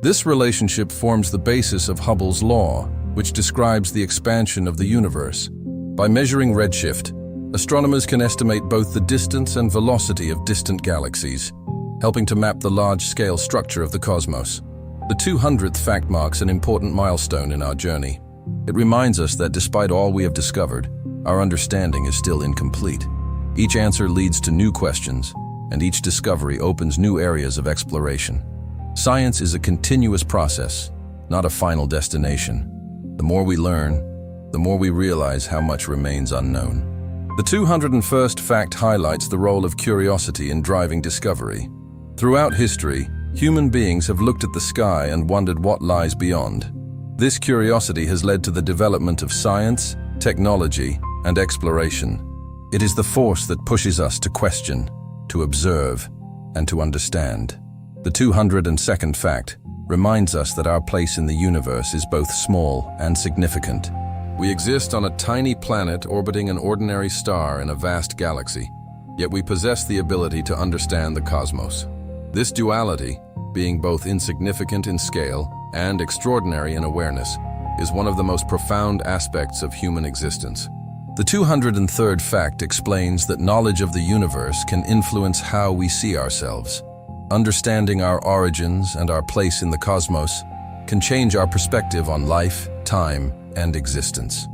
This relationship forms the basis of Hubble's law, which describes the expansion of the universe. By measuring redshift, astronomers can estimate both the distance and velocity of distant galaxies, helping to map the large-scale structure of the cosmos. The 200th fact marks an important milestone in our journey. It reminds us that despite all we have discovered, our understanding is still incomplete. Each answer leads to new questions, and each discovery opens new areas of exploration. Science is a continuous process, not a final destination. The more we learn, the more we realize how much remains unknown. The 201st fact highlights the role of curiosity in driving discovery. Throughout history, human beings have looked at the sky and wondered what lies beyond. This curiosity has led to the development of science, technology, and exploration. It is the force that pushes us to question, to observe, and to understand. The 202nd fact reminds us that our place in the universe is both small and significant. We exist on a tiny planet orbiting an ordinary star in a vast galaxy, yet we possess the ability to understand the cosmos. This duality, being both insignificant in scale and extraordinary in awareness, is one of the most profound aspects of human existence. The 203rd fact explains that knowledge of the universe can influence how we see ourselves. Understanding our origins and our place in the cosmos can change our perspective on life, time, and existence.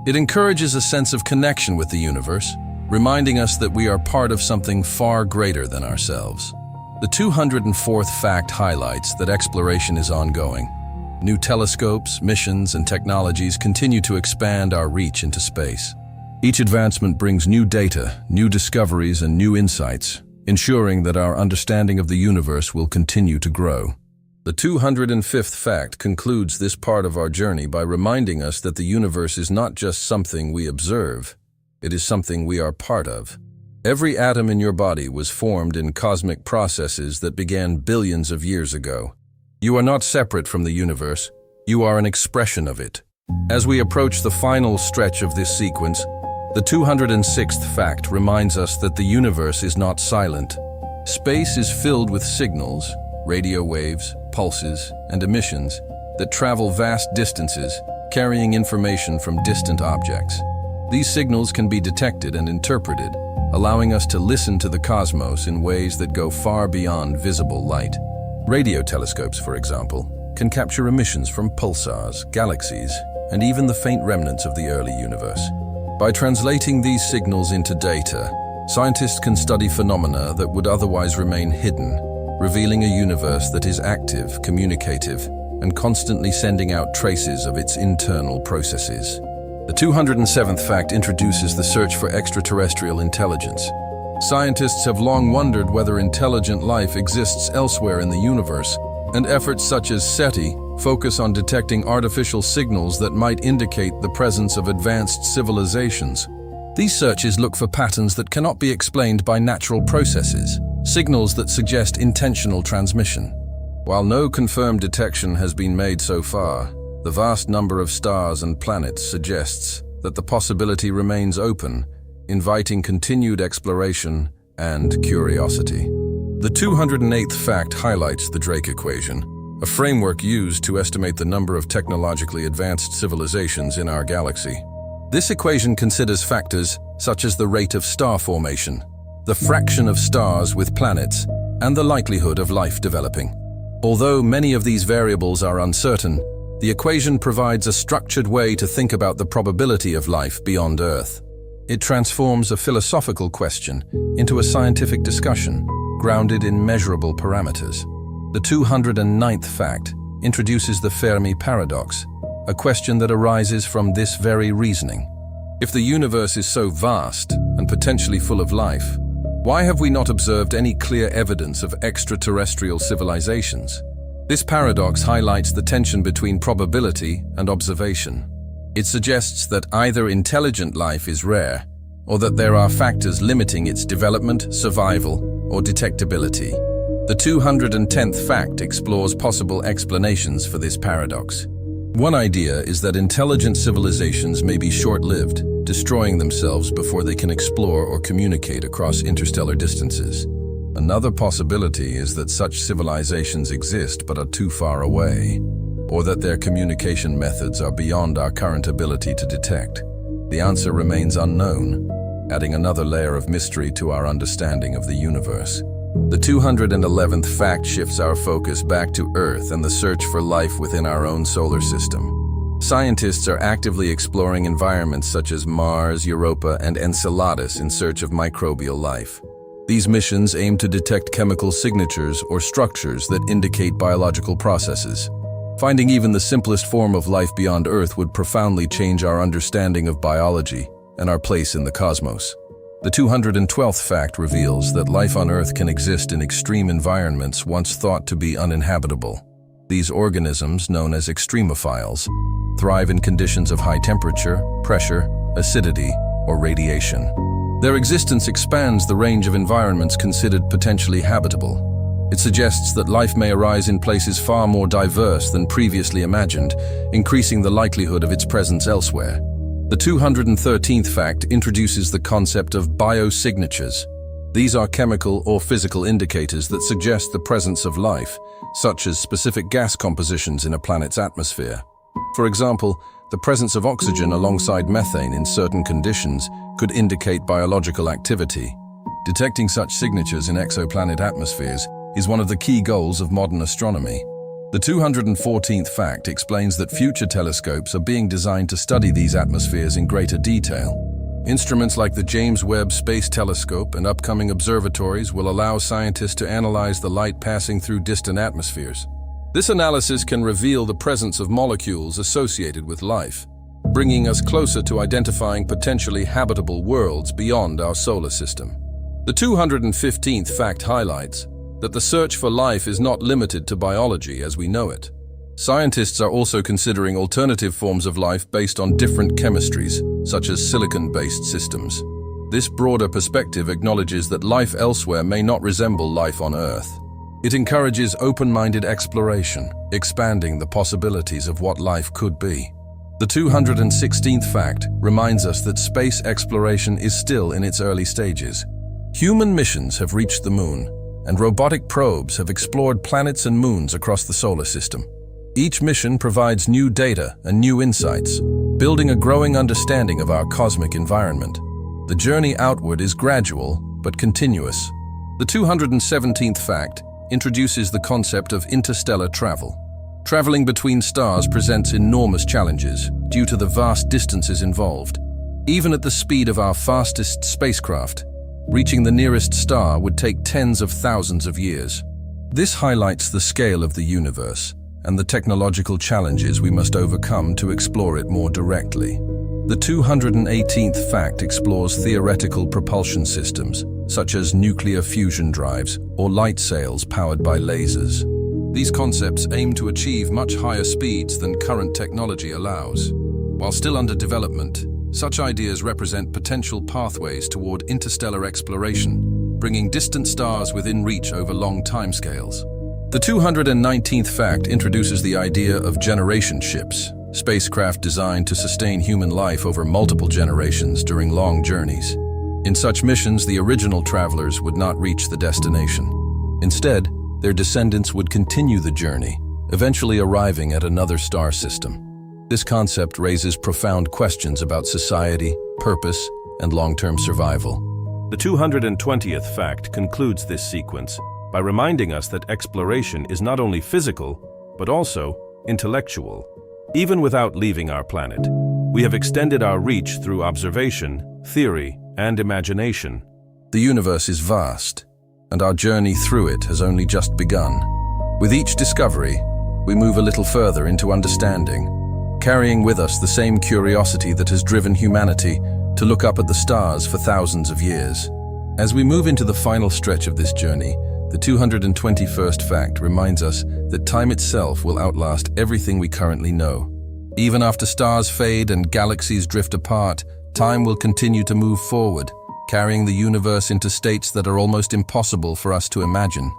It encourages a sense of connection with the universe, reminding us that we are part of something far greater than ourselves. The 204th fact highlights that exploration is ongoing. New telescopes, missions, and technologies continue to expand our reach into space. Each advancement brings new data, new discoveries, and new insights, ensuring that our understanding of the universe will continue to grow. The 205th fact concludes this part of our journey by reminding us that the universe is not just something we observe, it is something we are part of. Every atom in your body was formed in cosmic processes that began billions of years ago. You are not separate from the universe, you are an expression of it. As we approach the final stretch of this sequence, the 206th fact reminds us that the universe is not silent. Space is filled with signals, radio waves, pulses, and emissions that travel vast distances, carrying information from distant objects. These signals can be detected and interpreted, allowing us to listen to the cosmos in ways that go far beyond visible light. Radio telescopes, for example, can capture emissions from pulsars, galaxies, and even the faint remnants of the early universe. By translating these signals into data, scientists can study phenomena that would otherwise remain hidden, revealing a universe that is active, communicative, and constantly sending out traces of its internal processes. The 207th fact introduces the search for extraterrestrial intelligence. Scientists have long wondered whether intelligent life exists elsewhere in the universe, and efforts such as SETI focus on detecting artificial signals that might indicate the presence of advanced civilizations. These searches look for patterns that cannot be explained by natural processes, signals that suggest intentional transmission. While no confirmed detection has been made so far, the vast number of stars and planets suggests that the possibility remains open, inviting continued exploration and curiosity. The 208th fact highlights the Drake equation, a framework used to estimate the number of technologically advanced civilizations in our galaxy. This equation considers factors such as the rate of star formation, the fraction of stars with planets, and the likelihood of life developing. Although many of these variables are uncertain, the equation provides a structured way to think about the probability of life beyond Earth. It transforms a philosophical question into a scientific discussion, grounded in measurable parameters. The 209th fact introduces the Fermi paradox, a question that arises from this very reasoning. If the universe is so vast and potentially full of life, why have we not observed any clear evidence of extraterrestrial civilizations? This paradox highlights the tension between probability and observation. It suggests that either intelligent life is rare, or that there are factors limiting its development, survival, or detectability. The 210th fact explores possible explanations for this paradox. One idea is that intelligent civilizations may be short-lived, destroying themselves before they can explore or communicate across interstellar distances. Another possibility is that such civilizations exist but are too far away, or that their communication methods are beyond our current ability to detect. The answer remains unknown, adding another layer of mystery to our understanding of the universe. The 211th fact shifts our focus back to Earth and the search for life within our own solar system. Scientists are actively exploring environments such as Mars, Europa, and Enceladus in search of microbial life. These missions aim to detect chemical signatures or structures that indicate biological processes. Finding even the simplest form of life beyond Earth would profoundly change our understanding of biology and our place in the cosmos. The 212th fact reveals that life on Earth can exist in extreme environments once thought to be uninhabitable. These organisms, known as extremophiles, thrive in conditions of high temperature, pressure, acidity, or radiation. Their existence expands the range of environments considered potentially habitable. It suggests that life may arise in places far more diverse than previously imagined, increasing the likelihood of its presence elsewhere. The 213th fact introduces the concept of biosignatures. These are chemical or physical indicators that suggest the presence of life, such as specific gas compositions in a planet's atmosphere. For example, the presence of oxygen alongside methane in certain conditions could indicate biological activity. Detecting such signatures in exoplanet atmospheres is one of the key goals of modern astronomy. The 214th fact explains that future telescopes are being designed to study these atmospheres in greater detail. Instruments like the James Webb Space Telescope and upcoming observatories will allow scientists to analyze the light passing through distant atmospheres. This analysis can reveal the presence of molecules associated with life, bringing us closer to identifying potentially habitable worlds beyond our solar system. The 215th fact highlights that the search for life is not limited to biology as we know it. Scientists are also considering alternative forms of life based on different chemistries, such as silicon-based systems. This broader perspective acknowledges that life elsewhere may not resemble life on Earth. It encourages open-minded exploration, expanding the possibilities of what life could be. The 216th fact reminds us that space exploration is still in its early stages. Human missions have reached the moon, and robotic probes have explored planets and moons across the solar system. Each mission provides new data and new insights, building a growing understanding of our cosmic environment. The journey outward is gradual but continuous. The 217th fact introduces the concept of interstellar travel. Traveling between stars presents enormous challenges due to the vast distances involved. Even at the speed of our fastest spacecraft, reaching the nearest star would take tens of thousands of years. This highlights the scale of the universe and the technological challenges we must overcome to explore it more directly. The 218th fact explores theoretical propulsion systems, such as nuclear fusion drives or light sails powered by lasers. These concepts aim to achieve much higher speeds than current technology allows. While still under development, such ideas represent potential pathways toward interstellar exploration, bringing distant stars within reach over long timescales. The 219th fact introduces the idea of generation ships, spacecraft designed to sustain human life over multiple generations during long journeys. In such missions, the original travelers would not reach the destination. Instead, their descendants would continue the journey, eventually arriving at another star system. This concept raises profound questions about society, purpose, and long-term survival. The 220th fact concludes this sequence by reminding us that exploration is not only physical, but also intellectual. Even without leaving our planet, we have extended our reach through observation, theory, and imagination. The universe is vast, and our journey through it has only just begun. With each discovery, we move a little further into understanding, carrying with us the same curiosity that has driven humanity to look up at the stars for thousands of years. As we move into the final stretch of this journey, the 221st fact reminds us that time itself will outlast everything we currently know. Even after stars fade and galaxies drift apart, time will continue to move forward, carrying the universe into states that are almost impossible for us to imagine.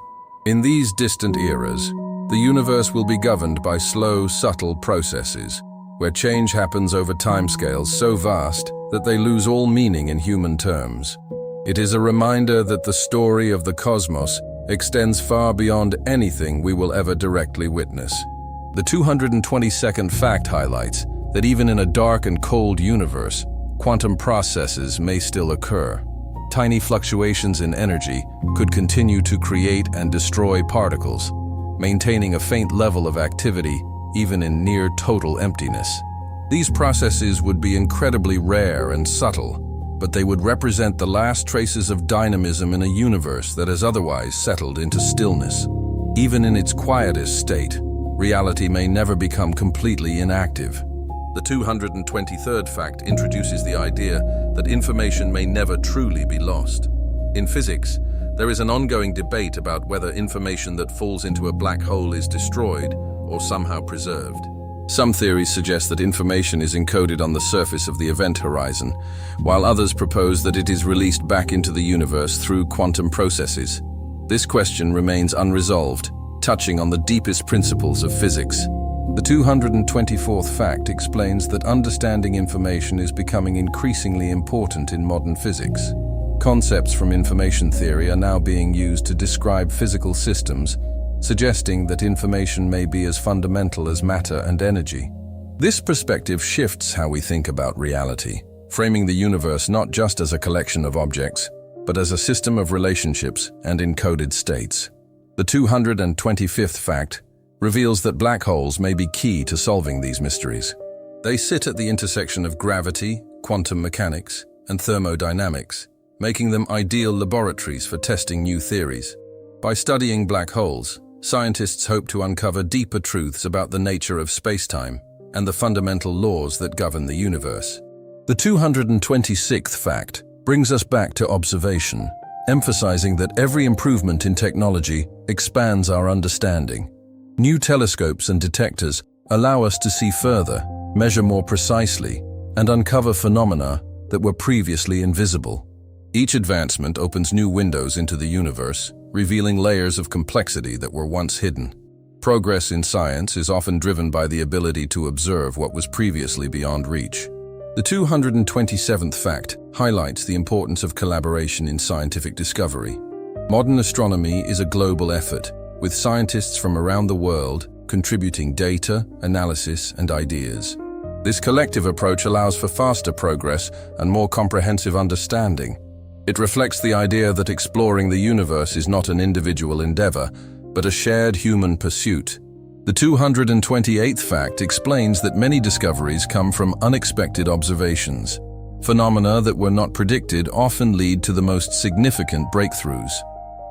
In these distant eras, the universe will be governed by slow, subtle processes, where change happens over timescales so vast that they lose all meaning in human terms. It is a reminder that the story of the cosmos extends far beyond anything we will ever directly witness. The 222nd fact highlights that even in a dark and cold universe, quantum processes may still occur. Tiny fluctuations in energy could continue to create and destroy particles, maintaining a faint level of activity even in near total emptiness. These processes would be incredibly rare and subtle, but they would represent the last traces of dynamism in a universe that has otherwise settled into stillness. Even in its quietest state, reality may never become completely inactive. The 223rd fact introduces the idea that information may never truly be lost. In physics, there is an ongoing debate about whether information that falls into a black hole is destroyed or somehow preserved. Some theories suggest that information is encoded on the surface of the event horizon, while others propose that it is released back into the universe through quantum processes. This question remains unresolved, touching on the deepest principles of physics. The 224th fact explains that understanding information is becoming increasingly important in modern physics. Concepts from information theory are now being used to describe physical systems, suggesting that information may be as fundamental as matter and energy. This perspective shifts how we think about reality, framing the universe not just as a collection of objects, but as a system of relationships and encoded states. The 225th fact reveals that black holes may be key to solving these mysteries. They sit at the intersection of gravity, quantum mechanics, and thermodynamics, making them ideal laboratories for testing new theories. By studying black holes, scientists hope to uncover deeper truths about the nature of space-time and the fundamental laws that govern the universe. The 226th fact brings us back to observation, emphasizing that every improvement in technology expands our understanding. New telescopes and detectors allow us to see further, measure more precisely, and uncover phenomena that were previously invisible. Each advancement opens new windows into the universe, revealing layers of complexity that were once hidden. Progress in science is often driven by the ability to observe what was previously beyond reach. The 227th fact highlights the importance of collaboration in scientific discovery. Modern astronomy is a global effort, with scientists from around the world contributing data, analysis, and ideas. This collective approach allows for faster progress and more comprehensive understanding. It reflects the idea that exploring the universe is not an individual endeavor, but a shared human pursuit. The 228th fact explains that many discoveries come from unexpected observations. Phenomena that were not predicted often lead to the most significant breakthroughs.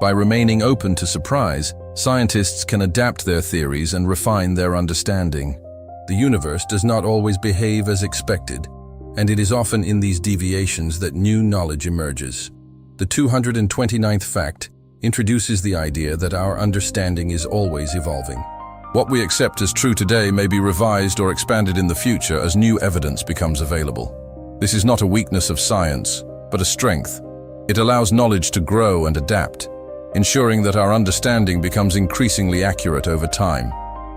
By remaining open to surprise, scientists can adapt their theories and refine their understanding. The universe does not always behave as expected, and it is often in these deviations that new knowledge emerges. The 229th fact introduces the idea that our understanding is always evolving. What we accept as true today may be revised or expanded in the future as new evidence becomes available. This is not a weakness of science, but a strength. It allows knowledge to grow and adapt, ensuring that our understanding becomes increasingly accurate over time.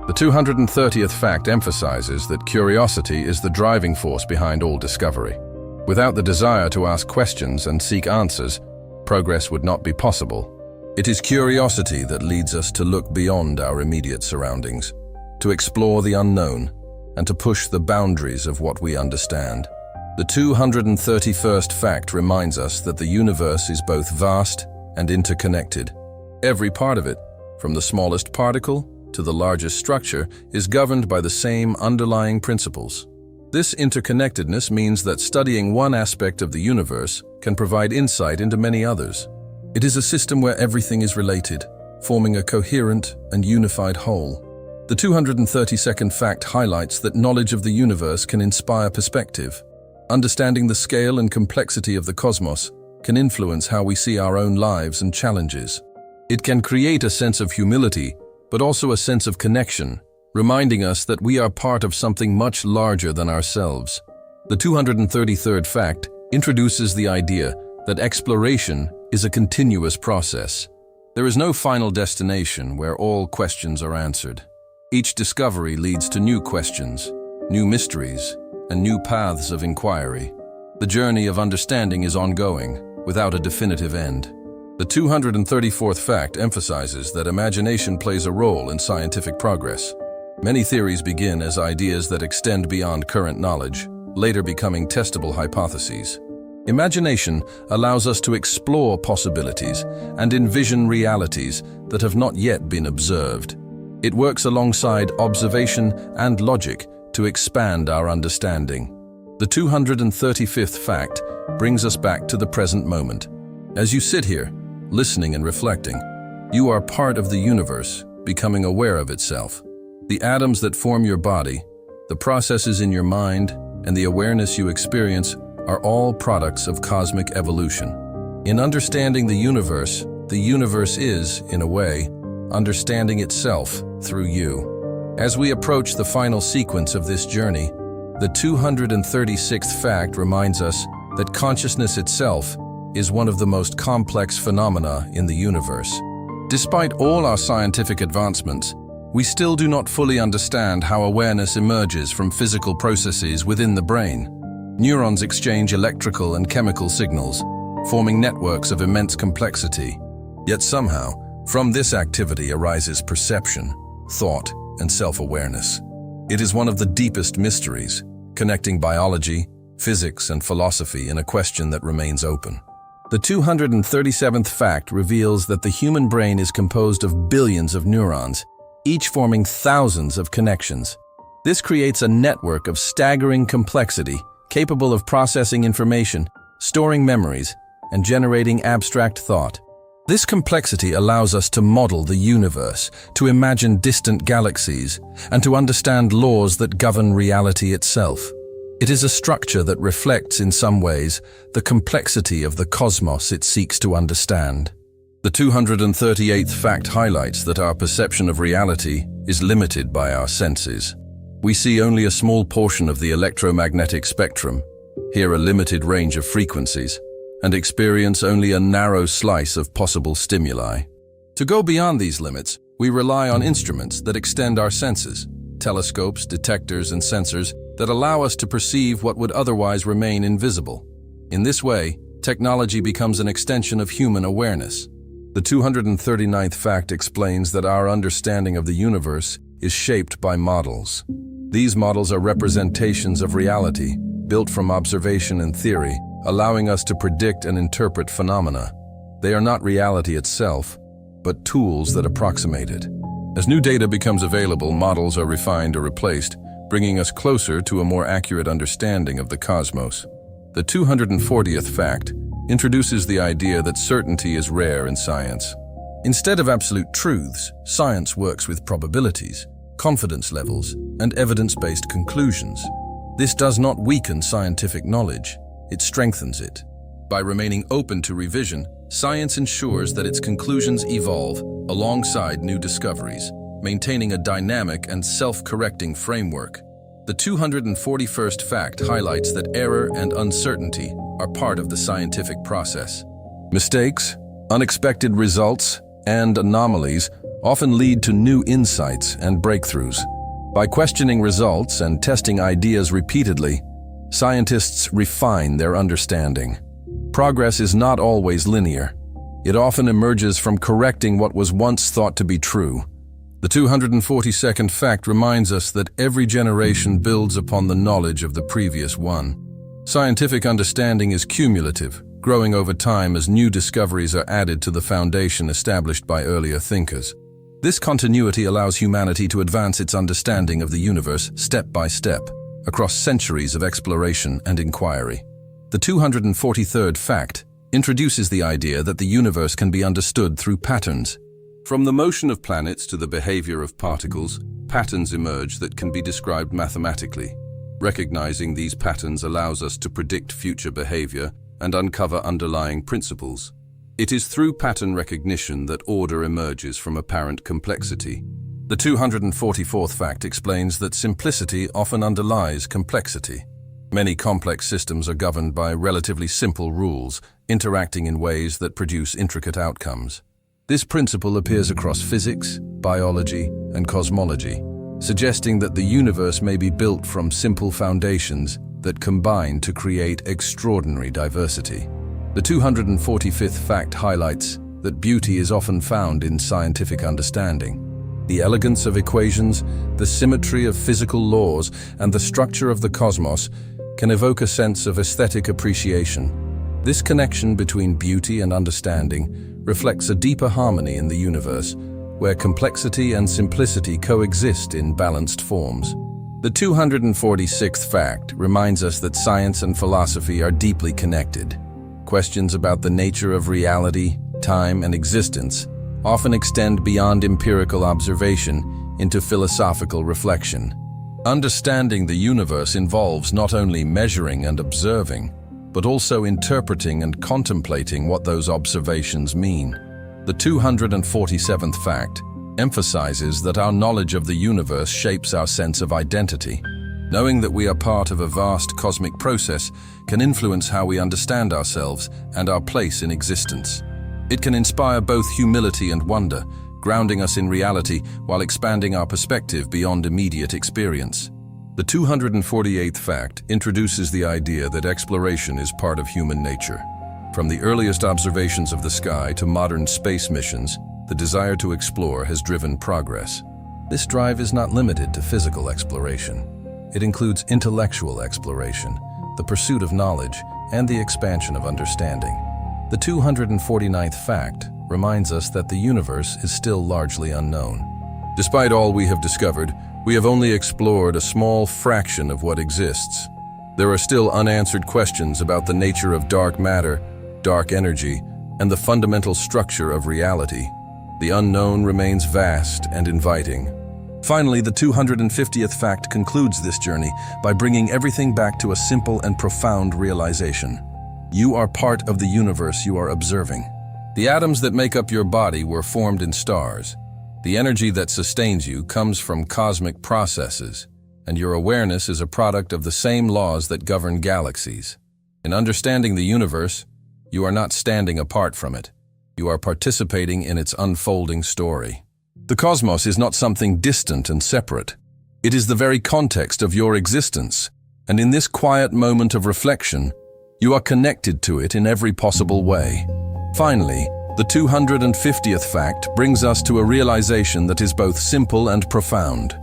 The 230th fact emphasizes that curiosity is the driving force behind all discovery. Without the desire to ask questions and seek answers, progress would not be possible. It is curiosity that leads us to look beyond our immediate surroundings, to explore the unknown, and to push the boundaries of what we understand. The 231st fact reminds us that the universe is both vast and interconnected. Every part of it, from the smallest particle to the largest structure, is governed by the same underlying principles. This interconnectedness means that studying one aspect of the universe can provide insight into many others. It is a system where everything is related, forming a coherent and unified whole. The 232nd fact highlights that knowledge of the universe can inspire perspective. Understanding the scale and complexity of the cosmos can influence how we see our own lives and challenges. It can create a sense of humility, but also a sense of connection, reminding us that we are part of something much larger than ourselves. The 233rd fact introduces the idea that exploration is a continuous process. There is no final destination where all questions are answered. Each discovery leads to new questions, new mysteries, and new paths of inquiry. The journey of understanding is ongoing, without a definitive end. The 234th fact emphasizes that imagination plays a role in scientific progress. Many theories begin as ideas that extend beyond current knowledge, later becoming testable hypotheses. Imagination allows us to explore possibilities and envision realities that have not yet been observed. It works alongside observation and logic to expand our understanding. The 235th fact brings us back to the present moment. As you sit here, listening and reflecting, you are part of the universe, becoming aware of itself. The atoms that form your body, the processes in your mind, and the awareness you experience are all products of cosmic evolution. In understanding the universe is, in a way, understanding itself through you. As we approach the final sequence of this journey, the 236th fact reminds us that consciousness itself is one of the most complex phenomena in the universe. Despite all our scientific advancements, we still do not fully understand how awareness emerges from physical processes within the brain. Neurons exchange electrical and chemical signals, forming networks of immense complexity. Yet somehow, from this activity arises perception, thought, and self-awareness. It is one of the deepest mysteries, connecting biology, physics, and philosophy in a question that remains open. The 237th fact reveals that the human brain is composed of billions of neurons, each forming thousands of connections. This creates a network of staggering complexity, capable of processing information, storing memories, and generating abstract thought. This complexity allows us to model the universe, to imagine distant galaxies, and to understand laws that govern reality itself. It is a structure that reflects, in some ways, the complexity of the cosmos it seeks to understand. The 238th fact highlights that our perception of reality is limited by our senses. We see only a small portion of the electromagnetic spectrum, hear a limited range of frequencies, and experience only a narrow slice of possible stimuli. To go beyond these limits, we rely on instruments that extend our senses, telescopes, detectors, and sensors that allow us to perceive what would otherwise remain invisible. In this way, technology becomes an extension of human awareness. The 239th fact explains that our understanding of the universe is shaped by models. These models are representations of reality, built from observation and theory, allowing us to predict and interpret phenomena. They are not reality itself, but tools that approximate it. As new data becomes available, models are refined or replaced, bringing us closer to a more accurate understanding of the cosmos. The 240th fact introduces the idea that certainty is rare in science. Instead of absolute truths, science works with probabilities, confidence levels, and evidence-based conclusions. This does not weaken scientific knowledge, it strengthens it. By remaining open to revision, science ensures that its conclusions evolve alongside new discoveries, maintaining a dynamic and self-correcting framework. The 241st fact highlights that error and uncertainty are part of the scientific process. Mistakes, unexpected results, and anomalies often lead to new insights and breakthroughs. By questioning results and testing ideas repeatedly, scientists refine their understanding. Progress is not always linear. It often emerges from correcting what was once thought to be true. The 242nd fact reminds us that every generation builds upon the knowledge of the previous one. Scientific understanding is cumulative, growing over time as new discoveries are added to the foundation established by earlier thinkers. This continuity allows humanity to advance its understanding of the universe step by step, across centuries of exploration and inquiry. The 243rd fact introduces the idea that the universe can be understood through patterns. From the motion of planets to the behavior of particles, patterns emerge that can be described mathematically. Recognizing these patterns allows us to predict future behavior and uncover underlying principles. It is through pattern recognition that order emerges from apparent complexity. The 244th fact explains that simplicity often underlies complexity. Many complex systems are governed by relatively simple rules, interacting in ways that produce intricate outcomes. This principle appears across physics, biology, and cosmology, suggesting that the universe may be built from simple foundations that combine to create extraordinary diversity. The 245th fact highlights that beauty is often found in scientific understanding. The elegance of equations, the symmetry of physical laws, and the structure of the cosmos can evoke a sense of aesthetic appreciation. This connection between beauty and understanding reflects a deeper harmony in the universe, where complexity and simplicity coexist in balanced forms. The 246th fact reminds us that science and philosophy are deeply connected. Questions about the nature of reality, time, and existence often extend beyond empirical observation into philosophical reflection. Understanding the universe involves not only measuring and observing, but also interpreting and contemplating what those observations mean. The 247th fact emphasizes that our knowledge of the universe shapes our sense of identity. Knowing that we are part of a vast cosmic process can influence how we understand ourselves and our place in existence. It can inspire both humility and wonder, grounding us in reality while expanding our perspective beyond immediate experience. The 248th fact introduces the idea that exploration is part of human nature. From the earliest observations of the sky to modern space missions, the desire to explore has driven progress. This drive is not limited to physical exploration. It includes intellectual exploration, the pursuit of knowledge, and the expansion of understanding. The 249th fact reminds us that the universe is still largely unknown. Despite all we have discovered, we have only explored a small fraction of what exists. There are still unanswered questions about the nature of dark matter, dark energy, and the fundamental structure of reality. The unknown remains vast and inviting. Finally, the 250th fact concludes this journey by bringing everything back to a simple and profound realization. You are part of the universe you are observing. The atoms that make up your body were formed in stars. The energy that sustains you comes from cosmic processes, and your awareness is a product of the same laws that govern galaxies. In understanding the universe, you are not standing apart from it. You are participating in its unfolding story. The cosmos is not something distant and separate. It is the very context of your existence, and in this quiet moment of reflection, you are connected to it in every possible way. Finally, the 250th fact brings us to a realization that is both simple and profound.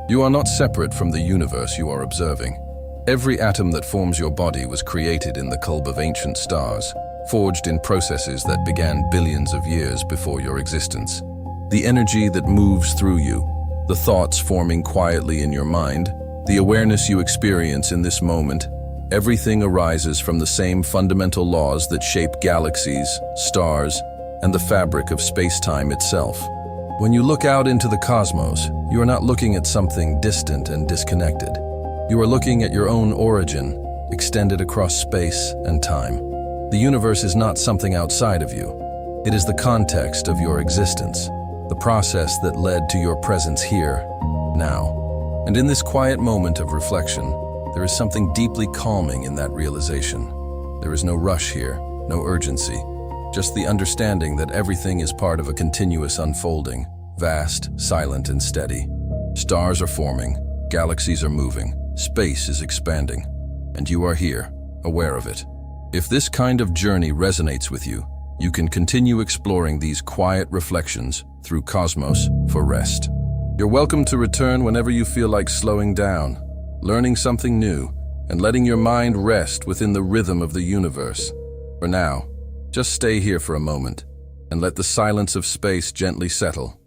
You are not separate from the universe you are observing. Every atom that forms your body was created in the cube of ancient stars, forged in processes that began billions of years before your existence. The energy that moves through you, the thoughts forming quietly in your mind, the awareness you experience in this moment, everything arises from the same fundamental laws that shape galaxies, stars, and the fabric of space-time itself. When you look out into the cosmos, you are not looking at something distant and disconnected. You are looking at your own origin, extended across space and time. The universe is not something outside of you. It is the context of your existence, the process that led to your presence here, now. And in this quiet moment of reflection, there is something deeply calming in that realization. There is no rush here, no urgency, just the understanding that everything is part of a continuous unfolding, vast, silent, and steady. Stars are forming, galaxies are moving, space is expanding, and you are here, aware of it. If this kind of journey resonates with you, you can continue exploring these quiet reflections through Cosmos for rest. You're welcome to return whenever you feel like slowing down, learning something new, and letting your mind rest within the rhythm of the universe. For now, just stay here for a moment and let the silence of space gently settle.